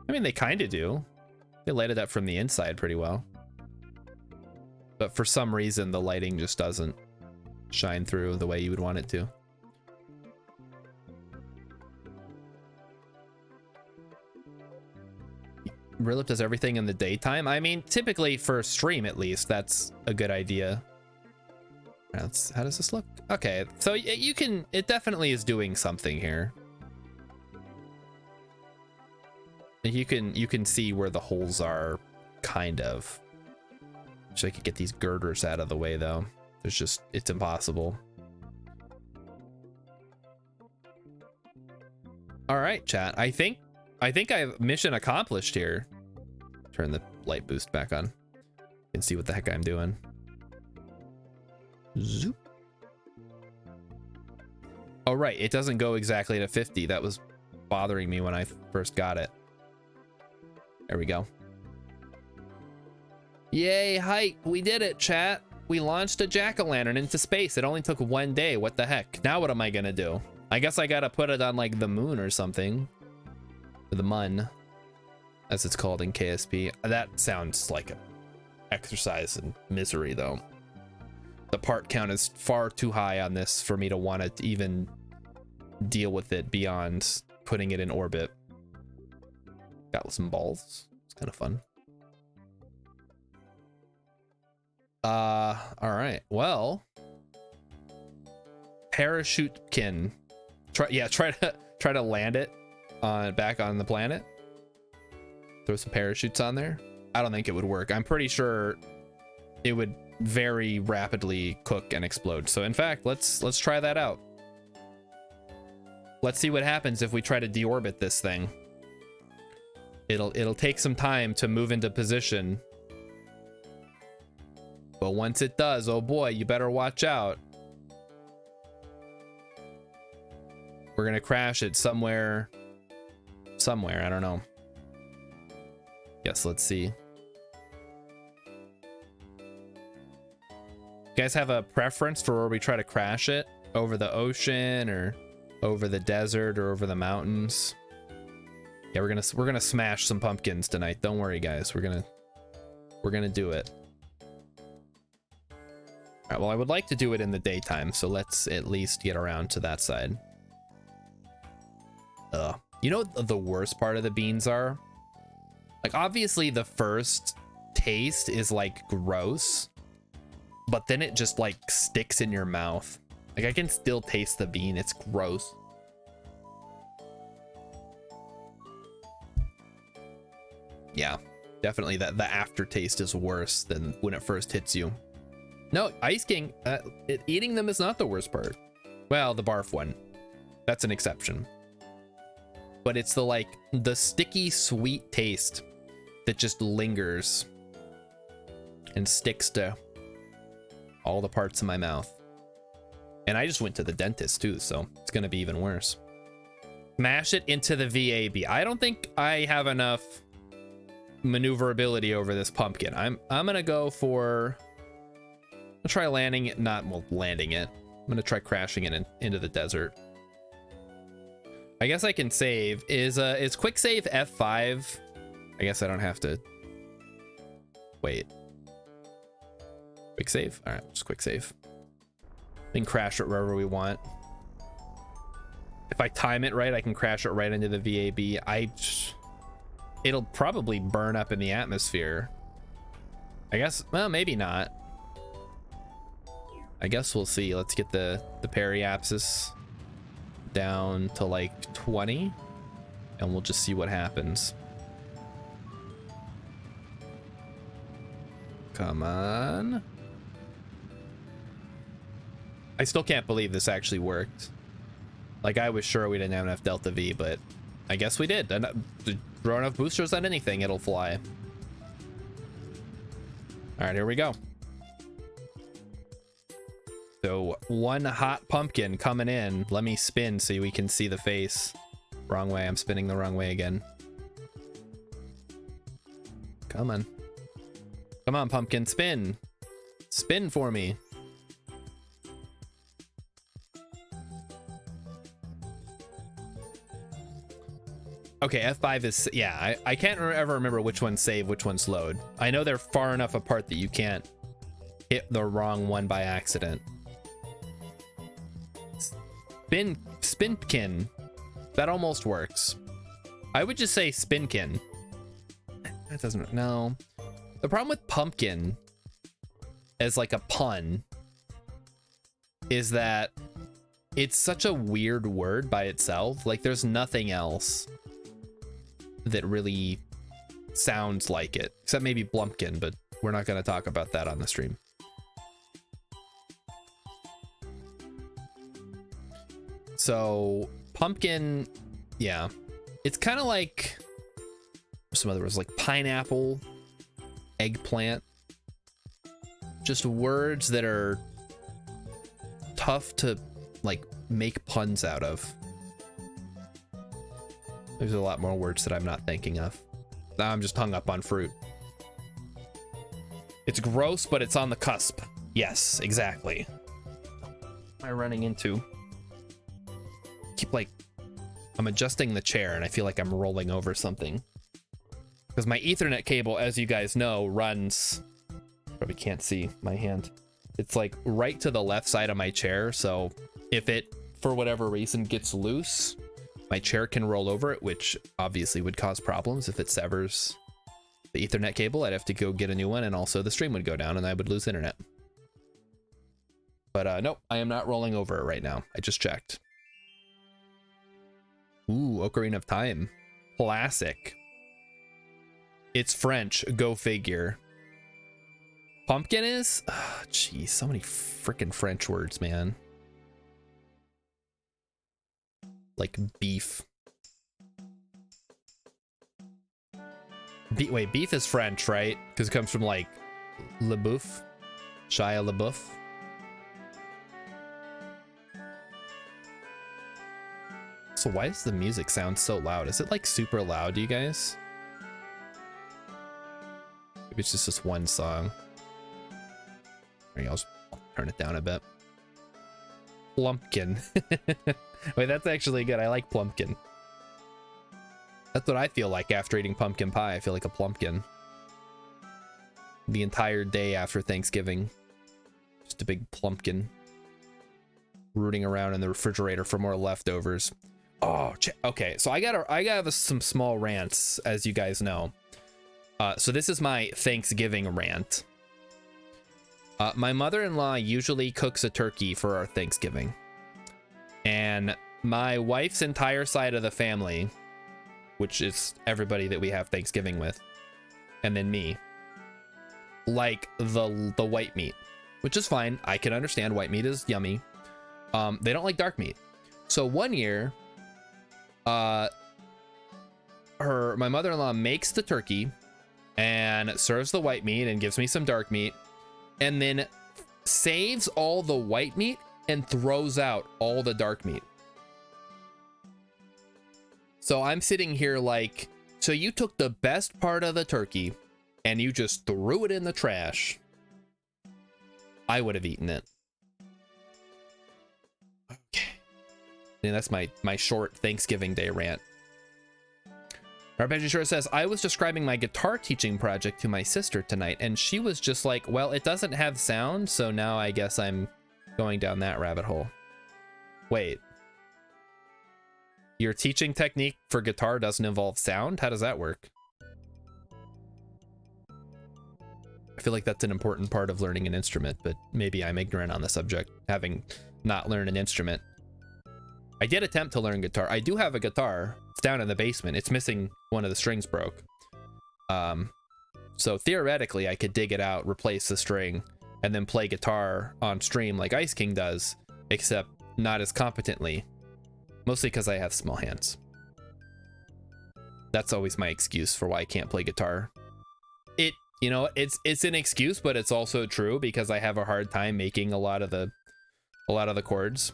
S1: I mean, they kind of do. They light it up from the inside pretty well. But for some reason, the lighting just doesn't shine through the way you would want it to. Rilip does everything in the daytime. I mean, typically for stream, at least, that's a good idea. How does this look? Okay, so you can, it definitely is doing something here. You can see where the holes are, kind of. Wish I could get these girders out of the way, though. It's impossible. All right, chat. I think I've mission accomplished here. Turn the light boost back on. You can see what the heck I'm doing. Zoop. Oh, right. It doesn't go exactly to 50. That was bothering me when I first got it. There we go. Yay, hype. We did it, chat. We launched a jack-o'-lantern into space. It only took 1 day. What the heck? Now what am I gonna do? I guess I gotta put it on like the moon or something. Or the mun, as it's called in KSP. That sounds like an exercise in misery, though. The part count is far too high on this for me to want to even deal with it beyond putting it in orbit. Got some balls. It's kind of fun. All right. Well, parachutekin. Try to land it back on the planet. Throw some parachutes on there. I don't think it would work. I'm pretty sure it would very rapidly cook and explode. So in fact, let's try that out. Let's see what happens if we try to deorbit this thing. It'll take some time to move into position. But once it does, oh boy, you better watch out. We're gonna crash it somewhere. Somewhere, I don't know. Yes, let's see. You guys have a preference for where we try to crash it? Over the ocean or over the desert or over the mountains? Yeah, we're gonna smash some pumpkins tonight. Don't worry, guys. We're gonna do it. All right, well, I would like to do it in the daytime, so let's at least get around to that side. You know what the worst part of the beans are? Like, obviously the first taste is like gross, but then it just like sticks in your mouth. Like, I can still taste the bean. It's gross. Yeah, definitely the aftertaste is worse than when it first hits you. No, Ice King, eating them is not the worst part. Well, the barf one, that's an exception. But it's the sticky sweet taste that just lingers and sticks to all the parts of my mouth. And I just went to the dentist too, so it's gonna be even worse. Smash it into the VAB. I don't think I have enough maneuverability over this pumpkin. I'm gonna go for, I'll try landing it, landing it. I'm gonna try crashing it into the desert. I guess I can save. Is quick save F5? I guess I don't have to wait. Quick save? All right, just quick save. Then crash it wherever we want. If I time it right, I can crash it right into the VAB. It'll probably burn up in the atmosphere. I guess, well, maybe not. I guess we'll see. Let's get the periapsis down to like 20 and we'll just see what happens. Come on. I still can't believe this actually worked. Like, I was sure we didn't have enough Delta V, but I guess we did. And throw enough boosters on anything, it'll fly. All right, here we go. So one hot pumpkin coming in. Let me spin so we can see the face. Wrong way. I'm spinning the wrong way again. Come on. Come on, pumpkin, spin. Spin for me. Okay, F5 is, yeah, I can't ever remember which one's save, which one's load. I know they're far enough apart that you can't hit the wrong one by accident. Spinkin. That almost works. I would just say spinkin. That doesn't, no. The problem with pumpkin as like a pun is that it's such a weird word by itself. Like, there's nothing else that really sounds like it, except maybe Blumpkin, but we're not going to talk about that on the stream. So pumpkin, yeah, it's kind of like some other words, like pineapple, eggplant, just words that are tough to like make puns out of. There's a lot more words that I'm not thinking of. Now I'm just hung up on fruit. It's gross, but it's on the cusp. Yes, exactly. What am I running into? Keep like, I'm adjusting the chair and I feel like I'm rolling over something. Because my Ethernet cable, as you guys know, runs, probably can't see my hand. It's like right to the left side of my chair. So if it, for whatever reason, gets loose, my chair can roll over it, which obviously would cause problems. If it severs the Ethernet cable, I'd have to go get a new one, and also the stream would go down and I would lose internet. But nope, I am not rolling over it right now. I just checked. Ooh, Ocarina of Time. Classic. It's French, go figure. Pumpkin is? Jeez, so many freaking French words, man. like beef. Wait, beef is French, right? Because it comes from like Le Boeuf, Shia LaBeouf. So why does the music sound so loud? Is it like super loud, you guys? Maybe it's just this one song. Maybe I'll just turn it down a bit. Plumpkin. Wait, that's actually good. I like plumpkin. That's what I feel like after eating pumpkin pie. I feel like a plumpkin. The entire day after Thanksgiving. Just a big plumpkin. Rooting around in the refrigerator for more leftovers. Oh, okay. So I got some small rants, as you guys know. So this is my Thanksgiving rant. My mother-in-law usually cooks a turkey for our Thanksgiving. And my wife's entire side of the family, which is everybody that we have Thanksgiving with, and then me, like the white meat, which is fine. I can understand white meat is yummy. They don't like dark meat. So one year, my mother-in-law makes the turkey and serves the white meat and gives me some dark meat, and then saves all the white meat and throws out all the dark meat. So I'm sitting here like, so you took the best part of the turkey and you just threw it in the trash. I would have eaten it. Okay. And that's my short Thanksgiving Day rant. Arpeggio Short says, I was describing my guitar teaching project to my sister tonight, and she was just like, well, it doesn't have sound, so now I guess I'm going down that rabbit hole. Wait. Your teaching technique for guitar doesn't involve sound? How does that work? I feel like that's an important part of learning an instrument, but maybe I'm ignorant on the subject, having not learned an instrument. I did attempt to learn guitar. I do have a guitar. It's down in the basement. It's missing one of the strings broke. So theoretically, I could dig it out, replace the string, and then play guitar on stream like Ice King does, except not as competently. Mostly because I have small hands. That's always my excuse for why I can't play guitar. You know, it's an excuse, but it's also true because I have a hard time making a lot of the chords.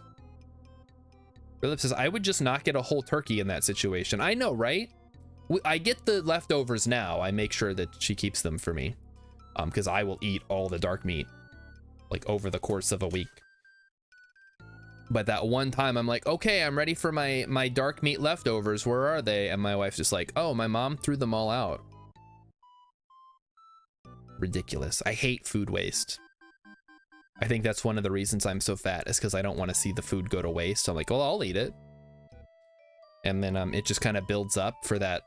S1: Philip says, I would just not get a whole turkey in that situation. I know, right? I get the leftovers now. I make sure that she keeps them for me. Because I will eat all the dark meat, like, over the course of a week. But that one time I'm like, okay, I'm ready for my dark meat leftovers. Where are they? And my wife's just like, oh, my mom threw them all out. Ridiculous. I hate food waste. I think that's one of the reasons I'm so fat, is because I don't want to see the food go to waste. So I'm like, well, I'll eat it. And then it just kind of builds up for that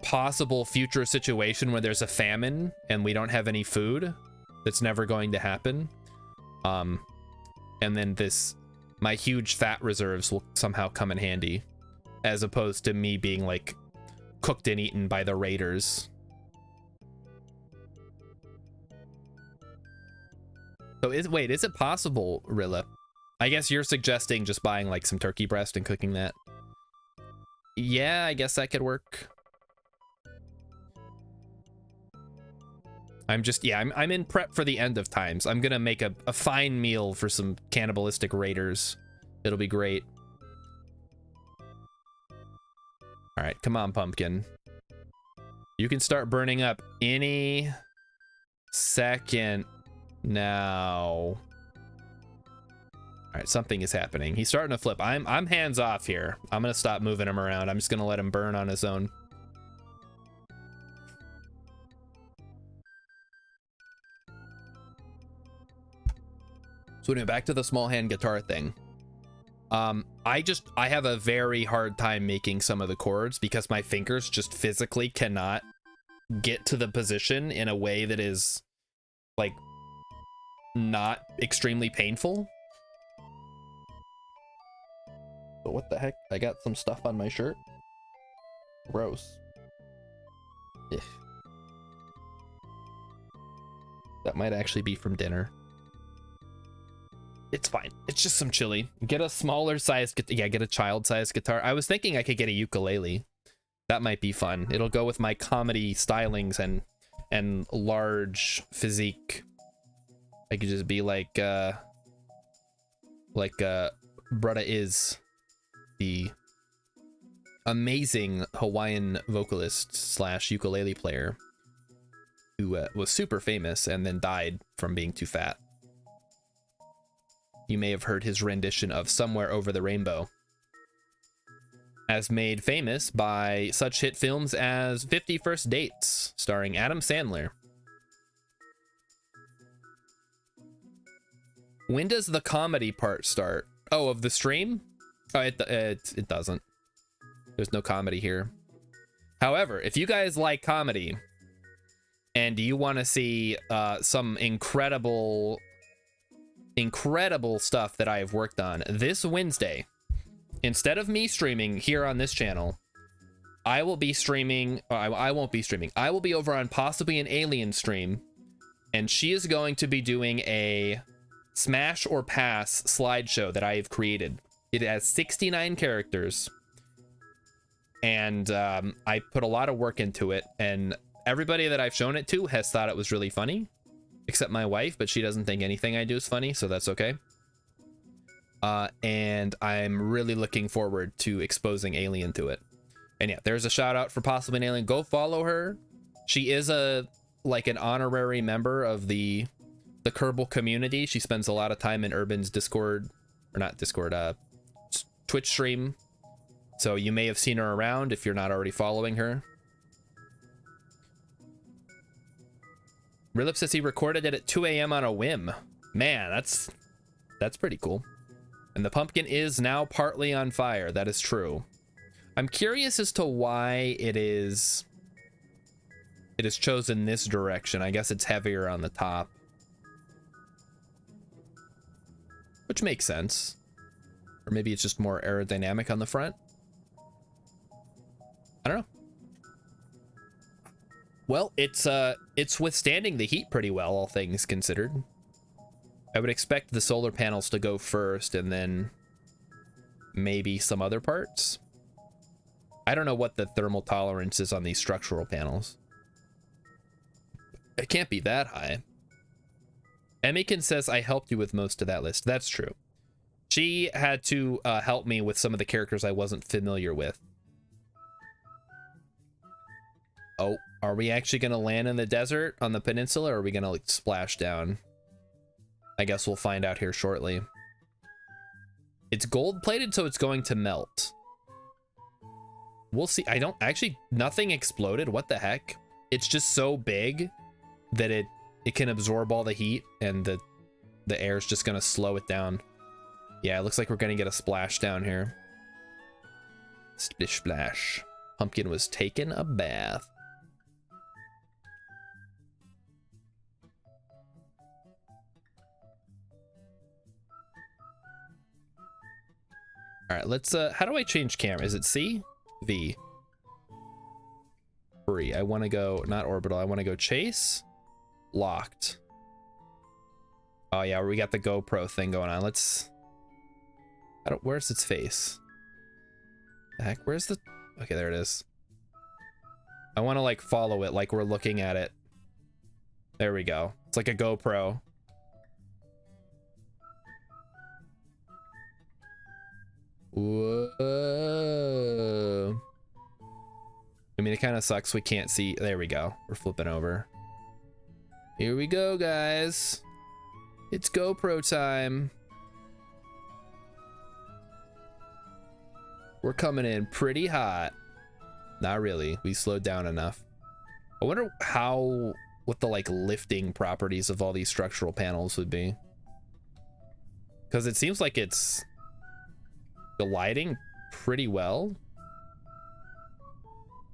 S1: possible future situation where there's a famine and we don't have any food. That's never going to happen. And then my huge fat reserves will somehow come in handy, as opposed to me being like cooked and eaten by the raiders. So is it possible, Rilla? I guess you're suggesting just buying like some turkey breast and cooking that. Yeah, I guess that could work. I'm in prep for the end of times. I'm gonna make a fine meal for some cannibalistic raiders. It'll be great. All right, come on, pumpkin. You can start burning up any second now. All right, something is happening. He's starting to flip. I'm hands off here. I'm gonna stop moving him around. I'm just gonna let him burn on his own. So anyway, back to the small hand guitar thing. I have a very hard time making some of the chords because my fingers just physically cannot get to the position in a way that is like not extremely painful. But what the heck? I got some stuff on my shirt. Gross. Ugh. That might actually be from dinner. It's fine. It's just some chili. Get a smaller sized, yeah, get a child sized guitar. I was thinking I could get a ukulele. That might be fun. It'll go with my comedy stylings and large physique. I could just be like Brutta is, the amazing Hawaiian vocalist slash ukulele player who was super famous and then died from being too fat. You may have heard his rendition of Somewhere Over the Rainbow, as made famous by such hit films as 50 First Dates, starring Adam Sandler. When does the comedy part start? Oh, of the stream? Oh, it doesn't. There's no comedy here. However, if you guys like comedy and you want to see some incredible stuff that I have worked on, this Wednesday, instead of me streaming here on this channel, I will be streaming. I won't be streaming. I will be over on Possibly an Alien stream, and she is going to be doing a Smash or Pass slideshow that I have created. It has 69 characters, and I put a lot of work into it, and everybody that I've shown it to has thought it was really funny, except my wife, but she doesn't think anything I do is funny, so that's okay. And I'm really looking forward to exposing Alien to it. And yeah, there's a shout out for Possibly an Alien. Go follow her. She is an honorary member of the Kerbal community. She spends a lot of time in Urban's Discord, or not Discord, Twitch stream. So you may have seen her around if you're not already following her. Rilip says he recorded it at 2 a.m. on a whim. Man, that's pretty cool. And the pumpkin is now partly on fire. That is true. I'm curious as to why it is chosen this direction. I guess it's heavier on the top, which makes sense. Or maybe it's just more aerodynamic on the front. I don't know. Well, it's withstanding the heat pretty well, all things considered. I would expect the solar panels to go first and then maybe some other parts. I don't know what the thermal tolerance is on these structural panels. It can't be that high. Emikin says I helped you with most of that list. That's true. She had to help me with some of the characters I wasn't familiar with. Oh, are we actually going to land in the desert on the peninsula, or are we going to like splash down? I guess we'll find out here shortly. It's gold plated, so it's going to melt. We'll see. I don't actually, nothing exploded. What the heck? It's just so big that it can absorb all the heat, and the air is just going to slow it down. Yeah, it looks like we're going to get a splash down here. Splish splash. Pumpkin was taking a bath. All right, let's, how do I change camera? Is it C? V. Free. I want to go, not orbital, I want to go chase. Locked. Oh yeah, we got the GoPro thing going on. Let's, where's its face? The heck, where's the, okay, there it is. I want to like follow it like we're looking at it. There we go. It's like a GoPro. Whoa. I mean, it kind of sucks we can't see. There we go. We're flipping over. Here we go, guys. It's GoPro time. We're coming in pretty hot. Not really. We slowed down enough. I wonder what the like lifting properties of all these structural panels would be. Because it seems like it's gliding pretty well.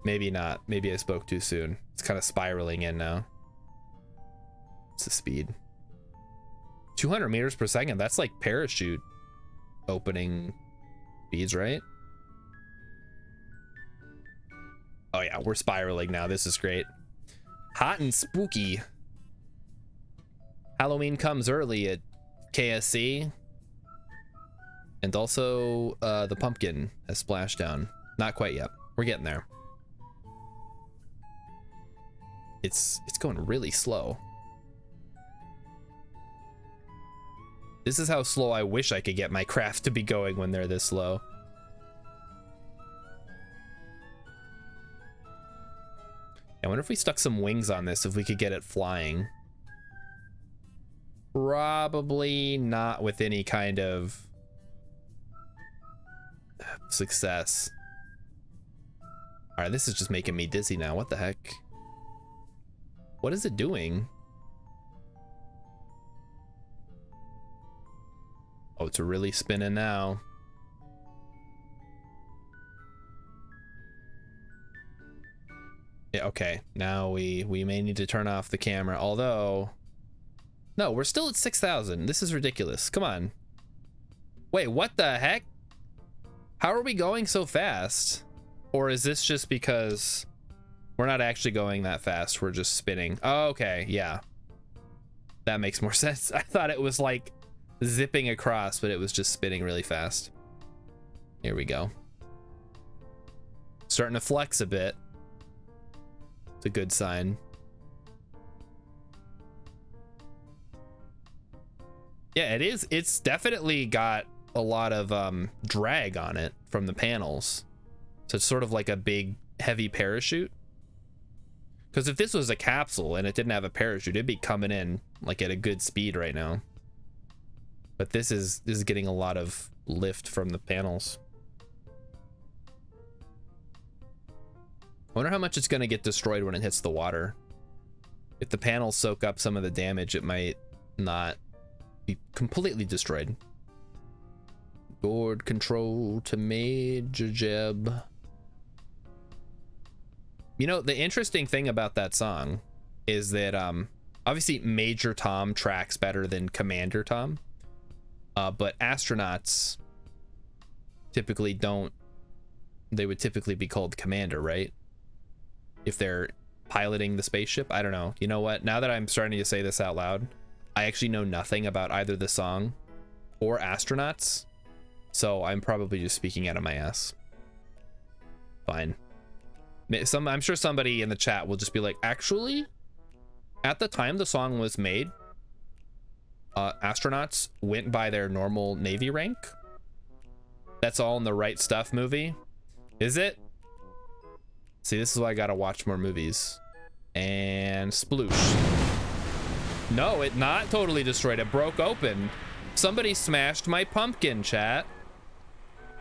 S1: Maybe not. Maybe I spoke too soon. It's kind of spiraling in now. What's the speed? 200 meters per second. That's like parachute opening speeds, right? Oh yeah, we're spiraling now. This is great. Hot and spooky. Halloween comes early at KSC. And also the pumpkin has splashed down. Not quite yet. We're getting there. It's going really slow. This is how slow I wish I could get my craft to be going when they're this slow. I wonder if we stuck some wings on this, if we could get it flying. Probably not with any kind of success. All right, this is just making me dizzy now. What the heck? What is it doing? Oh, it's really spinning now. Yeah, okay, now we may need to turn off the camera, although no, we're still at 6,000. This is ridiculous. Come on. Wait, what the heck? How are we going so fast? Or is this just because we're not actually going that fast, we're just spinning? Oh, okay, yeah, that makes more sense. I thought it was like zipping across, but it was just spinning really fast. Here we go. Starting to flex a bit. It's a good sign. Yeah, it is. It's definitely got a lot of drag on it from the panels. So it's sort of like a big heavy parachute. Because if this was a capsule and it didn't have a parachute, it'd be coming in like at a good speed right now. But this is getting a lot of lift from the panels. I wonder how much it's going to get destroyed when it hits the water. If the panels soak up some of the damage, it might not be completely destroyed. Board control to Major Jeb. You know, the interesting thing about that song is that obviously Major Tom tracks better than Commander Tom. But astronauts typically don't, they would typically be called Commander, right? If they're piloting the spaceship. I don't know. You know what? Now that I'm starting to say this out loud, I actually know nothing about either the song or astronauts. So I'm probably just speaking out of my ass. Fine. I'm sure somebody in the chat will just be like, actually, at the time the song was made, astronauts went by their normal Navy rank. That's all in the Right Stuff movie. Is it? See, this is why I gotta watch more movies. And sploosh. No, it not totally destroyed. It broke open. Somebody smashed my pumpkin, chat.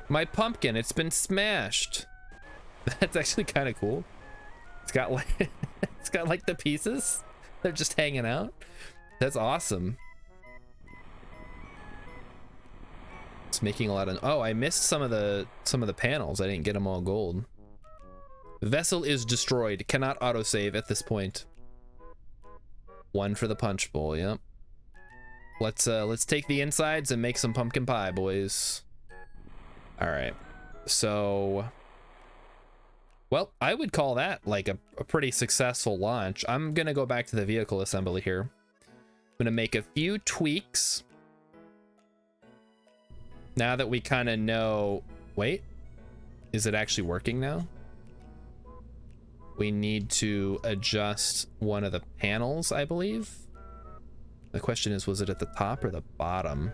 S1: My pumpkin, it's been smashed. That's actually kind of cool. It's got like it's got like the pieces. They're just hanging out. That's awesome. It's making a lot of, oh, I missed some of the panels. I didn't get them all gold. The vessel is destroyed. Cannot autosave at this point. One for the punch bowl. Yep. Let's take the insides and make some pumpkin pie, boys. All right. So, well, I would call that like a pretty successful launch. I'm gonna go back to the vehicle assembly here. I'm gonna make a few tweaks. Now that we kind of know, wait, is it actually working now? We need to adjust one of the panels, I believe. The question is, was it at the top or the bottom?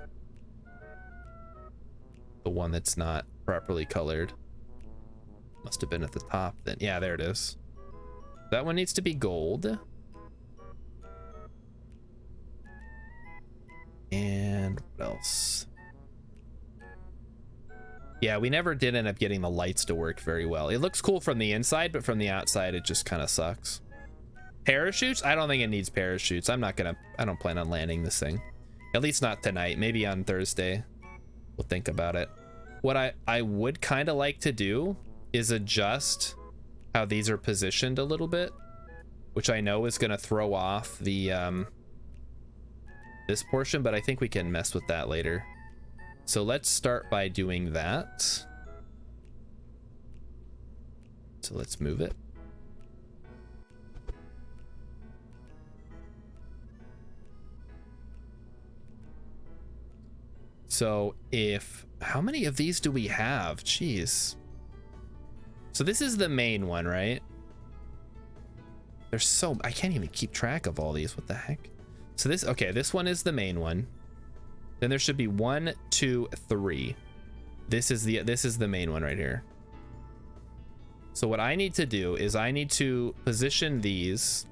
S1: The one that's not properly colored. Must have been at the top then. Yeah, there it is. That one needs to be gold. And what else? Yeah, we never did end up getting the lights to work very well. It looks cool from the inside, but from the outside, it just kind of sucks. Parachutes? I don't think it needs parachutes. I don't plan on landing this thing. At least not tonight. Maybe on Thursday. We'll think about it. What I would kind of like to do is adjust how these are positioned a little bit, which I know is going to throw off the this portion, but I think we can mess with that later. So let's start by doing that. So let's move it. So how many of these do we have? Jeez. So this is the main one, right? There's I can't even keep track of all these. What the heck? So this one is the main one. Then there should be 1, 2, 3. This is the main one right here. So what I need to do is I need to position these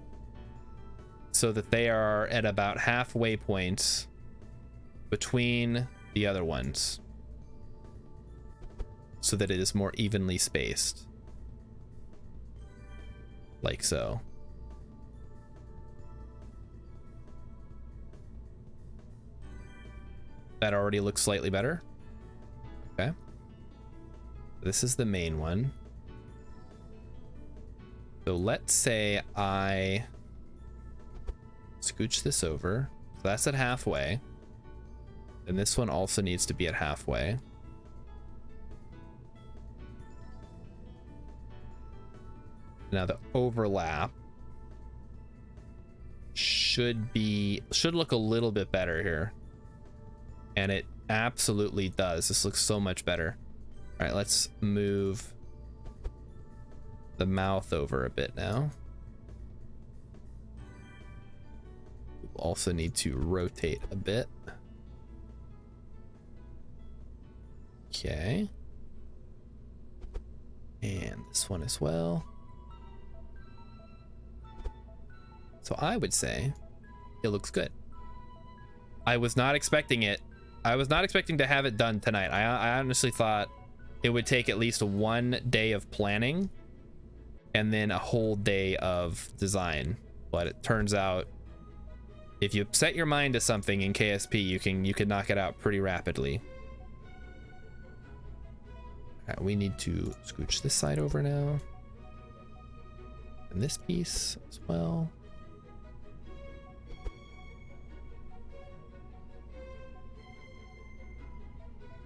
S1: so that they are at about halfway points between the other ones, so that it is more evenly spaced, like so. That already looks slightly better. Okay. This is the main one. So let's say I scooch this over. So that's at halfway. And this one also needs to be at halfway. Now the overlap should look a little bit better here. And it absolutely does. This looks so much better. All right, let's move the mouth over a bit now. We'll also need to rotate a bit. Okay. And this one as well. So I would say it looks good. I was not expecting it. I was not expecting to have it done tonight. I honestly thought it would take at least 1 day of planning and then a whole day of design. But it turns out if you set your mind to something in KSP, you can knock it out pretty rapidly. All right, we need to scooch this side over now. And this piece as well.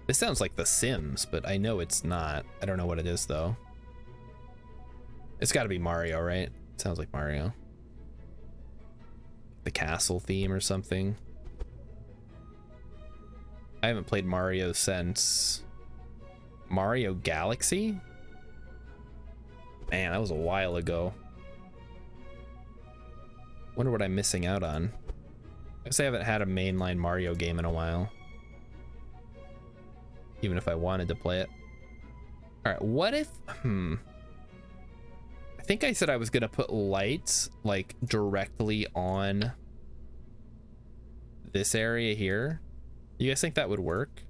S1: This sounds like The Sims, but I know it's not. I don't know what it is though. It's got to be Mario, right? It sounds like Mario. The castle theme or something. I haven't played Mario since Mario Galaxy. Man, that was a while ago. Wonder what I'm missing out on. I guess I haven't had a mainline Mario game in a while. Even if I wanted to play it. All right, what if, I think I said I was gonna put lights like directly on this area here. You guys think that would work?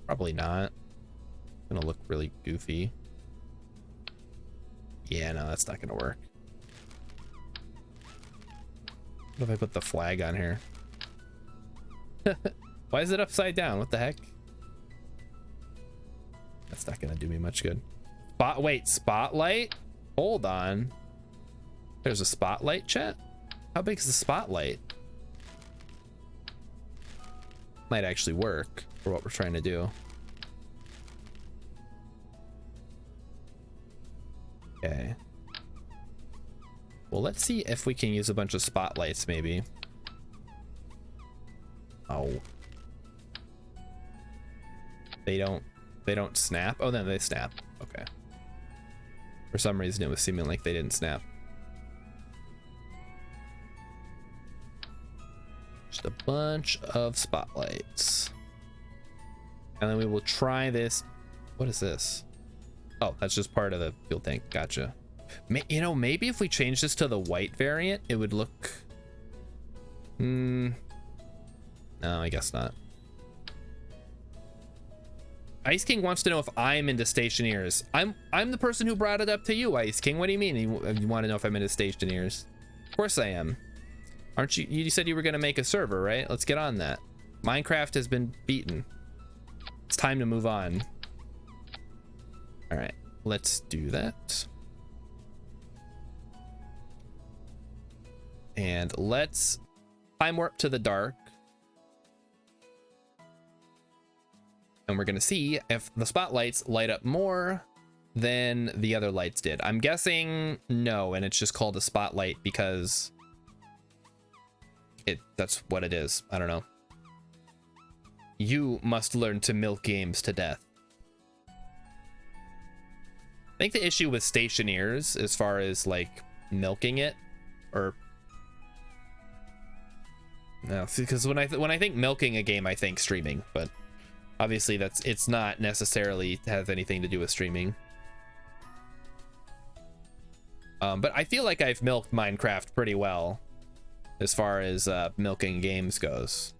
S1: Probably not. It's gonna look really goofy. Yeah, no, that's not gonna work. What if I put the flag on here? Why is it upside down? What the heck? That's not gonna do me much good. Wait, spotlight? Hold on. There's a spotlight, chat? How big is the spotlight? Might actually work for what we're trying to do. Okay. Well, let's see if we can use a bunch of spotlights maybe. Oh. They don't snap? Oh, no, they snap. Okay. For some reason, it was seeming like they didn't snap. Just a bunch of spotlights. And then we will try this. What is this? Oh, that's just part of the fuel tank. Gotcha. You know, maybe if we change this to the white variant, it would look... No, I guess not. Ice King wants to know if I'm into stationeers. I'm the person who brought it up to you, Ice King. What do you mean you want to know if I'm into stationeers? Of course I am. Aren't you? You said you were going to make a server, right? Let's get on that. Minecraft has been beaten. It's time to move on. All right, let's do that. And let's time warp to the dark. And we're going to see if the spotlights light up more than the other lights did. I'm guessing no, and it's just called a spotlight because that's what it is. I don't know. You must learn to milk games to death. I think the issue with Stationeers, as far as like milking it, or no, because when I think milking a game, I think streaming, but obviously it's not necessarily have anything to do with streaming. But I feel like I've milked Minecraft pretty well as far as milking games goes.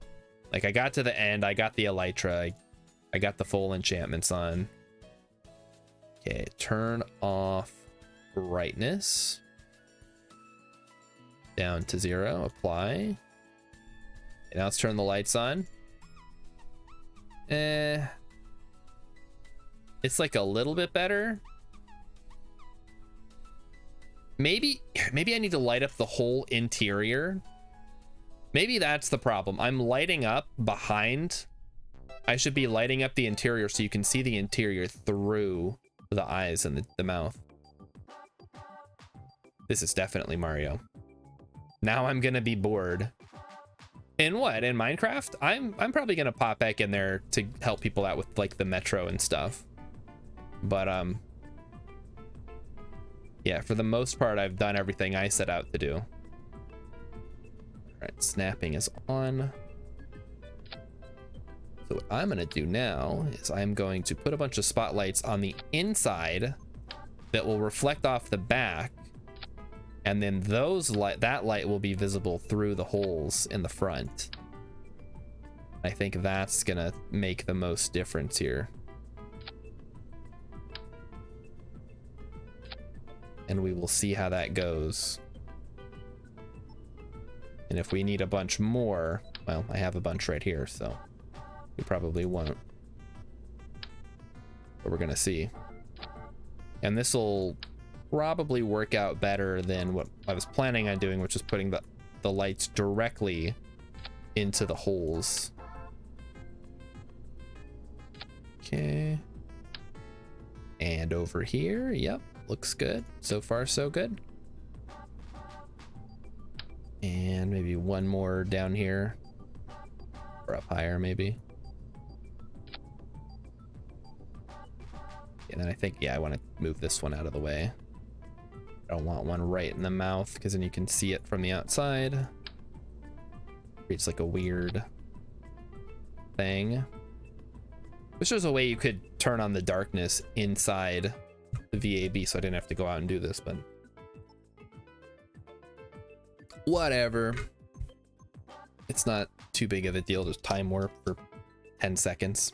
S1: Like I got to the end, I got the Elytra, I got the full enchantments on. Okay, turn off brightness. Down to 0, apply. And now let's turn the lights on. It's like a little bit better. Maybe I need to light up the whole interior. Maybe that's the problem. I'm lighting up behind. I should be lighting up the interior so you can see the interior through the eyes and the mouth. This is definitely Mario. Now I'm gonna be bored. In what? In Minecraft? I'm probably gonna pop back in there to help people out with like the metro and stuff. But yeah, for the most part, I've done everything I set out to do. All right, snapping is on. So what I'm gonna do now is I'm going to put a bunch of spotlights on the inside that will reflect off the back, and then that light will be visible through the holes in the front. I think that's gonna make the most difference here. And we will see how that goes. And if we need a bunch more, well, I have a bunch right here, so we probably won't. But we're gonna see. And this will probably work out better than what I was planning on doing, which is putting the lights directly into the holes. Okay. And over here, yep, looks good. So far, so good. And maybe one more down here. Or up higher, maybe. And then I think, yeah, I want to move this one out of the way. I don't want one right in the mouth, because then you can see it from the outside. Creates like a weird thing. Wish there was a way you could turn on the darkness inside the VAB, so I didn't have to go out and do this, but whatever. It's not too big of a deal. Just time warp for 10 seconds.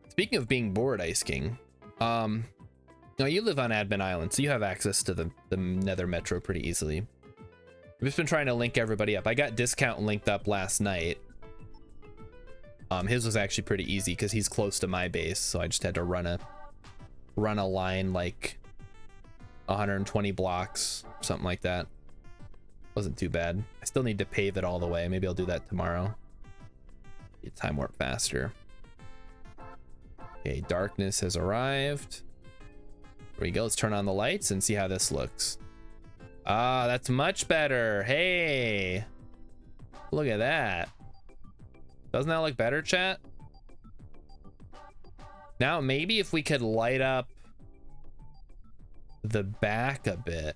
S1: Speaking of being bored, Ice King, now you live on Admin Island, so you have access to the Nether Metro pretty easily. I've just been trying to link everybody up. I got Discount linked up last night. His was actually pretty easy because he's close to my base, so I just had to run a line like 120 blocks, something like that. Wasn't too bad. I still need to pave it all the way. Maybe I'll do that tomorrow. Get time warp faster. Okay, darkness has arrived. There we go. Let's turn on the lights and see how this looks. Ah, that's much better. Hey, look at that. Doesn't that look better, chat? Now, maybe if we could light up the back a bit,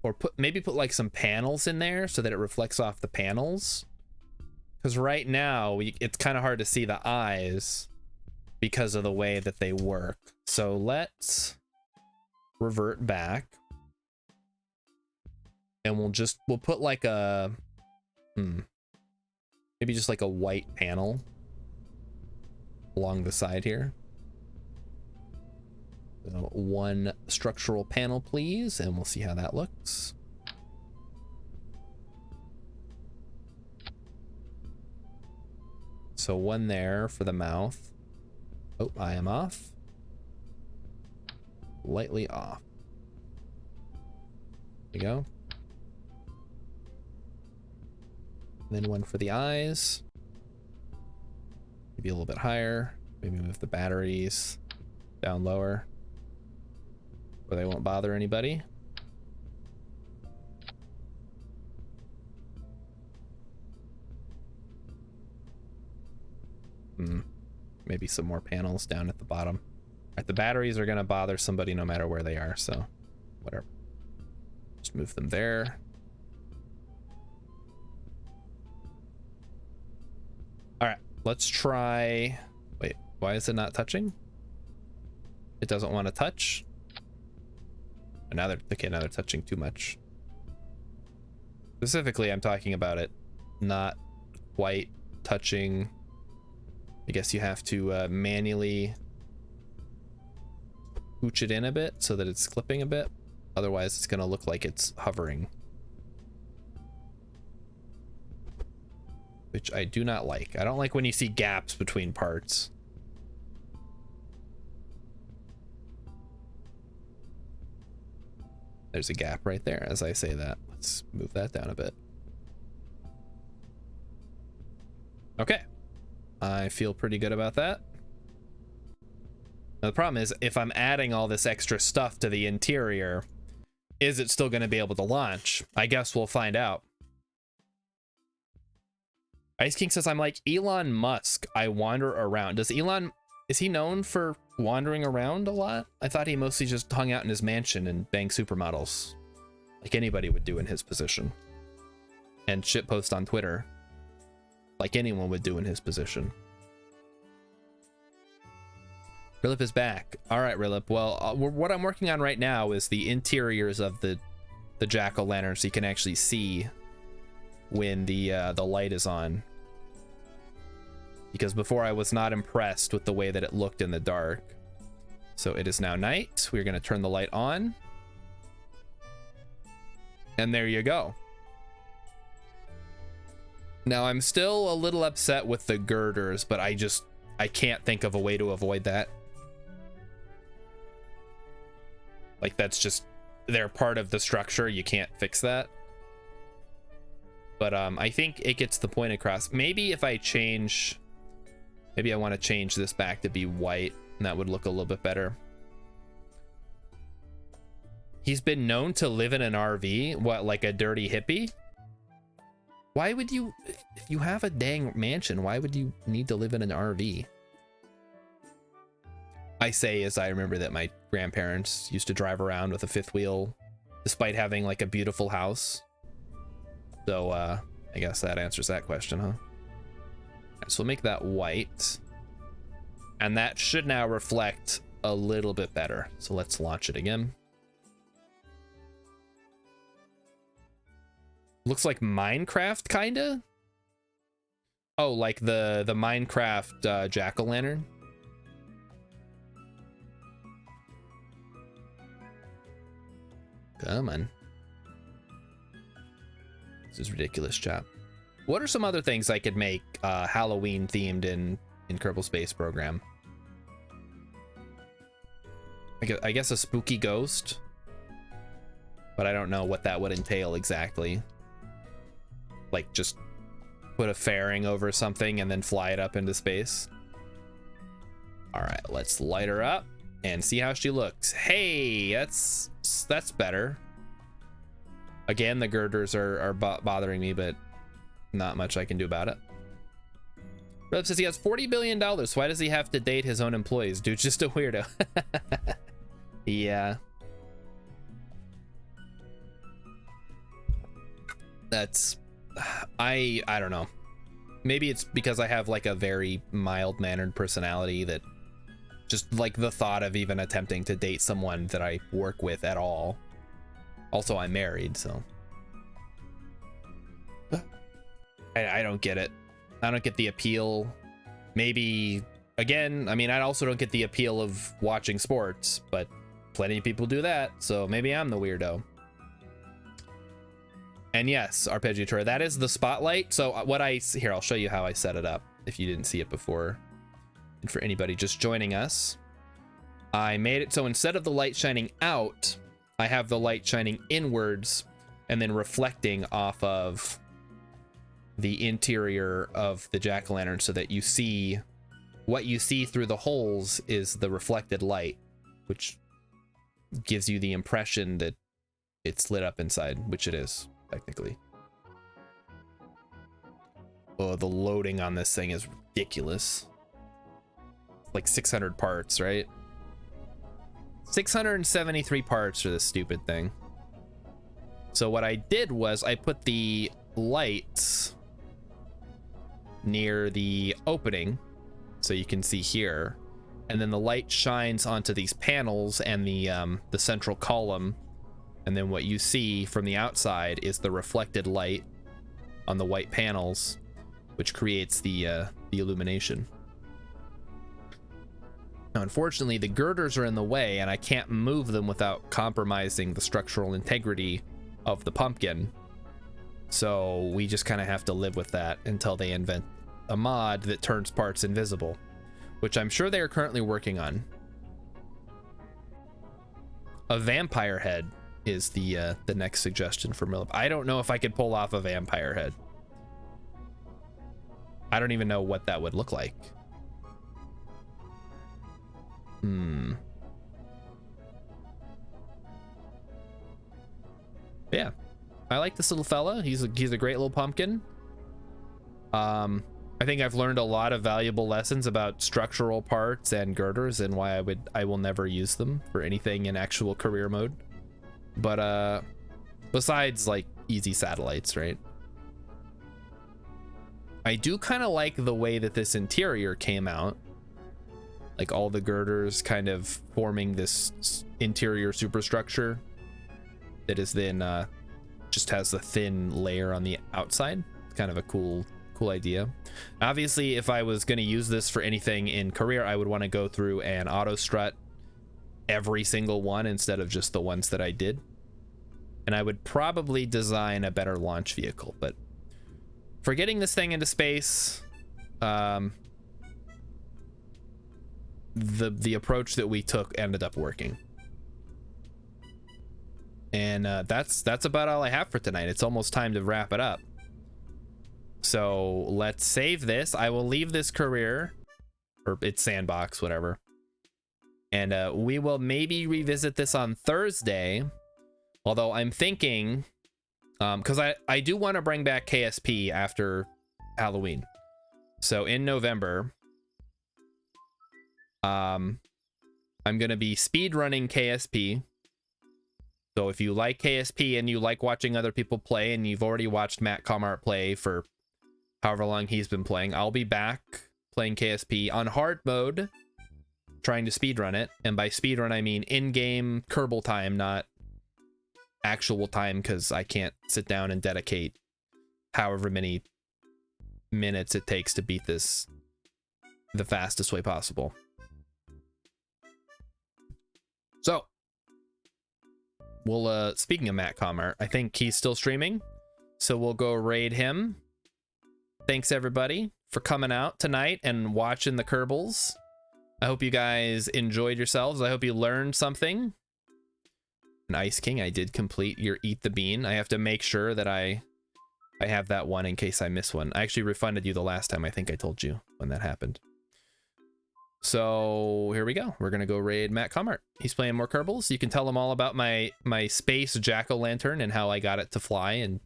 S1: or maybe put like some panels in there so that it reflects off the panels. Because right now, it's kind of hard to see the eyes because of the way that they work. So let's revert back. And we'll put like a, maybe just like a white panel along the side here. So one structural panel, please, and we'll see how that looks. So one there for the mouth. Oh, I am off. Lightly off. There we go. Then one for the eyes. Maybe a little bit higher. Maybe move the batteries down lower, where they won't bother anybody. Maybe some more panels down at the bottom. All right, the batteries are gonna bother somebody no matter where they are, so whatever. Just move them there. All right, let's try. Wait, why is it not touching? It doesn't want to touch. And now they're touching too much. Specifically, I'm talking about it not quite touching. I guess you have to manually pooch it in a bit so that it's clipping a bit. Otherwise, it's gonna look like it's hovering, which I do not like. I don't like when you see gaps between parts. There's a gap right there as I say that. Let's move that down a bit. Okay. I feel pretty good about that. Now, the problem is, if I'm adding all this extra stuff to the interior, is it still going to be able to launch? I guess we'll find out. Ice King says, I'm like Elon Musk. I wander around. Is he known for wandering around a lot? I thought he mostly just hung out in his mansion and banged supermodels, like anybody would do in his position, and shitpost on Twitter like anyone would do in his position. Rilip is back. All right, Rilip. Well, what I'm working on right now is the interiors of the jack-o'-lantern, so you can actually see when the light is on. Because before I was not impressed with the way that it looked in the dark. So it is now night. We're going to turn the light on. And there you go. Now I'm still a little upset with the girders, but I can't think of a way to avoid that. Like, that's just, they're part of the structure. You can't fix that. But I think it gets the point across. Maybe if I change, maybe I want to change this back to be white, and that would look a little bit better. He's been known to live in an RV. What, like a dirty hippie? Why would you, if you have a dang mansion, why would you need to live in an RV? I say as I remember that my grandparents used to drive around with a fifth wheel despite having like a beautiful house. So I guess that answers that question, huh? Right, so we'll make that white. And that should now reflect a little bit better. So let's launch it again. Looks like Minecraft, kinda? Oh, like the Minecraft jack-o'-lantern? Come on. This is ridiculous, chat. What are some other things I could make Halloween themed in Kerbal Space Program? I guess a spooky ghost, but I don't know what that would entail exactly. Like, just put a fairing over something and then fly it up into space. All right, let's light her up and see how she looks. Hey, that's better. Again, the girders are bothering me, but not much I can do about it. Rep says he has $40 billion. Why does he have to date his own employees? Dude's just a weirdo. Yeah. That's, I don't know. Maybe it's because I have like a very mild-mannered personality that just like the thought of even attempting to date someone that I work with at all. Also, I'm married, so I don't get it. I don't get the appeal. Maybe, again, I mean, I also don't get the appeal of watching sports, but plenty of people do that, so maybe I'm the weirdo. And yes, Arpeggiator, that is the spotlight. So what here, I'll show you how I set it up if you didn't see it before. And for anybody just joining us, I made it so instead of the light shining out, I have the light shining inwards and then reflecting off of the interior of the jack-o'-lantern so that you see what you see through the holes is the reflected light, which gives you the impression that it's lit up inside, which it is technically. Oh, the loading on this thing is ridiculous. like 600 parts, right? 673 parts for this stupid thing. So what I did was I put the lights near the opening, so you can see here, and then the light shines onto these panels and the central column, and then what you see from the outside is the reflected light on the white panels, which creates the illumination. Now, unfortunately, the girders are in the way, and I can't move them without compromising the structural integrity of the pumpkin. So we just kind of have to live with that until they invent a mod that turns parts invisible, which I'm sure they are currently working on. A vampire head is the next suggestion for Millip. I don't know if I could pull off a vampire head. I don't even know what that would look like. Yeah, I like this little fella. He's a great little pumpkin. I think I've learned a lot of valuable lessons about structural parts and girders and why I will never use them for anything in actual career mode. But besides like easy satellites, right? I do kind of like the way that this interior came out. Like all the girders kind of forming this interior superstructure that is then just has a thin layer on the outside. It's kind of a cool idea. Obviously, if I was going to use this for anything in career, I would want to go through and auto strut every single one instead of just the ones that I did. And I would probably design a better launch vehicle, but for getting this thing into space, the approach that we took ended up working. And that's about all I have for tonight. It's almost time to wrap it up. So let's save this. I will leave this career, or it's sandbox, whatever. And we will maybe revisit this on Thursday. Although I'm thinking, because I do want to bring back KSP after Halloween. So in November, I'm going to be speedrunning KSP. So if you like KSP and you like watching other people play, and you've already watched Matt Comart play for however long he's been playing, I'll be back playing KSP on hard mode, trying to speedrun it. And by speedrun, I mean in-game Kerbal time, not actual time, because I can't sit down and dedicate however many minutes it takes to beat this the fastest way possible. So we'll speaking of Matt Comart, I think he's still streaming, so we'll go raid him. Thanks everybody for coming out tonight and watching the Kerbals. I hope you guys enjoyed yourselves. I hope you learned something. And Ice King, I did complete your Eat the Bean. I have to make sure that I have that one in case I miss one. I actually refunded you the last time. I think I told you when that happened. So here we go. We're gonna go raid Matt Comart. He's playing more Kerbals. You can tell him all about my space jack-o'-lantern and how I got it to fly and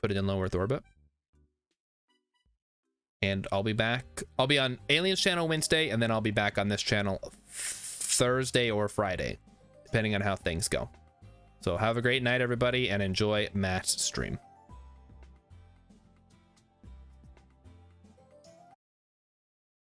S1: put it in low Earth orbit. And I'll be back. I'll be on Aliens channel Wednesday, and then I'll be back on this channel Thursday or Friday, depending on how things go. So have a great night, everybody, and enjoy Matt's stream.